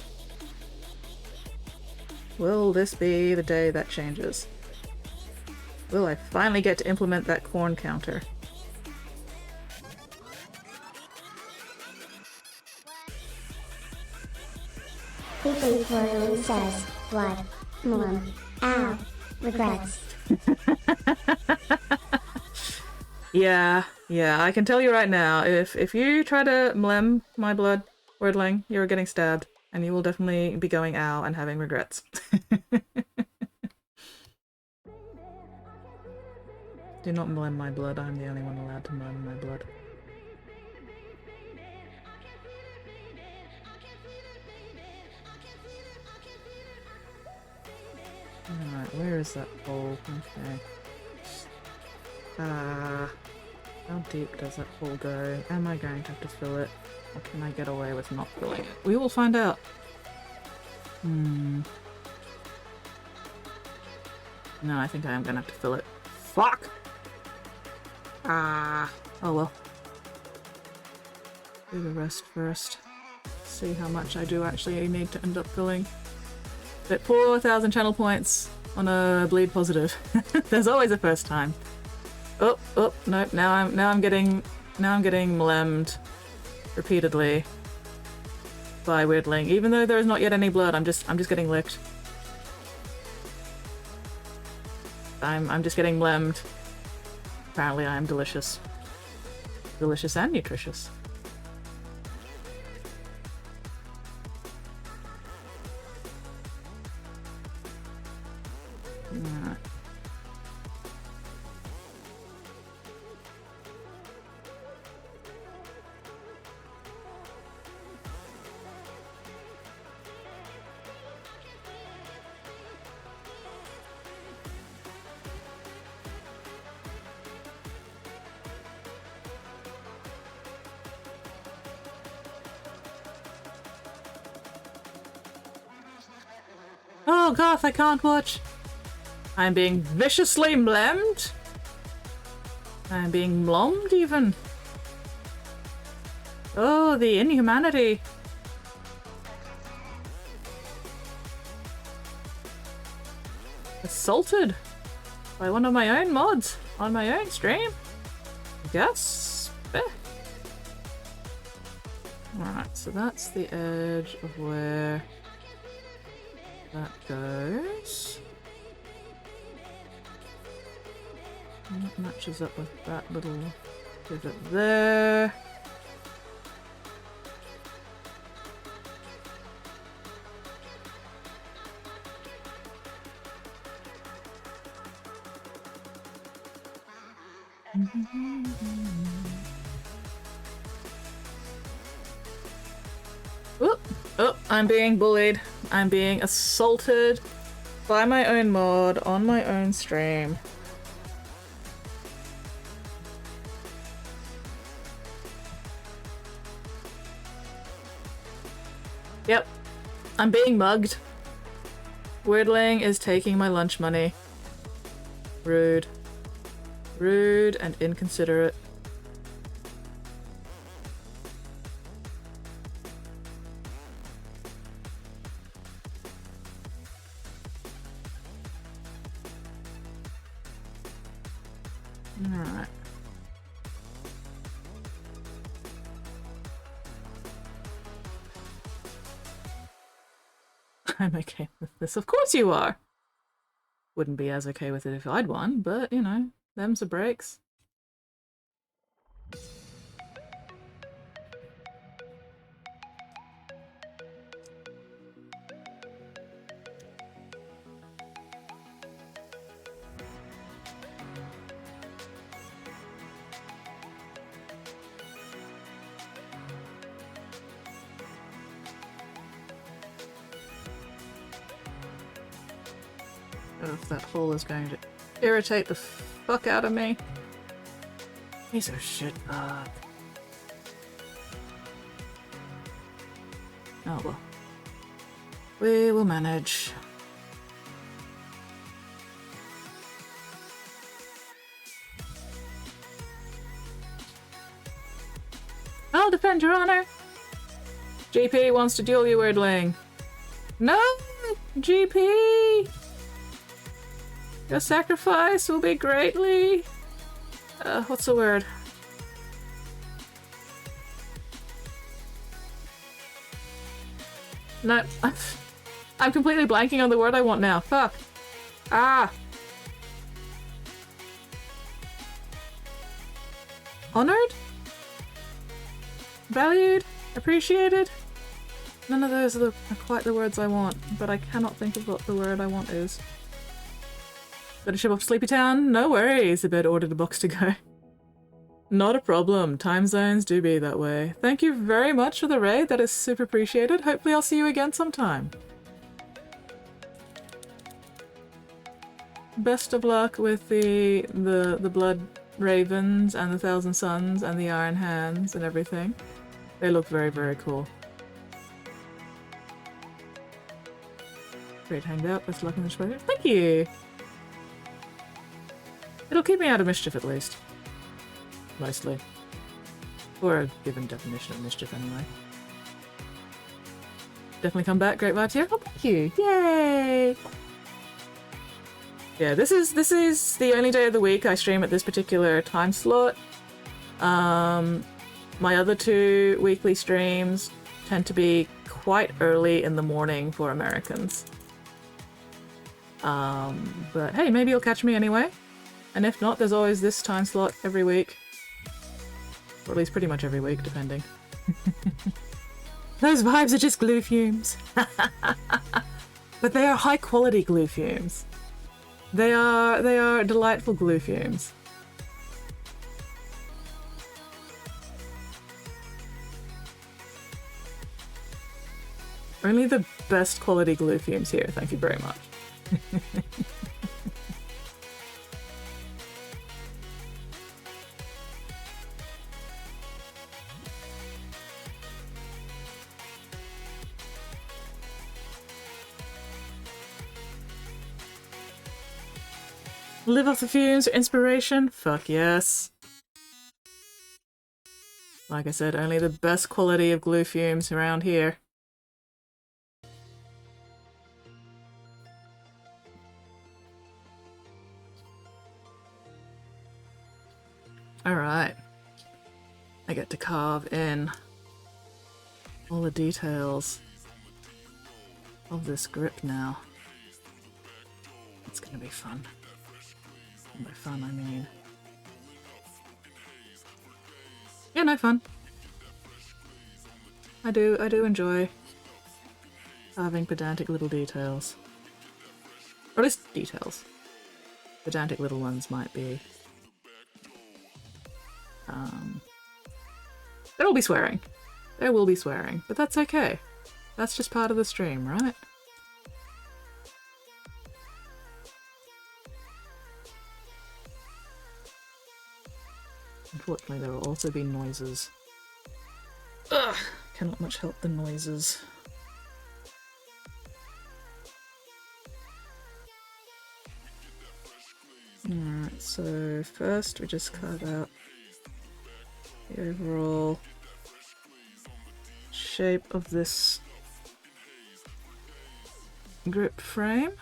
Will this be the day that changes? Will I finally get to implement that corn counter? Weekly Florian says, blood, mom, ow, regrets. Yeah, I can tell you right now, if you try to mlem my blood, Wordling, you're getting stabbed, and you will definitely be going ow and having regrets. Do not mlem my blood, I'm the only one allowed to mlem my blood. Alright, where is that hole? Okay. How deep does that hole go? Am I going to have to fill it? Or can I get away with not filling it? We will find out. No, I think I am gonna have to fill it. Fuck! Oh well. Do the rest first. See how much I do actually need to end up filling. But 4,000 channel points on a bleed positive. There's always a first time. Oh, nope. Now I'm getting mlemmed repeatedly by Weirdling. Even though there is not yet any blood, I'm just getting licked. I'm just getting mlemmed. Apparently I am delicious. Delicious and nutritious. Alright. Oh goth, I can't watch. I'm being viciously mlemmed. I'm being mlommed even. Oh, the inhumanity. Assaulted by one of my own mods on my own stream. Yes. Alright, so that's the edge of where that goes. And that matches up with that little pivot there. Oh, I'm being bullied. I'm being assaulted by my own mod on my own stream. Yep, I'm being mugged. Weirdling is taking my lunch money. Rude. Rude and inconsiderate. Alright. I'm okay with this. Of course you are! Wouldn't be as okay with it if I'd won, but, you know, them's the breaks. Oh, if that hole is going to irritate the fuck out of me. Piece of shit. Oh well. We will manage. I'll defend your honor. GP wants to duel you, weirdling. No! GP! Your sacrifice will be greatly... what's the word? No, I'm completely blanking on the word I want now. Fuck. Ah! Honored? Valued? Appreciated? None of those are quite the words I want, but I cannot think of what the word I want is. Got a ship off Sleepy Town? No worries, the bed ordered a box to go. Not a problem. Time zones do be that way. Thank you very much for the raid. That is super appreciated. Hopefully I'll see you again sometime. Best of luck with the Blood Ravens and the Thousand Suns and the Iron Hands and everything. They look very, very cool. Great hangout. Best of luck in the show. Thank you! It'll keep me out of mischief at least. Mostly. Or a given definition of mischief anyway. Definitely come back, great vibes here. Oh, thank you! Yay! Yeah, this is the only day of the week I stream at this particular time slot. My other two weekly streams tend to be quite early in the morning for Americans. But hey, maybe you'll catch me anyway. And if not, there's always this time slot every week. Or at least pretty much every week, depending. Those vibes are just glue fumes. But they are high quality glue fumes. They are delightful glue fumes. Only the best quality glue fumes here, thank you very much. Live off the fumes for inspiration? Fuck yes. Like I said, only the best quality of glue fumes around here. Alright. I get to carve in all the details of this grip now. It's gonna be fun. And by fun, I mean... yeah, no fun. I do enjoy having pedantic little details. Or at least details. Pedantic little ones might be... there will be swearing. There will be swearing, but that's okay. That's just part of the stream, right? Unfortunately, there will also be noises. Ugh! Cannot much help the noises. Alright, so first we just carve out the overall shape of this grip frame.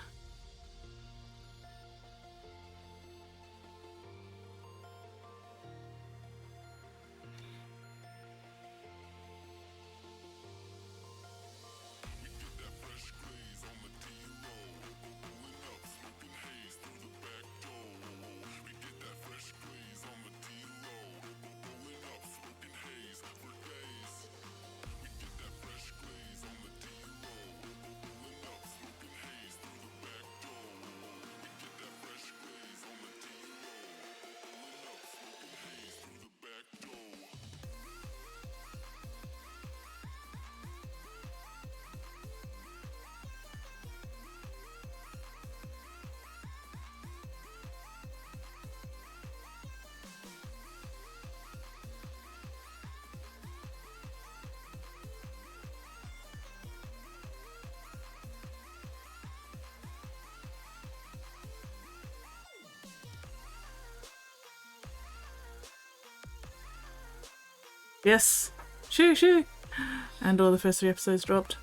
Yes! Shoo shoo! And all the first 3 episodes dropped.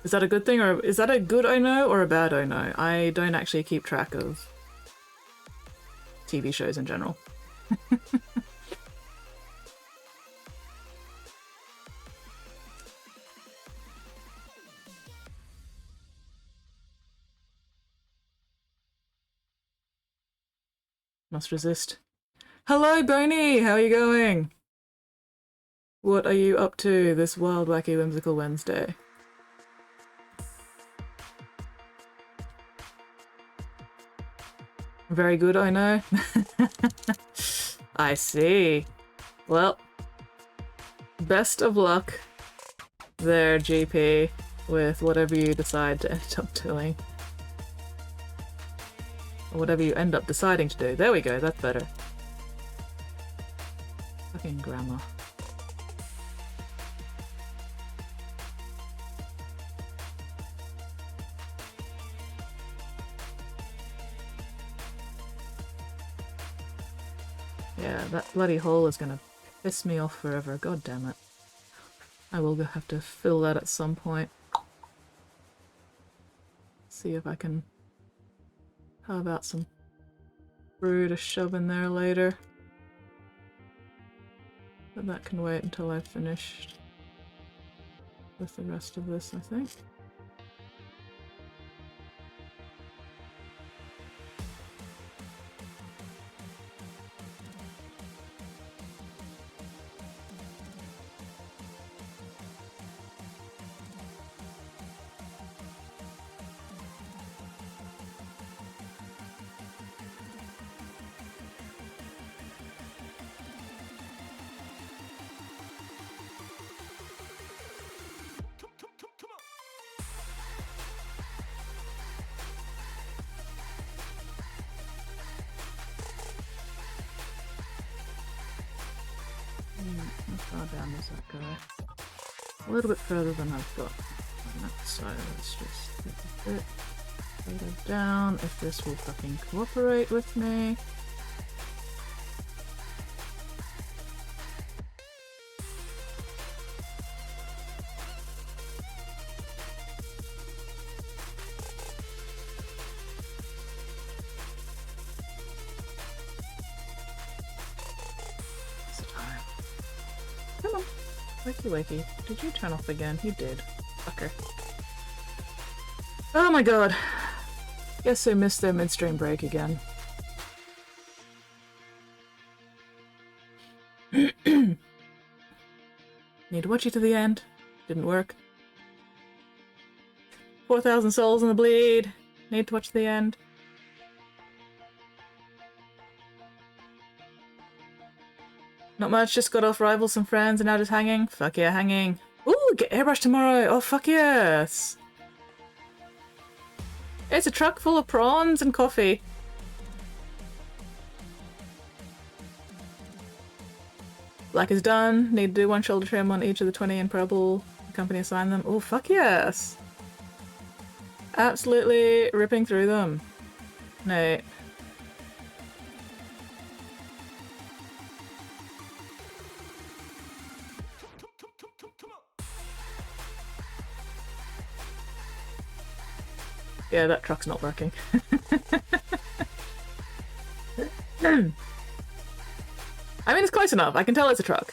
Is that a good thing, or is that a good I know or a bad I know? I don't actually keep track of TV shows in general. Must resist. Hello, Boney! How are you going? What are you up to this wild, wacky, whimsical Wednesday? Very good, I know. I see. Well, best of luck there, GP, with whatever you decide to end up doing. Or whatever you end up deciding to do. There we go, that's better. Fucking grammar. Yeah, that bloody hole is gonna piss me off forever. God damn it. I will have to fill that at some point. See if I can carve out some brew to shove in there later. But that can wait until I've finished with the rest of this, I think. How far down does that go? A little bit further than I've got on that side. Let's just get a bit further down if this will fucking cooperate with me. What's the time? Come on. Wakey wakey. Did you turn off again? You did. Fucker. Oh my god. Guess I missed their midstream break again. Need to watch you to the end. Didn't work. 4,000 souls in the bleed. Need to watch the end. Not much, just got off Rivals and Friends and now just hanging. Fuck yeah, hanging. Ooh, get airbrush tomorrow. Oh, fuck yes. It's a truck full of prawns and coffee. Black is done. Need to do 1 shoulder trim on each of the 20 in purple. The company assigned them. Oh, fuck yes. Absolutely ripping through them. Nate. Yeah, that truck's not working. I mean, it's close enough. I can tell it's a truck.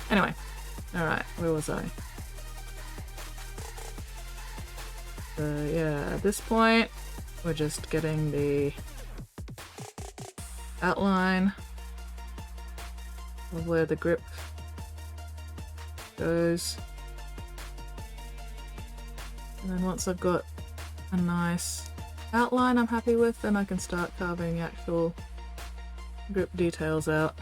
Anyway. Alright, where was I? So, yeah, at this point, we're just getting the outline of where the grip goes. And then once I've got a nice outline I'm happy with, then I can start carving the actual grip details out.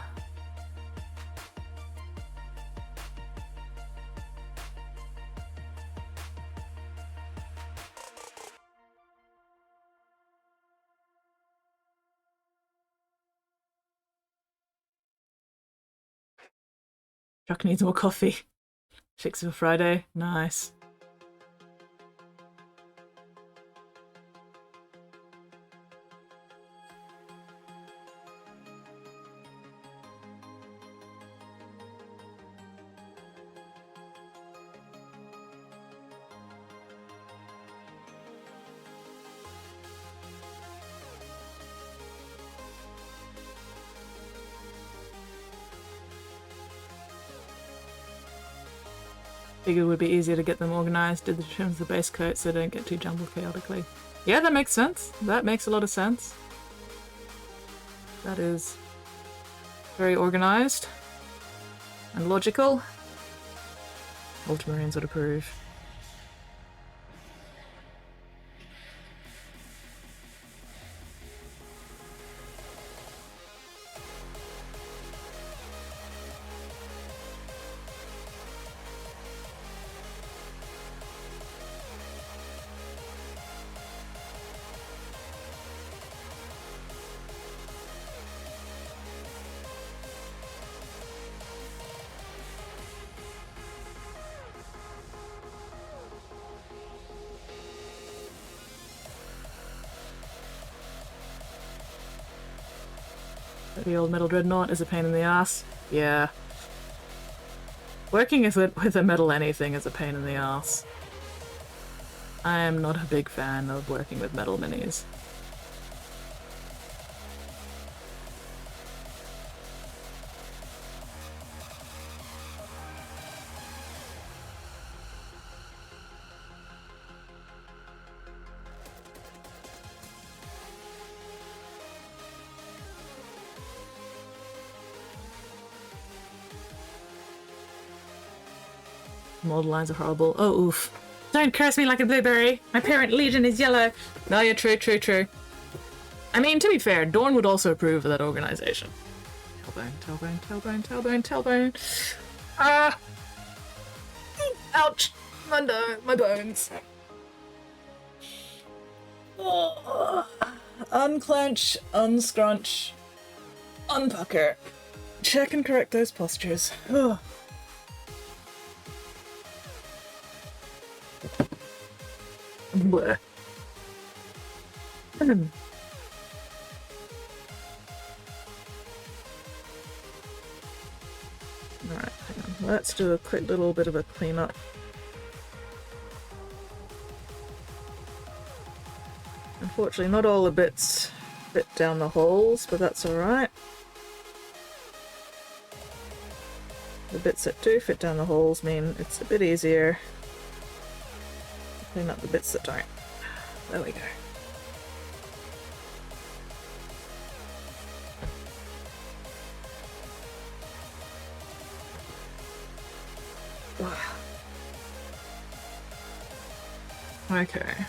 Truck needs more coffee. Fix it for Friday. Nice. Figured it would be easier to get them organized, did the trims of the base coat so they don't get too jumbled chaotically. Yeah, that makes sense. That makes a lot of sense. That is very organized and logical. Ultramarines would approve. The old metal dreadnought is a pain in the ass. Yeah. Working with a metal anything is a pain in the ass. I am not a big fan of working with metal minis. Mold lines are horrible. Oh, oof. Don't curse me like a blueberry. My parent legion is yellow. No, yeah, true, true, true. I mean, to be fair, Dorn would also approve of that organization. Tailbone, tailbone, tailbone, tailbone, tailbone. Ah! Ouch! My bones. Oh. Unclench, unscrunch, unpucker. Check and correct those postures. Oh. Bleh. Alright, hang on. Let's do a quick little bit of a cleanup. Unfortunately, not all the bits fit down the holes, but that's alright. The bits that do fit down the holes mean it's a bit easier. Clean up the bits that don't. There we go. Okay.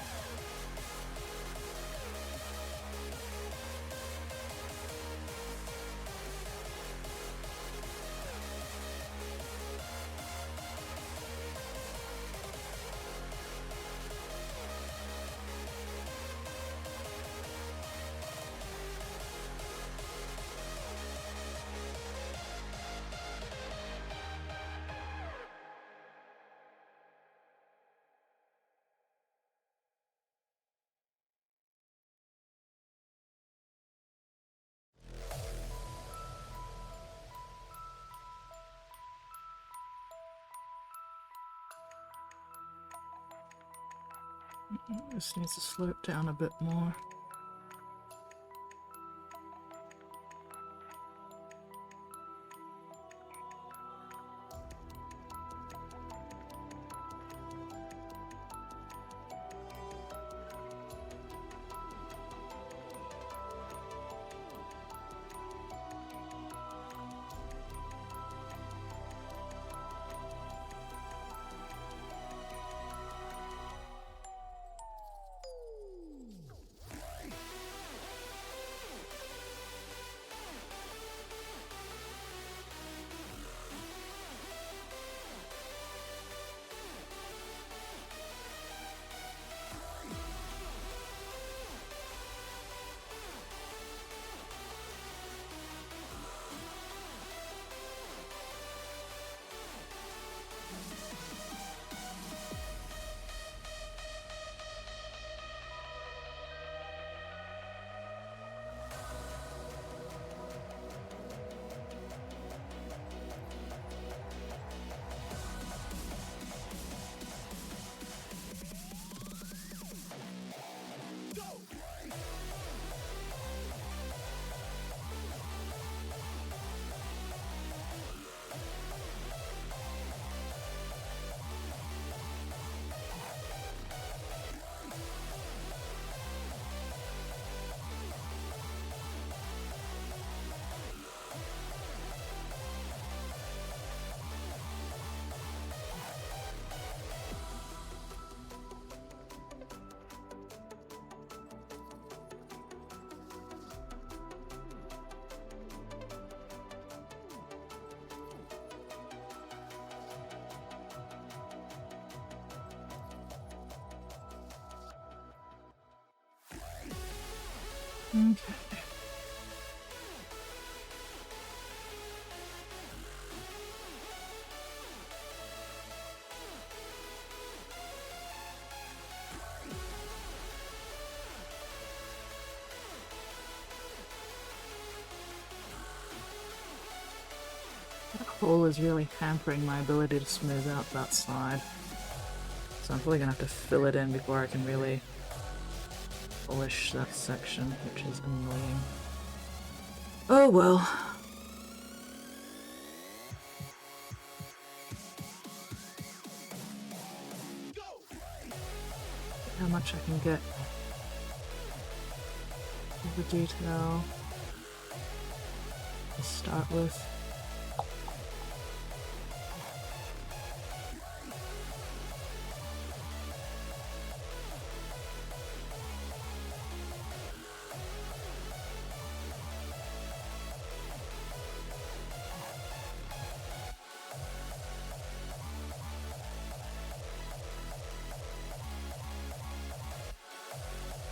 This needs to slope down a bit more. Okay. That hole is really hampering my ability to smooth out that side. So I'm probably gonna have to fill it in before I can really polish that section, which is annoying. Oh well. How much I can get of the detail to start with.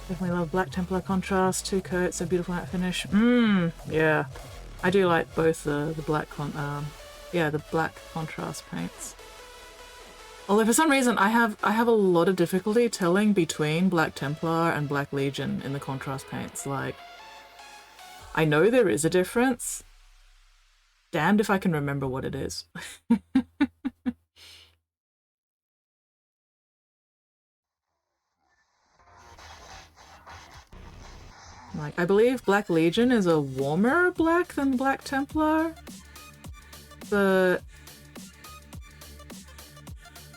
Definitely love Black Templar contrast, 2 coats, a beautiful matte finish. Yeah. I do like both the black the black contrast paints. Although for some reason I have a lot of difficulty telling between Black Templar and Black Legion in the contrast paints. Like, I know there is a difference. Damned if I can remember what it is. Like, I believe Black Legion is a warmer black than Black Templar, but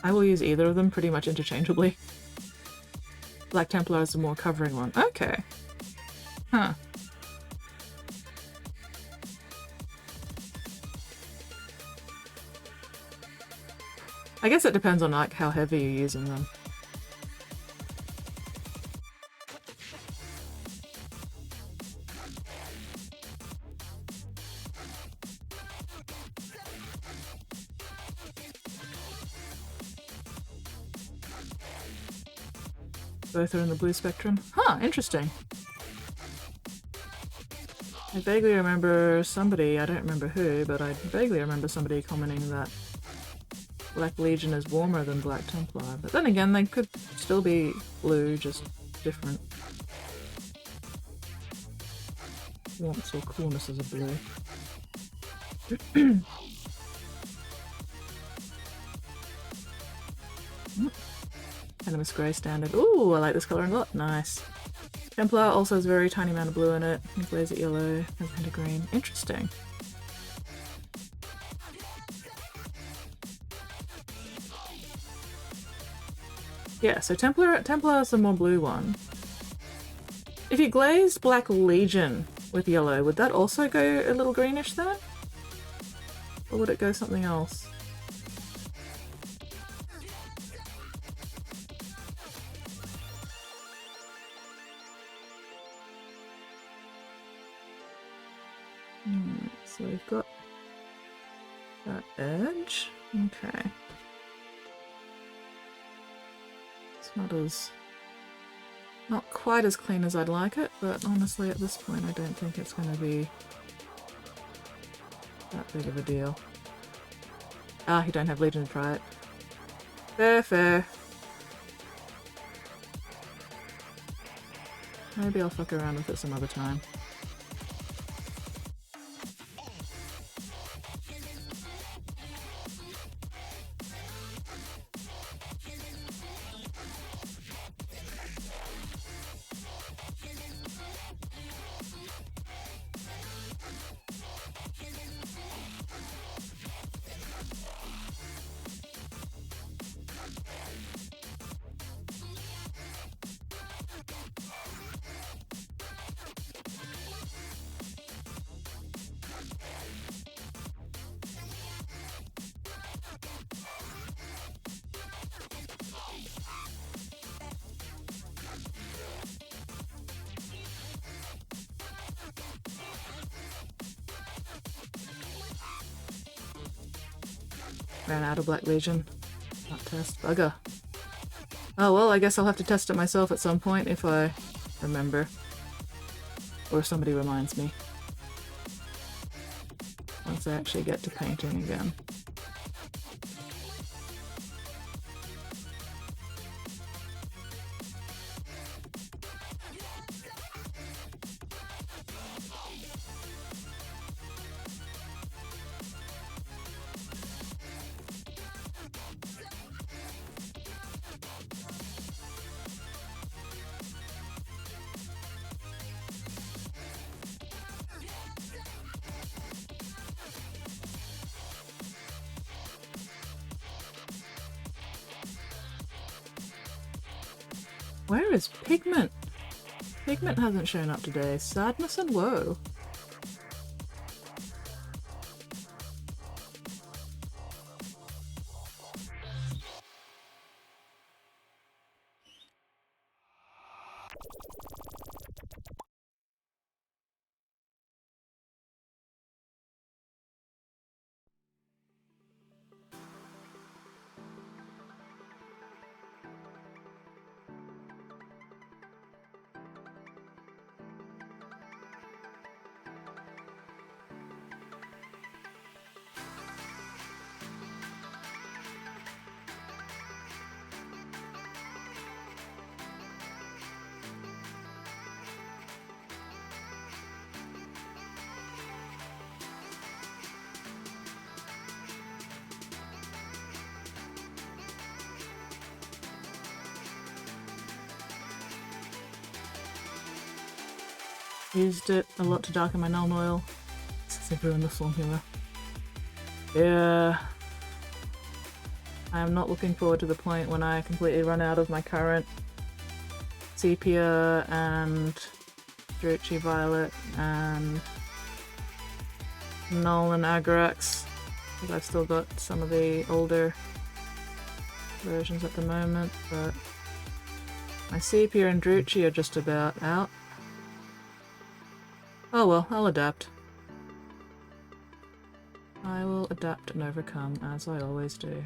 I will use either of them pretty much interchangeably. Black Templar is the more covering one. Okay. Huh. I guess it depends on like how heavy you're using them. Both are in the blue spectrum. Huh, interesting. I vaguely remember somebody, I don't remember who, but I vaguely remember somebody commenting that Black Legion is warmer than Black Templar. But then again, they could still be blue, just different warmths or coolnesses of blue. Venomous Grey standard. Ooh, I like this colour a lot. Nice. Templar also has a very tiny amount of blue in it. Glaze it yellow, has a hint of green. Interesting. Yeah, so Templar is the more blue one. If you glazed Black Legion with yellow, would that also go a little greenish then? Or would it go something else? So we've got that edge. Okay. It's not quite as clean as I'd like it, but honestly at this point I don't think it's going to be that big of a deal. Ah, you don't have Legion to try it. Fair, fair. Maybe I'll fuck around with it some other time. Ran out of Black Legion. Not test. Bugger. Oh well, I guess I'll have to test it myself at some point if I remember. Or somebody reminds me. Once I actually get to painting again. Where is Pigment? Pigment hasn't shown up today. Sadness and woe. Used it a lot to darken my null oil. Since I've ruined the formula. Yeah. I'm not looking forward to the point when I completely run out of my current Sepia and Druchii Violet and Null and Agrax. Because I've still got some of the older versions at the moment, but my Sepia and Druchii are just about out. Oh well, I'll adapt. I will adapt and overcome, as I always do.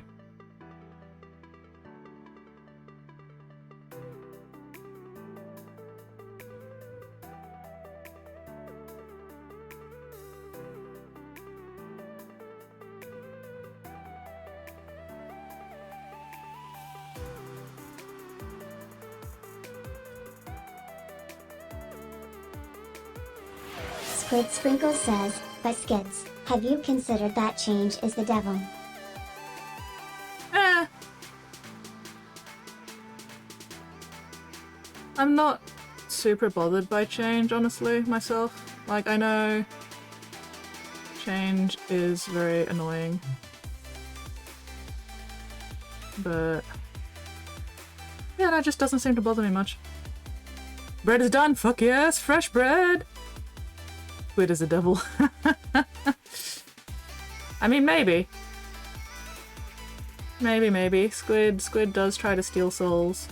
Squid Sprinkle says, but Skits, have you considered that change is the devil? I'm not super bothered by change, honestly, myself. Like, I know change is very annoying. But yeah, that just doesn't seem to bother me much. Bread is done! Fuck yes! Fresh bread! Squid is a devil. I mean, maybe. Maybe. Squid does try to steal souls.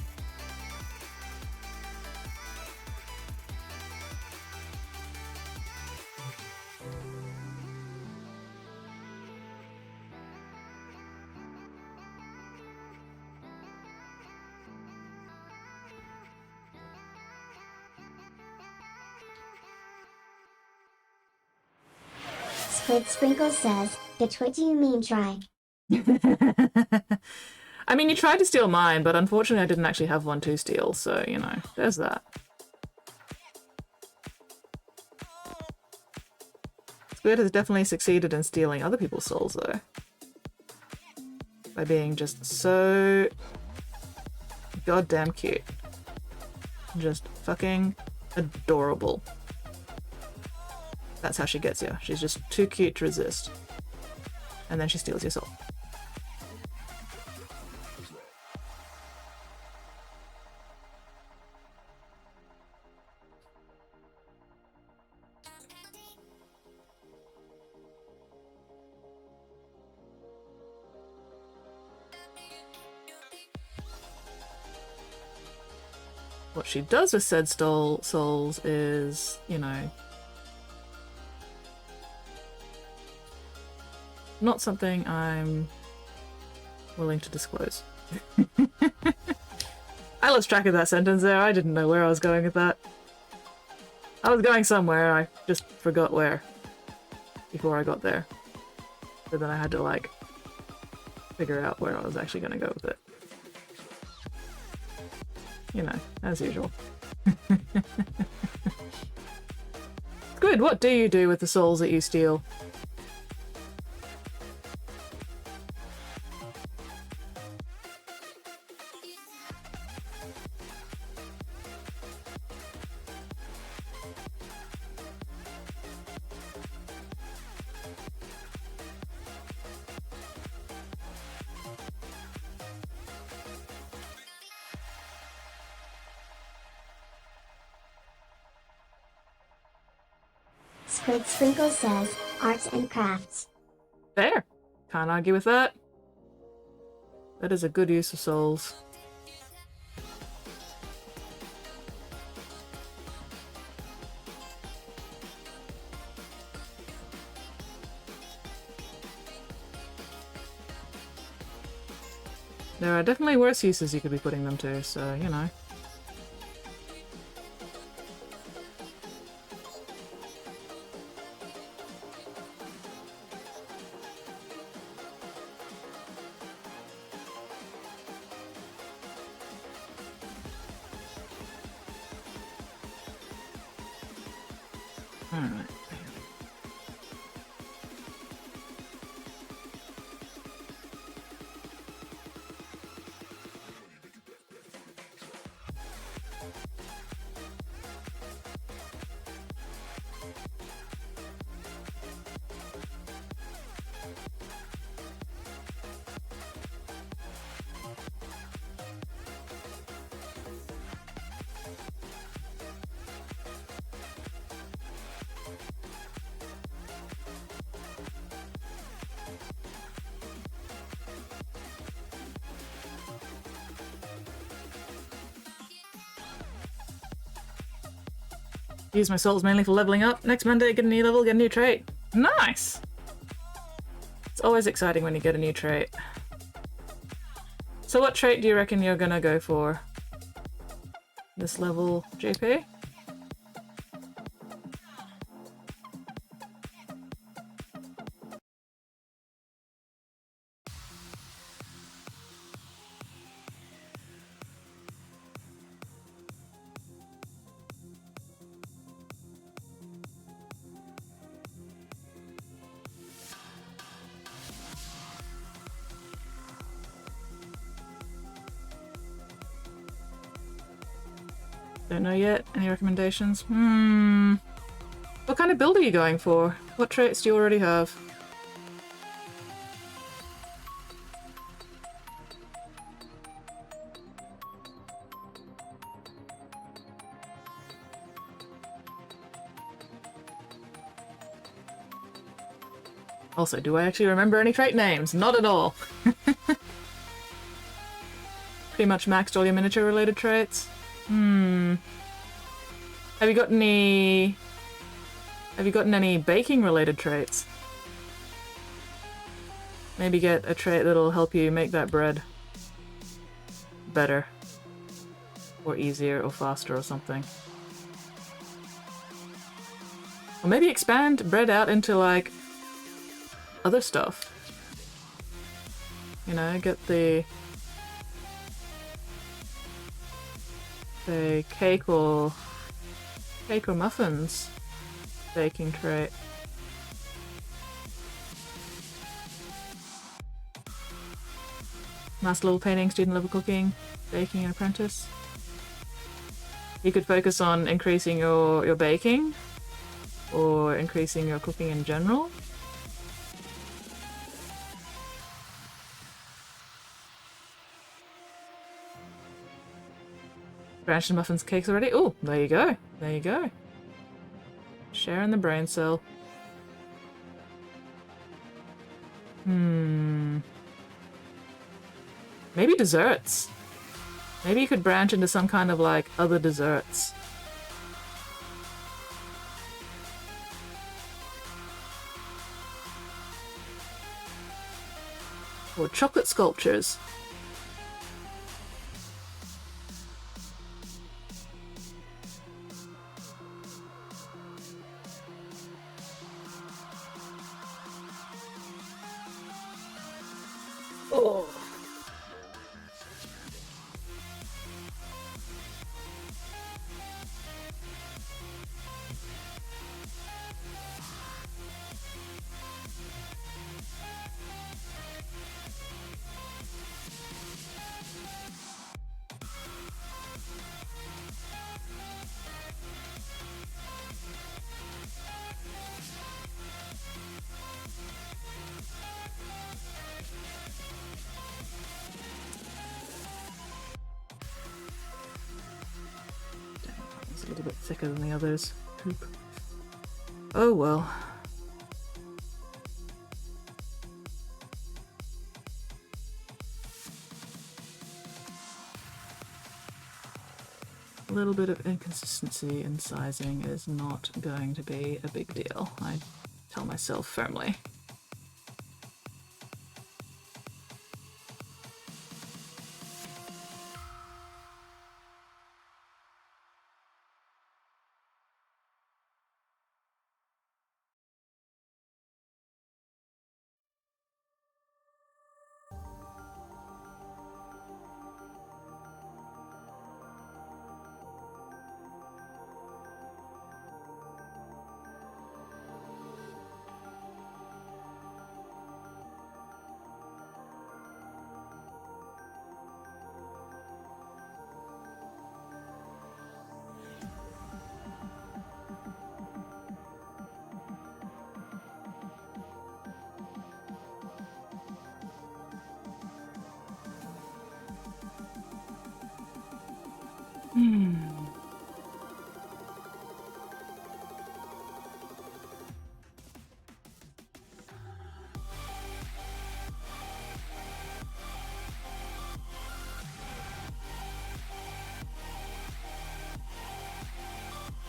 Squid Sprinkle says, bitch, what do you mean try? I mean, you tried to steal mine, but unfortunately I didn't actually have one to steal, so, you know, there's that. Squid has definitely succeeded in stealing other people's souls, though. By being just so goddamn cute. Just fucking adorable. That's how she gets you. She's just too cute to resist. And then she steals your soul. What she does with said souls is, you know, not something I'm willing to disclose. I lost track of that sentence there. I didn't know where I was going with that. I was going somewhere, I just forgot where before I got there. So then I had to like figure out where I was actually going to go with it. You know, as usual. Good, what do you do with the souls that you steal? Squid Sprinkle says, arts and crafts. Fair. Can't argue with that. That is a good use of souls. There are definitely worse uses you could be putting them to, so, you know. Alright. Use my souls mainly for leveling up. Next Monday, get a new level, get a new trait. Nice! It's always exciting when you get a new trait. So what trait do you reckon you're gonna go for? This level, JP? Don't know yet. Any recommendations? What kind of build are you going for? What traits do you already have? Also, do I actually remember any trait names? Not at all. Pretty much maxed all your miniature related traits. Have you gotten any baking related traits? Maybe get a trait that'll help you make that bread better. Or easier or faster or something. Or maybe expand bread out into like other stuff. You know, get the say cake or muffins baking trait. Master level painting, student level cooking, baking and apprentice. You could focus on increasing your baking or increasing your cooking in general. Branched and muffins cakes already? Oh, there you go. There you go. Sharing the brain cell. Maybe desserts. Maybe you could branch into some kind of like other desserts. Or chocolate sculptures. Oh. It's a little bit thicker than the others. Poop. Oh well. A little bit of inconsistency in sizing is not going to be a big deal, I tell myself firmly.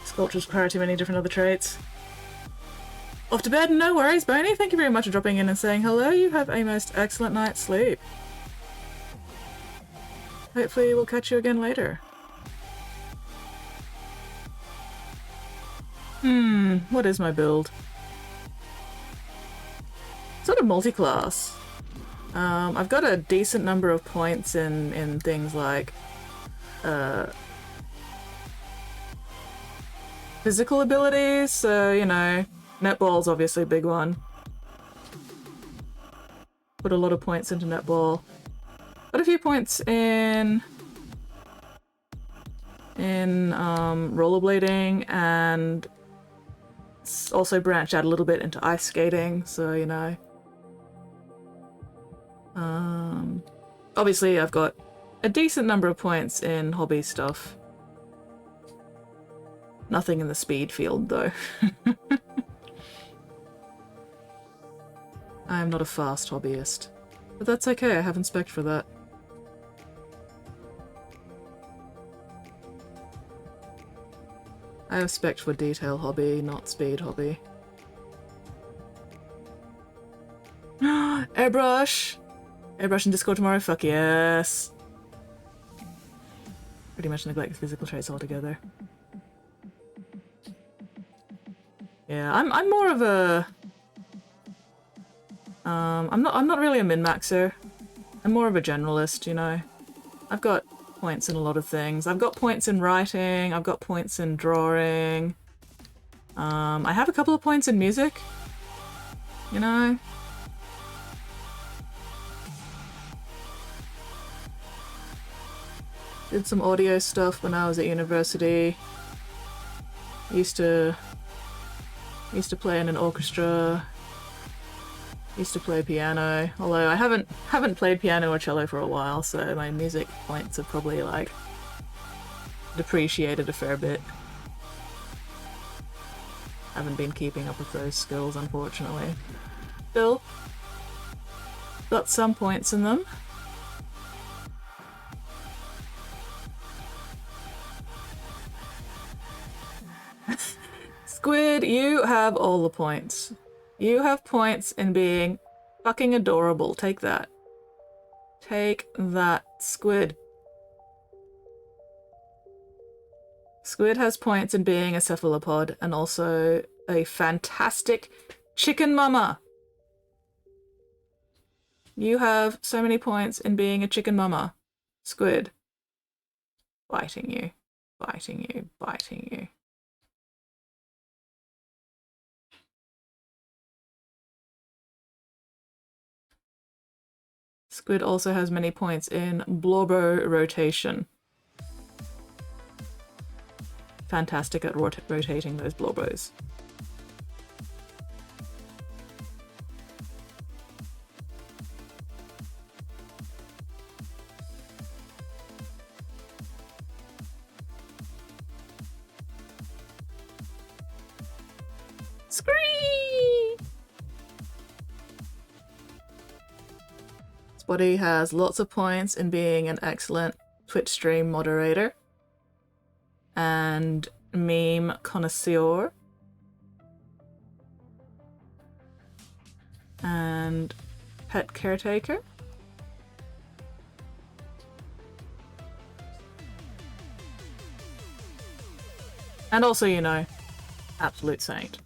Sculptures require too many different other traits. Off to bed, no worries, Boney. Thank you very much for dropping in and saying hello. You have a most excellent night's sleep. Hopefully we'll catch you again later. What is my build? Sort of multi-class. I've got a decent number of points in things like physical abilities, so, you know, netball's obviously a big one. Put a lot of points into netball. Got a few points in rollerblading, and also branched out a little bit into ice skating, so, you know. Obviously I've got a decent number of points in hobby stuff. Nothing in the speed field, though. I am not a fast hobbyist. But that's okay, I have inspect for that. I have spec for detail hobby, not speed hobby. Airbrush! Airbrush in Discord tomorrow? Fuck yes! Pretty much neglect the physical traits altogether. Yeah, I'm more of a... I'm not really a min-maxer. I'm more of a generalist, you know. I've got points in a lot of things. I've got points in writing, I've got points in drawing. I have a couple of points in music, you know. Did some audio stuff when I was at university. Used to play in an orchestra. Used to play piano, although I haven't played piano or cello for a while, so my music points have probably like depreciated a fair bit. Haven't been keeping up with those skills, unfortunately. Still, got some points in them. Squid, you have all the points. You have points in being fucking adorable. Take that. Take that, Squid. Squid has points in being a cephalopod and also a fantastic chicken mama. You have so many points in being a chicken mama. Squid. Biting you. Biting you. Biting you. Squid also has many points in blobber rotation. Fantastic at rotating those blobbos. Scree! Spotty has lots of points in being an excellent Twitch stream moderator and meme connoisseur and pet caretaker. And also, you know, absolute saint.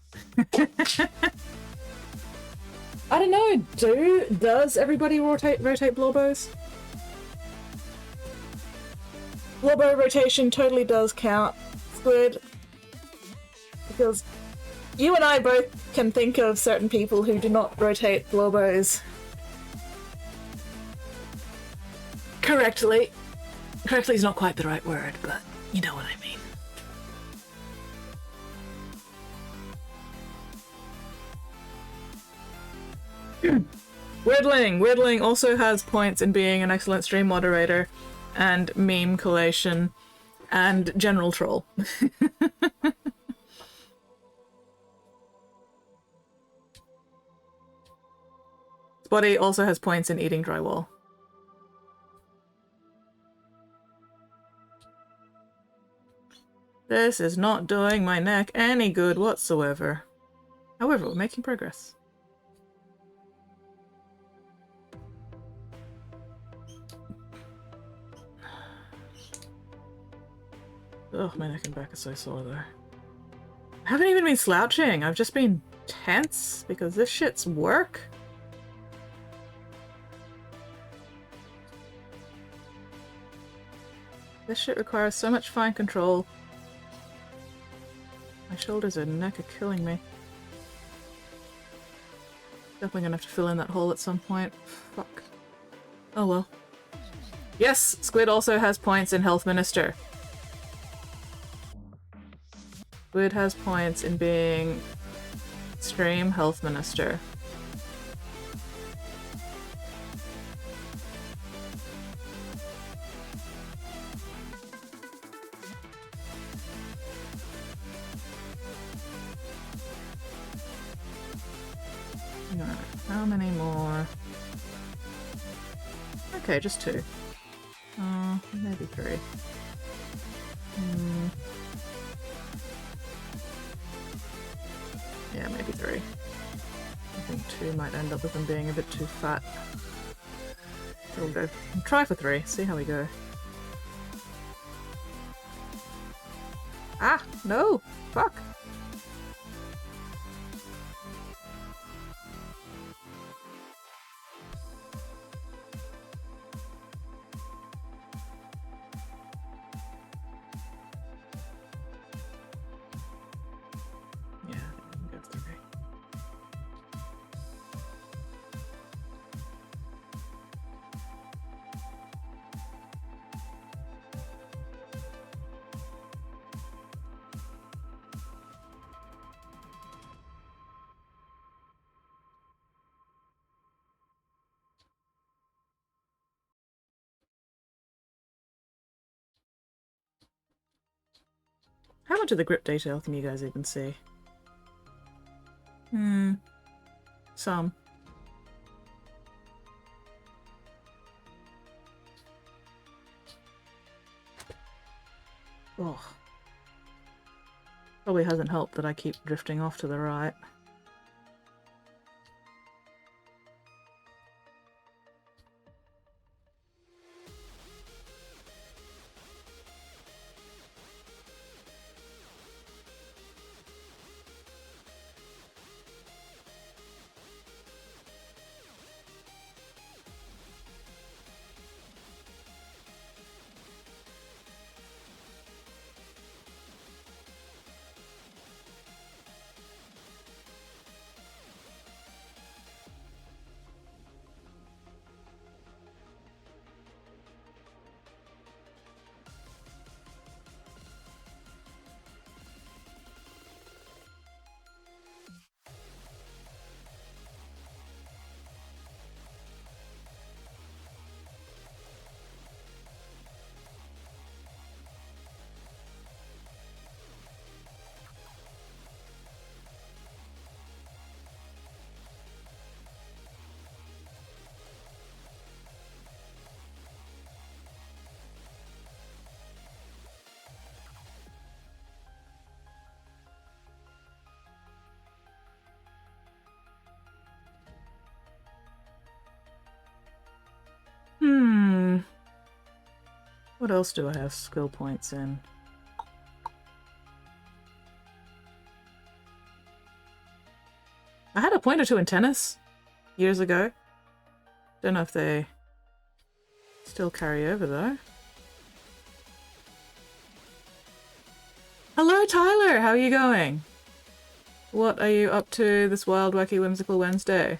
I don't know, does everybody rotate blobbos? Blobbo rotation totally does count, Squid. Because you and I both can think of certain people who do not rotate blobbos correctly. Correctly is not quite the right word, but you know what I mean. Weirdling also has points in being an excellent stream moderator and meme collation and general troll. Spotty also has points in eating drywall. This is not doing my neck any good whatsoever. However, we're making progress. Ugh, my neck and back are so sore though. I haven't even been slouching, I've just been tense because this shit's work. This shit requires so much fine control. My shoulders and neck are killing me. Definitely gonna have to fill in that hole at some point. Fuck. Oh well. Yes, Squid also has points in Health Minister. Squid has points in being Stream Health Minister. Alright, how many more? Okay, just 2. Maybe 3. Yeah, maybe 3. I think 2 might end up with them being a bit too fat. So we'll go. We'll try for 3, see how we go. Ah! No! Fuck! How much of the grip detail can you guys even see? Some. Oh. Probably hasn't helped that I keep drifting off to the right. What else do I have skill points in? I had a point or two in tennis years ago. Don't know if they still carry over though. Hello Tyler, how are you going? What are you up to this wild, wacky, whimsical Wednesday?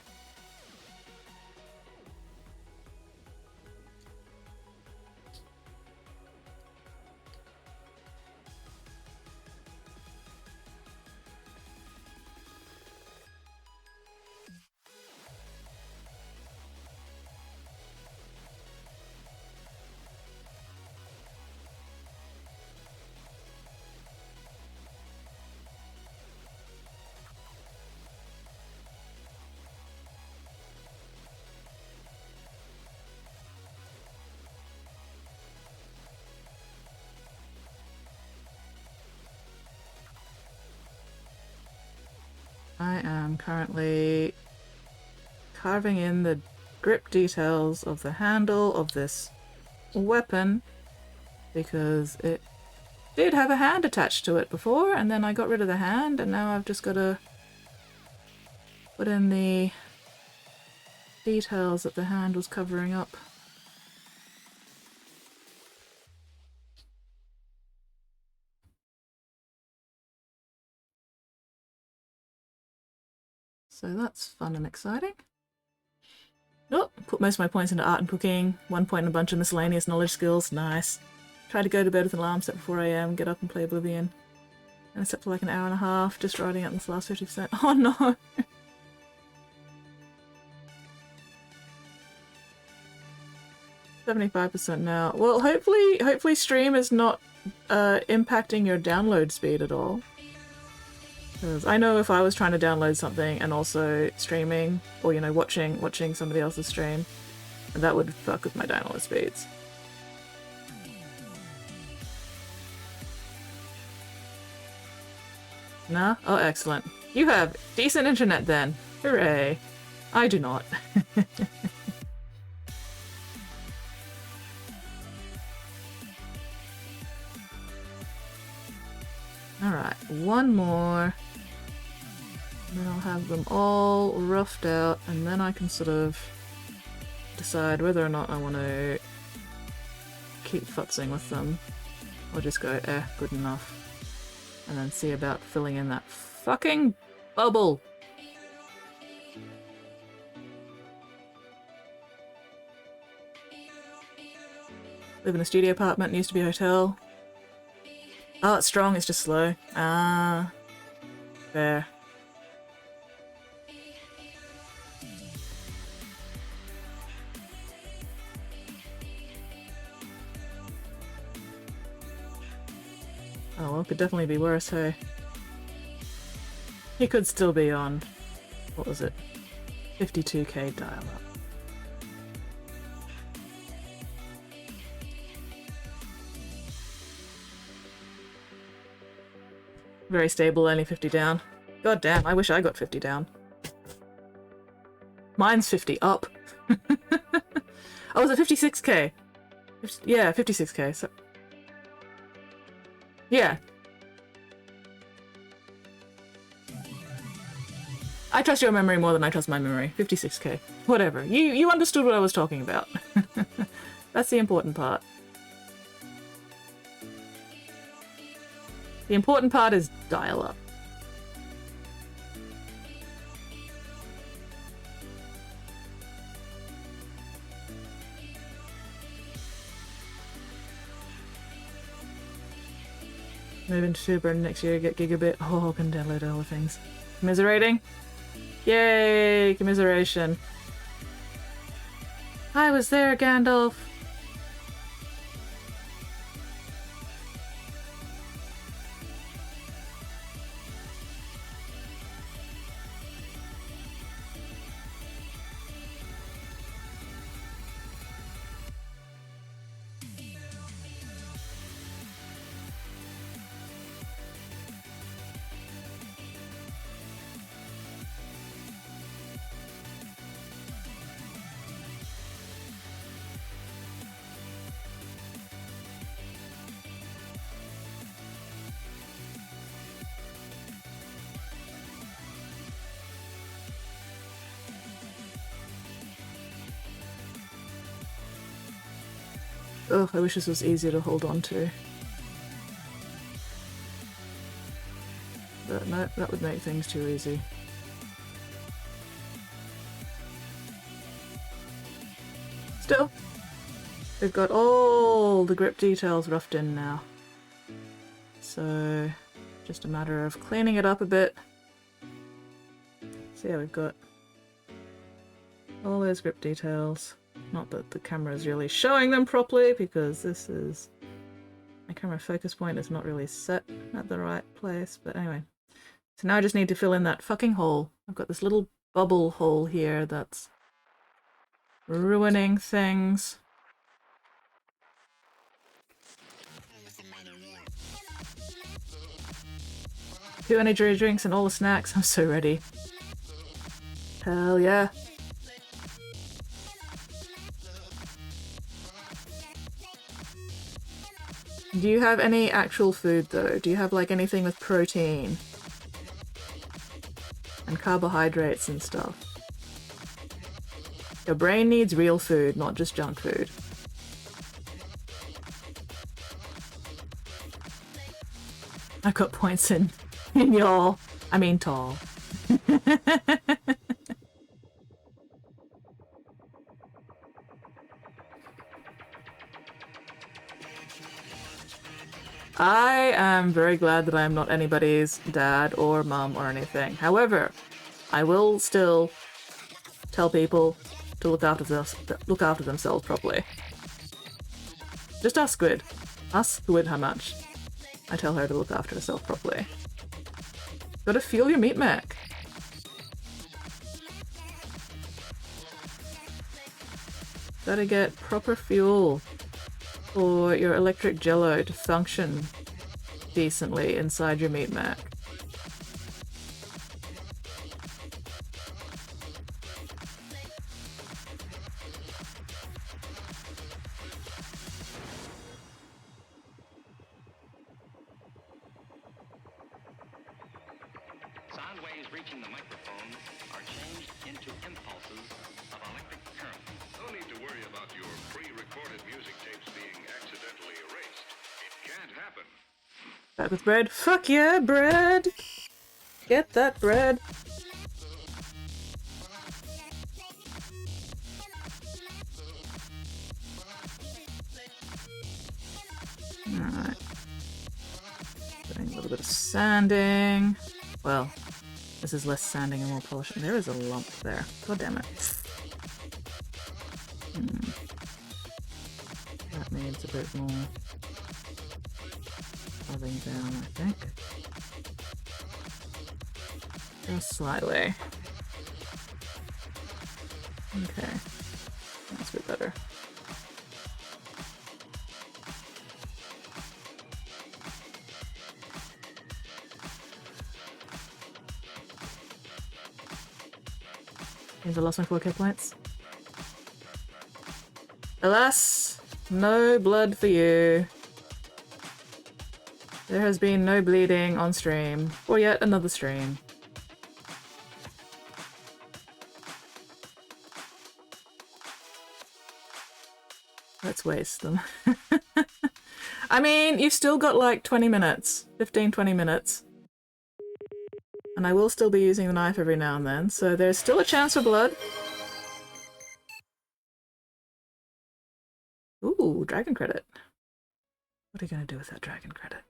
I am currently carving in the grip details of the handle of this weapon because it did have a hand attached to it before and then I got rid of the hand and now I've just got to put in the details that the hand was covering up. So that's fun and exciting. Oh, put most of my points into art and cooking. 1 point in a bunch of miscellaneous knowledge skills. Nice. Try to go to bed with an alarm set before 4 AM, get up and play Oblivion. And I slept for like an hour and a half, just riding out this last 50%. Oh no! 75% now. Well, hopefully stream is not impacting your download speed at all. Because I know if I was trying to download something and also streaming, or you know, watching somebody else's stream, that would fuck with my download speeds. Nah? Oh, excellent. You have decent internet then. Hooray. I do not. Alright, one more. And then I'll have them all roughed out, and then I can sort of decide whether or not I want to keep futzing with them, or just go, good enough. And then see about filling in that fucking bubble! Live in a studio apartment, used to be a hotel. Oh, it's strong, it's just slow. Ah. Fair. Oh, well, it could definitely be worse, hey? He could still be on, what was it? 52k dial-up. Very stable, only 50 down. God damn, I wish I got 50 down. Mine's 50 up. Oh, was it 56k? Yeah, 56k, so... Yeah. I trust your memory more than I trust my memory. 56k. Whatever. You understood what I was talking about. That's the important part. The important part is dial-up. Moving to Super next year, get gigabit. Oh, can download all the things. Commiserating? Yay! Commiseration. I was there, Gandalf. Ugh, I wish this was easier to hold on to. But no, that would make things too easy. Still, we've got all the grip details roughed in now. So, just a matter of cleaning it up a bit. So yeah, we've got all those grip details. Not that the camera is really showing them properly, because this is... my camera focus point is not really set at the right place, but anyway. So now I just need to fill in that fucking hole. I've got this little bubble hole here that's ruining things. Two energy drinks and all the snacks. I'm so ready. Hell yeah. Do you have any actual food though? Do you have like anything with protein? And carbohydrates and stuff? Your brain needs real food, not just junk food. I've got points in y'all. I mean tall. I am very glad that I am not anybody's dad or mum or anything. However, I will still tell people to look after themselves properly. Just ask Squid. Ask Squid how much I tell her to look after herself properly. Gotta fuel your meat mech. Gotta get proper fuel for your electric jello to function decently inside your meat mech. Sound waves reaching the microphone are changed into impulses of electric current. No need to worry about your pre-recorded music tapes being accidentally erased. It can't happen. Back with bread. Fuck yeah, bread! Get that bread. Alright. Doing a little bit of sanding. Well, this is less sanding and more polishing. There is a lump there. God damn it. That needs a bit more rubbing down, I think. Just slightly. Okay. That's a bit better. Here's I lost my 4K points. Alas, no blood for you. There has been no bleeding on stream for yet another stream. Let's waste them. I mean, you've still got like 20 minutes. 15-20 minutes. And I will still be using the knife every now and then, so there's still a chance for blood. Ooh, dragon credit. What are you gonna do with that dragon credit?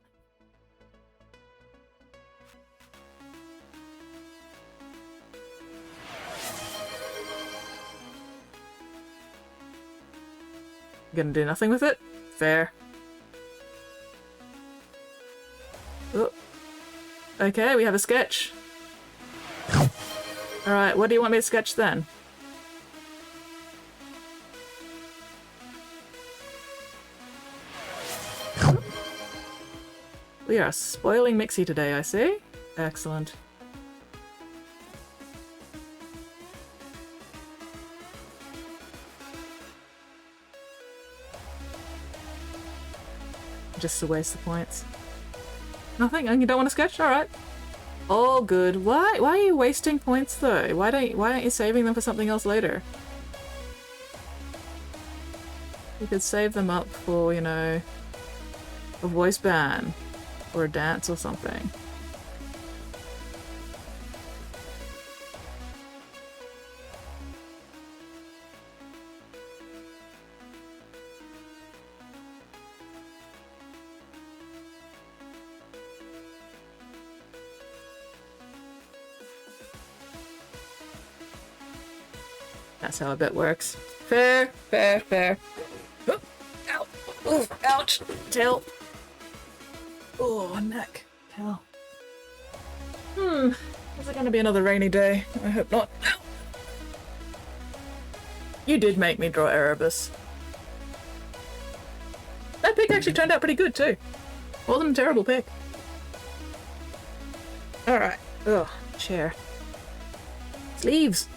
Gonna do nothing with it? Fair. Oh. Okay, we have a sketch. Alright, what do you want me to sketch then? We are spoiling Mixie today, I see. Excellent. Just to waste the points. Nothing? And you don't want to sketch? Alright. All good. Why are you wasting points though? Why aren't you saving them for something else later? You could save them up for, you know, a voice band or a dance or something. That's how a bit works. Fair, fair, fair. Oh, ow! Oh, ouch! Tail! Oh, neck. Tail. Is it gonna be another rainy day? I hope not. Ow. You did make me draw Erebus. That pick actually turned out pretty good too. Wasn't a terrible pick. Alright. Ugh, chair. Sleeves!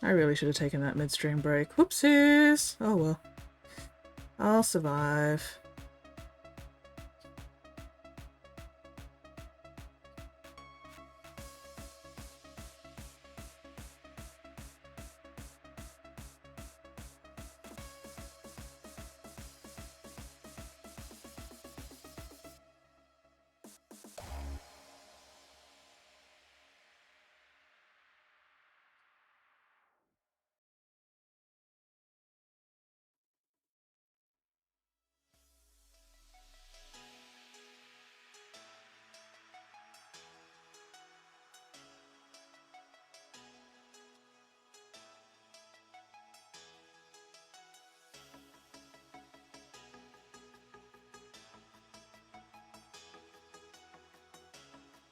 I really should have taken that midstream break. Whoopsies! Oh well. I'll survive.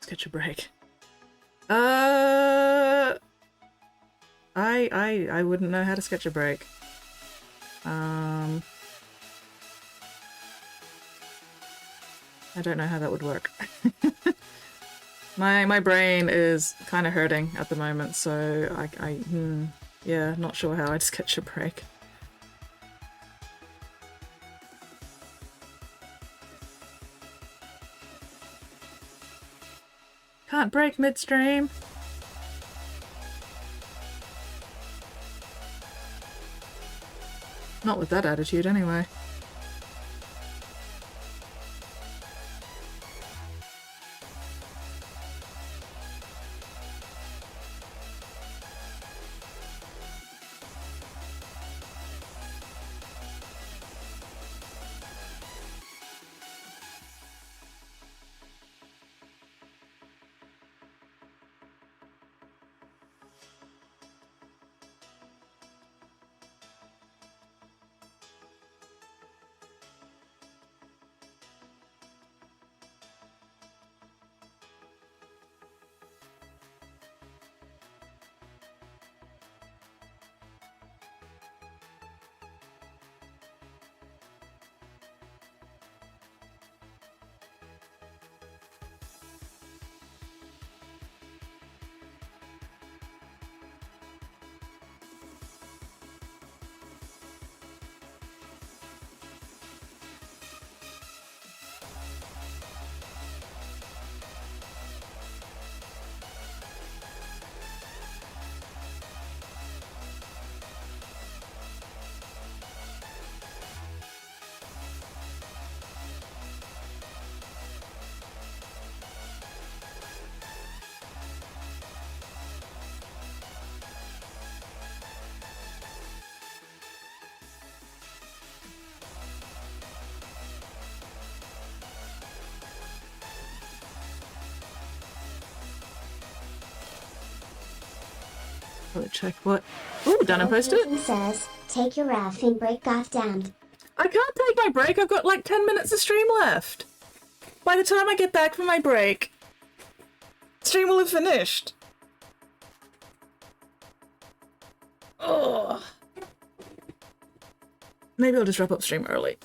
Catch a break. I wouldn't know how to sketch a break. I don't know how that would work. my brain is kind of hurting at the moment, so yeah, not sure how I'd sketch a break. Can't break midstream. Not with that attitude, anyway. Let's check what. Ooh, done and posted. Jason says, take your effing break, goddammit. I can't take my break. I've got like 10 minutes of stream left. By the time I get back from my break, stream will have finished. Oh. Maybe I'll just wrap up stream early.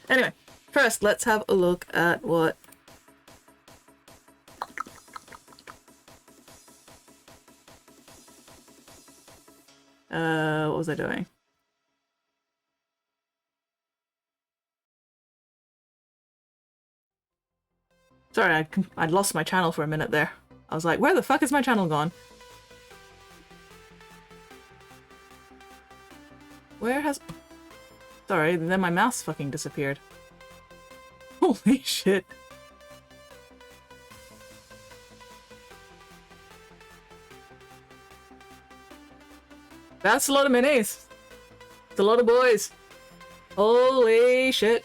Anyway, first let's have a look at what what was I doing? Sorry, I'd lost my channel for a minute there. I was like, where the fuck is my channel gone? Where has... Sorry, then my mouse fucking disappeared. Holy shit. That's a lot of minis. It's a lot of boys. Holy shit.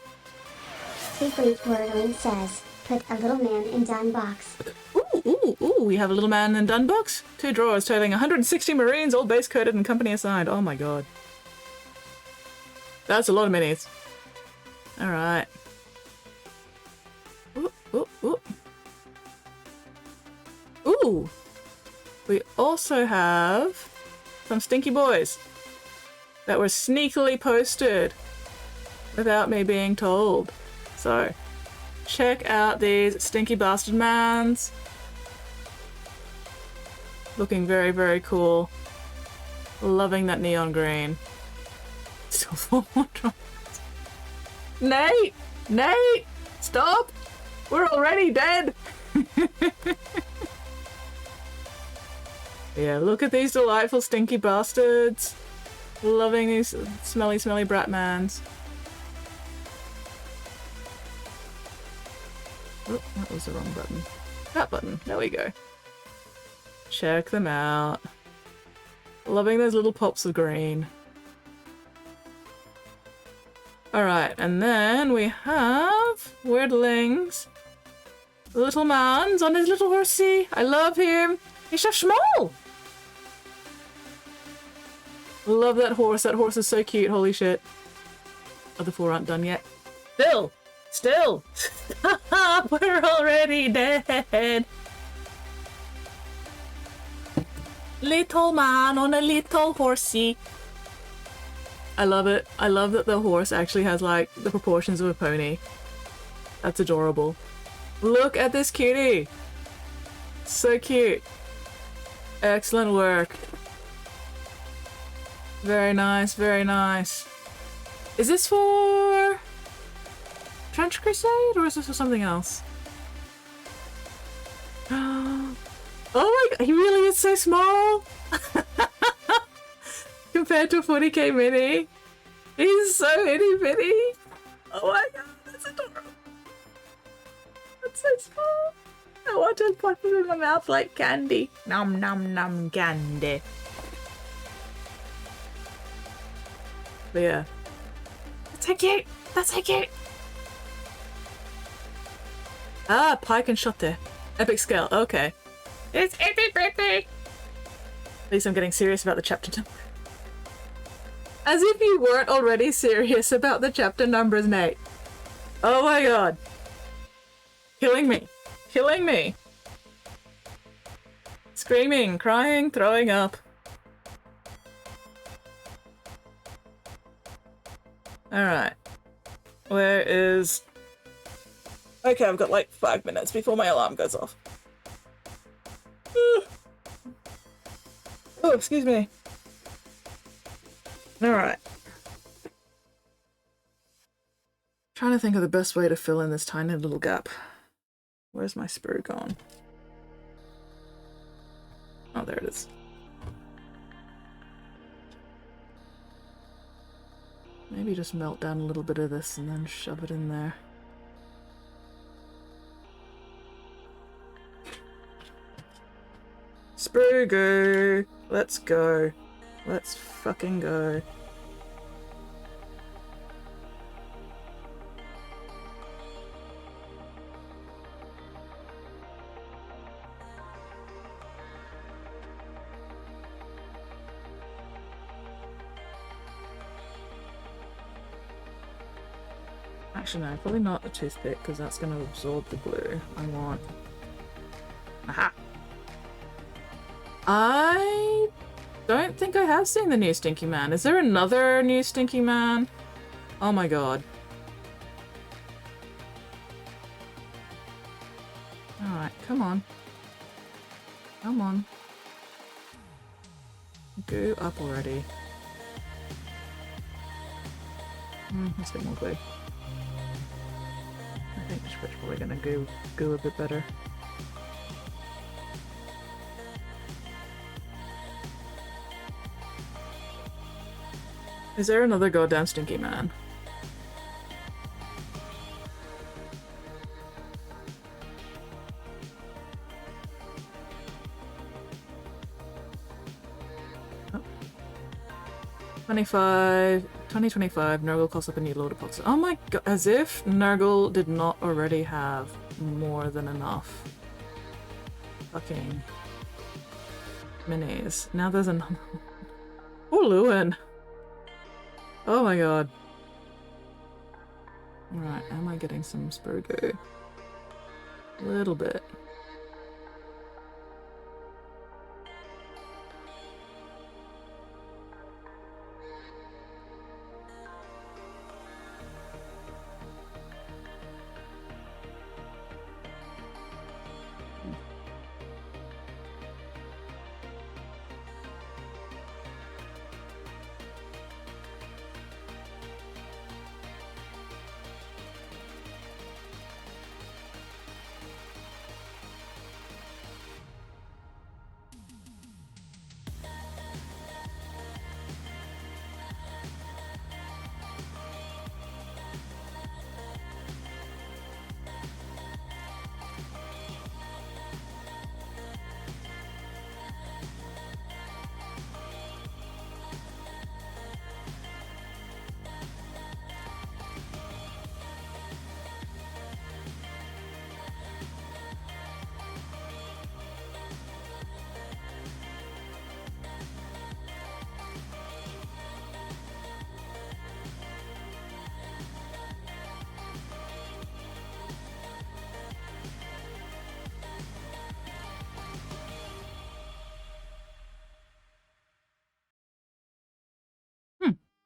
Secretly Twirling says, put a little man in done box. Ooh, we have a little man in done box. 2 drawers totaling 160 Marines, all base coated and company assigned. Oh my god. That's a lot of minis. Alright. Ooh. We also have some stinky boys that were sneakily posted without me being told. So, check out these stinky bastard mans. Looking very, very cool. Loving that neon green. Still 4 more drops. Nate! Nate! Stop! We're already dead! Yeah, look at these delightful stinky bastards. Loving these smelly, smelly bratmans. Oh, that was the wrong button. That button. There we go. Check them out. Loving those little pops of green. Alright, and then we have Weirdlings. Little man's on his little horsey. I love him. He's so small. Love that horse. That horse is so cute. Holy shit. Other 4 aren't done yet. Still. We're already dead. Little man on a little horsey. I love it. I love that the horse actually has like the proportions of a pony. That's adorable. Look at this cutie. So cute. Excellent work. Very nice, very nice. Is this for Trench Crusade or is this for something else? Oh my god, he really is so small! Compared to a 40k mini. He's so itty bitty. Oh my god, that's adorable. That's so small. I want to put him in my mouth like candy. Nom nom nom candy. But yeah. That's so cute! That's so cute! Ah, pike and shot there. Epic scale, okay. It's epic birthday! At least I'm getting serious about the chapter number. As if you weren't already serious about the chapter numbers, Nate. Oh my god. Killing me. Killing me. Screaming, crying, throwing up. Alright. Where is... Okay, I've got like 5 minutes before my alarm goes off. Oh, excuse me. Alright. Trying to think of the best way to fill in this tiny little gap. Where's my sprue gone? Oh, there it is. Maybe just melt down a little bit of this and then shove it in there. Sprue go! Let's go. Let's fucking go. Actually, no, probably not a toothpick because that's going to absorb the glue. I want... Aha! I don't think I have seen the new Stinky Man. Is there another new Stinky Man? Oh my god. Alright, come on. Come on. Go up already. Let's get more glue. I think this is probably gonna go a bit better. Is there another goddamn Stinky Man? Oh. 2025, Nurgle calls up a new load of boxes. Oh my god, as if Nurgle did not already have more than enough fucking minis. Now there's another. Oh, Lewin! Oh my god. Alright, am I getting some Spurgo? A little bit.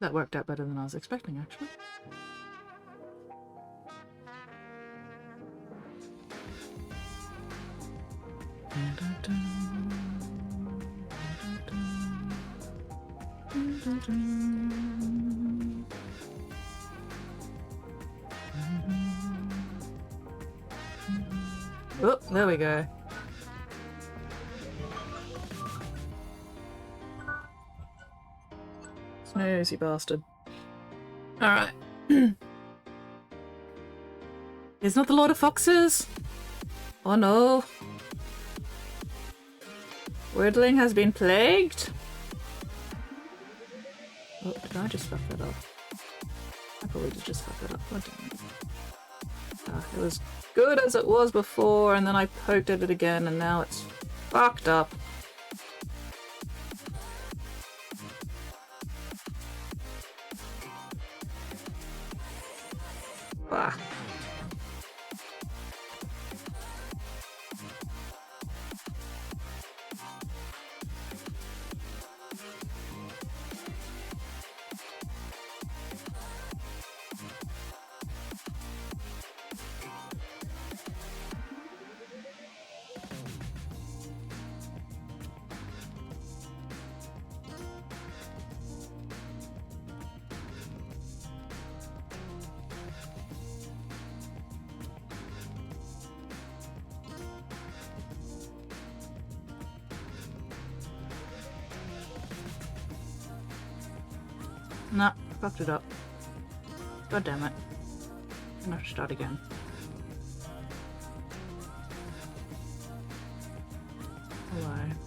That worked out better than I was expecting, actually. Oh, there we go. Snoozy bastard. Alright. It's not the Lord of Foxes! Oh no. Wordling has been plagued? Oh, did I just fuck that up? I probably did just fuck that up. God damn it. It was good as it was before, and then I poked at it again, and now it's fucked up. Ah. Nah, fucked it up. God damn it. I'm gonna have to start again.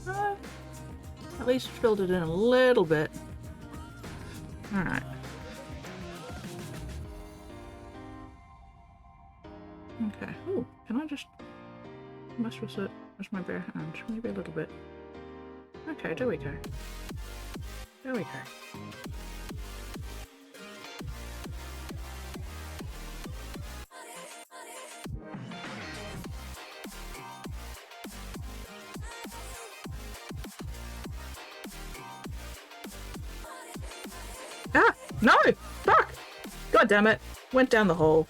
Hello. At least filled it in a little bit. Alright. Okay. Ooh, can I just mess with it? Just my bare hand. Maybe a little bit. Okay, there we go. There we go. No! Fuck! God damn it. Went down the hole.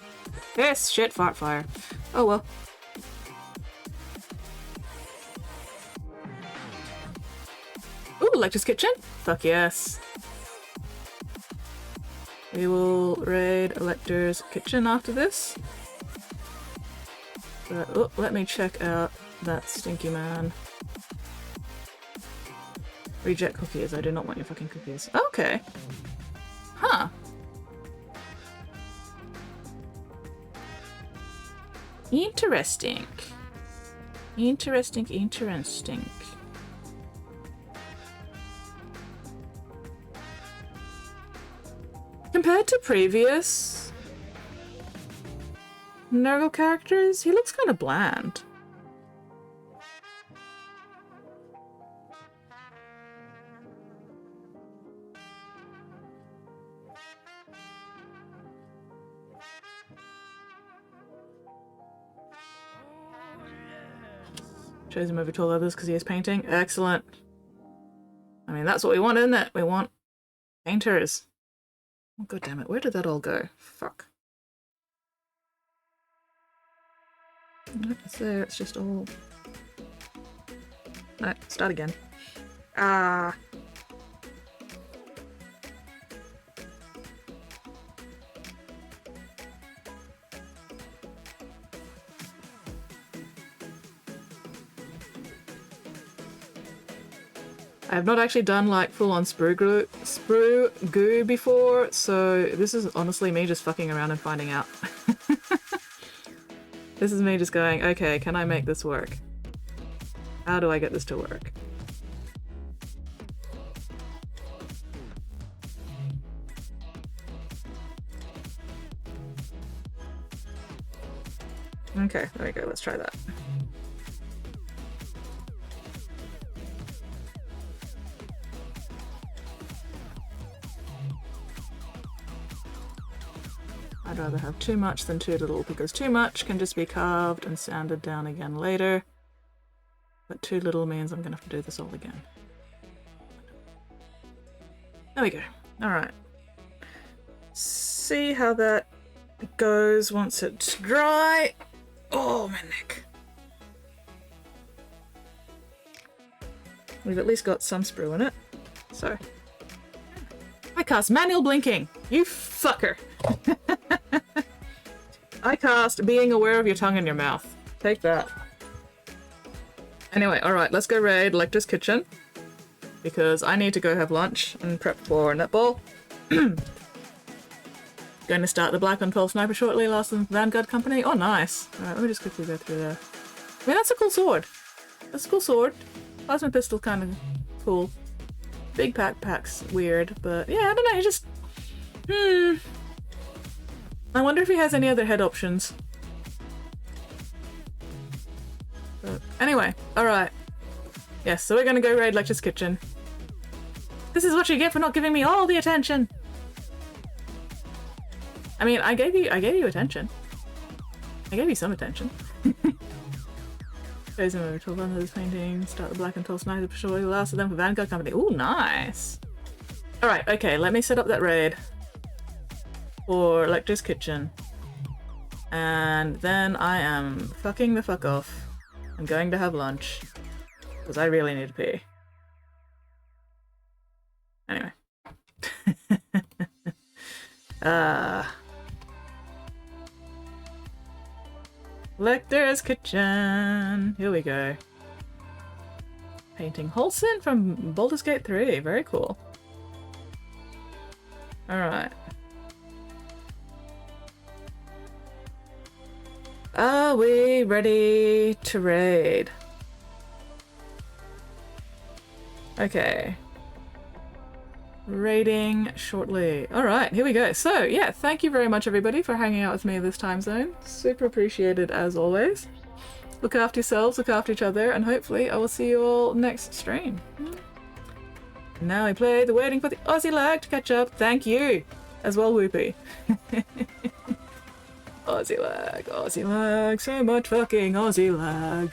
Yes, shit, fart fire. Oh well. Ooh, Lecter's Kitchen? Fuck yes. We will raid Lecter's Kitchen after this. But, oh, let me check out that stinky man. Reject cookies. I do not want your fucking cookies. Okay. Huh. Interesting. Interesting. Compared to previous Nurgle characters, he looks kind of bland. Shows him over to all others because he is painting. Excellent. I mean, that's what we want, isn't it? We want painters. Oh, God damn it. Where did that all go? Fuck. It's there. It's just all... No, start again. Ah. I have not actually done like full-on sprue goo before, so this is honestly me just fucking around and finding out. This is me just going, okay, can I make this work? How do I get this to work? Okay, there we go, let's try that. I'd rather have too much than too little, because too much can just be carved and sanded down again later. But too little means I'm gonna have to do this all again. There we go. Alright. See how that goes once it's dry. Oh, my neck. We've at least got some sprue in it. So. I cast manual blinking! You fucker! I cast being aware of your tongue in your mouth. Take that. Anyway, alright, let's go raid Lecter's Kitchen. Because I need to go have lunch and prep for netball. Going to start the Black on 12 Sniper shortly, last in Vanguard Company. Oh, nice. Alright, let me just quickly go through there. I mean, that's a cool sword. That's a cool sword. Plasma pistol kind of cool. Big pack's weird, but yeah, I don't know, he just... I wonder if he has any other head options. But anyway, alright. Yes, so we're gonna go raid Lecter's Kitchen. This is what you get for not giving me all the attention! I mean, I gave you attention. I gave you some attention. Shows him over 12 others painting, start the Black and 12 Sniper shortly, last of them for Vanguard Company. Ooh, nice! Alright, okay, let me set up that raid for Lecter's Kitchen. And then I am fucking the fuck off. I'm going to have lunch. Because I really need to pee. Anyway. Lecter's Kitchen. Here we go. Painting Holson from Baldur's Gate 3. Very cool. Alright. Are we ready to raid? Okay. Raiding shortly. Alright, here we go. So, yeah, thank you very much everybody for hanging out with me in this time zone. Super appreciated as always. Look after yourselves, look after each other, and hopefully I will see you all next stream. Now we play the Waiting for the Aussie lag to catch up. Thank you as well, Whoopie. Aussie lag, so much fucking Aussie lag.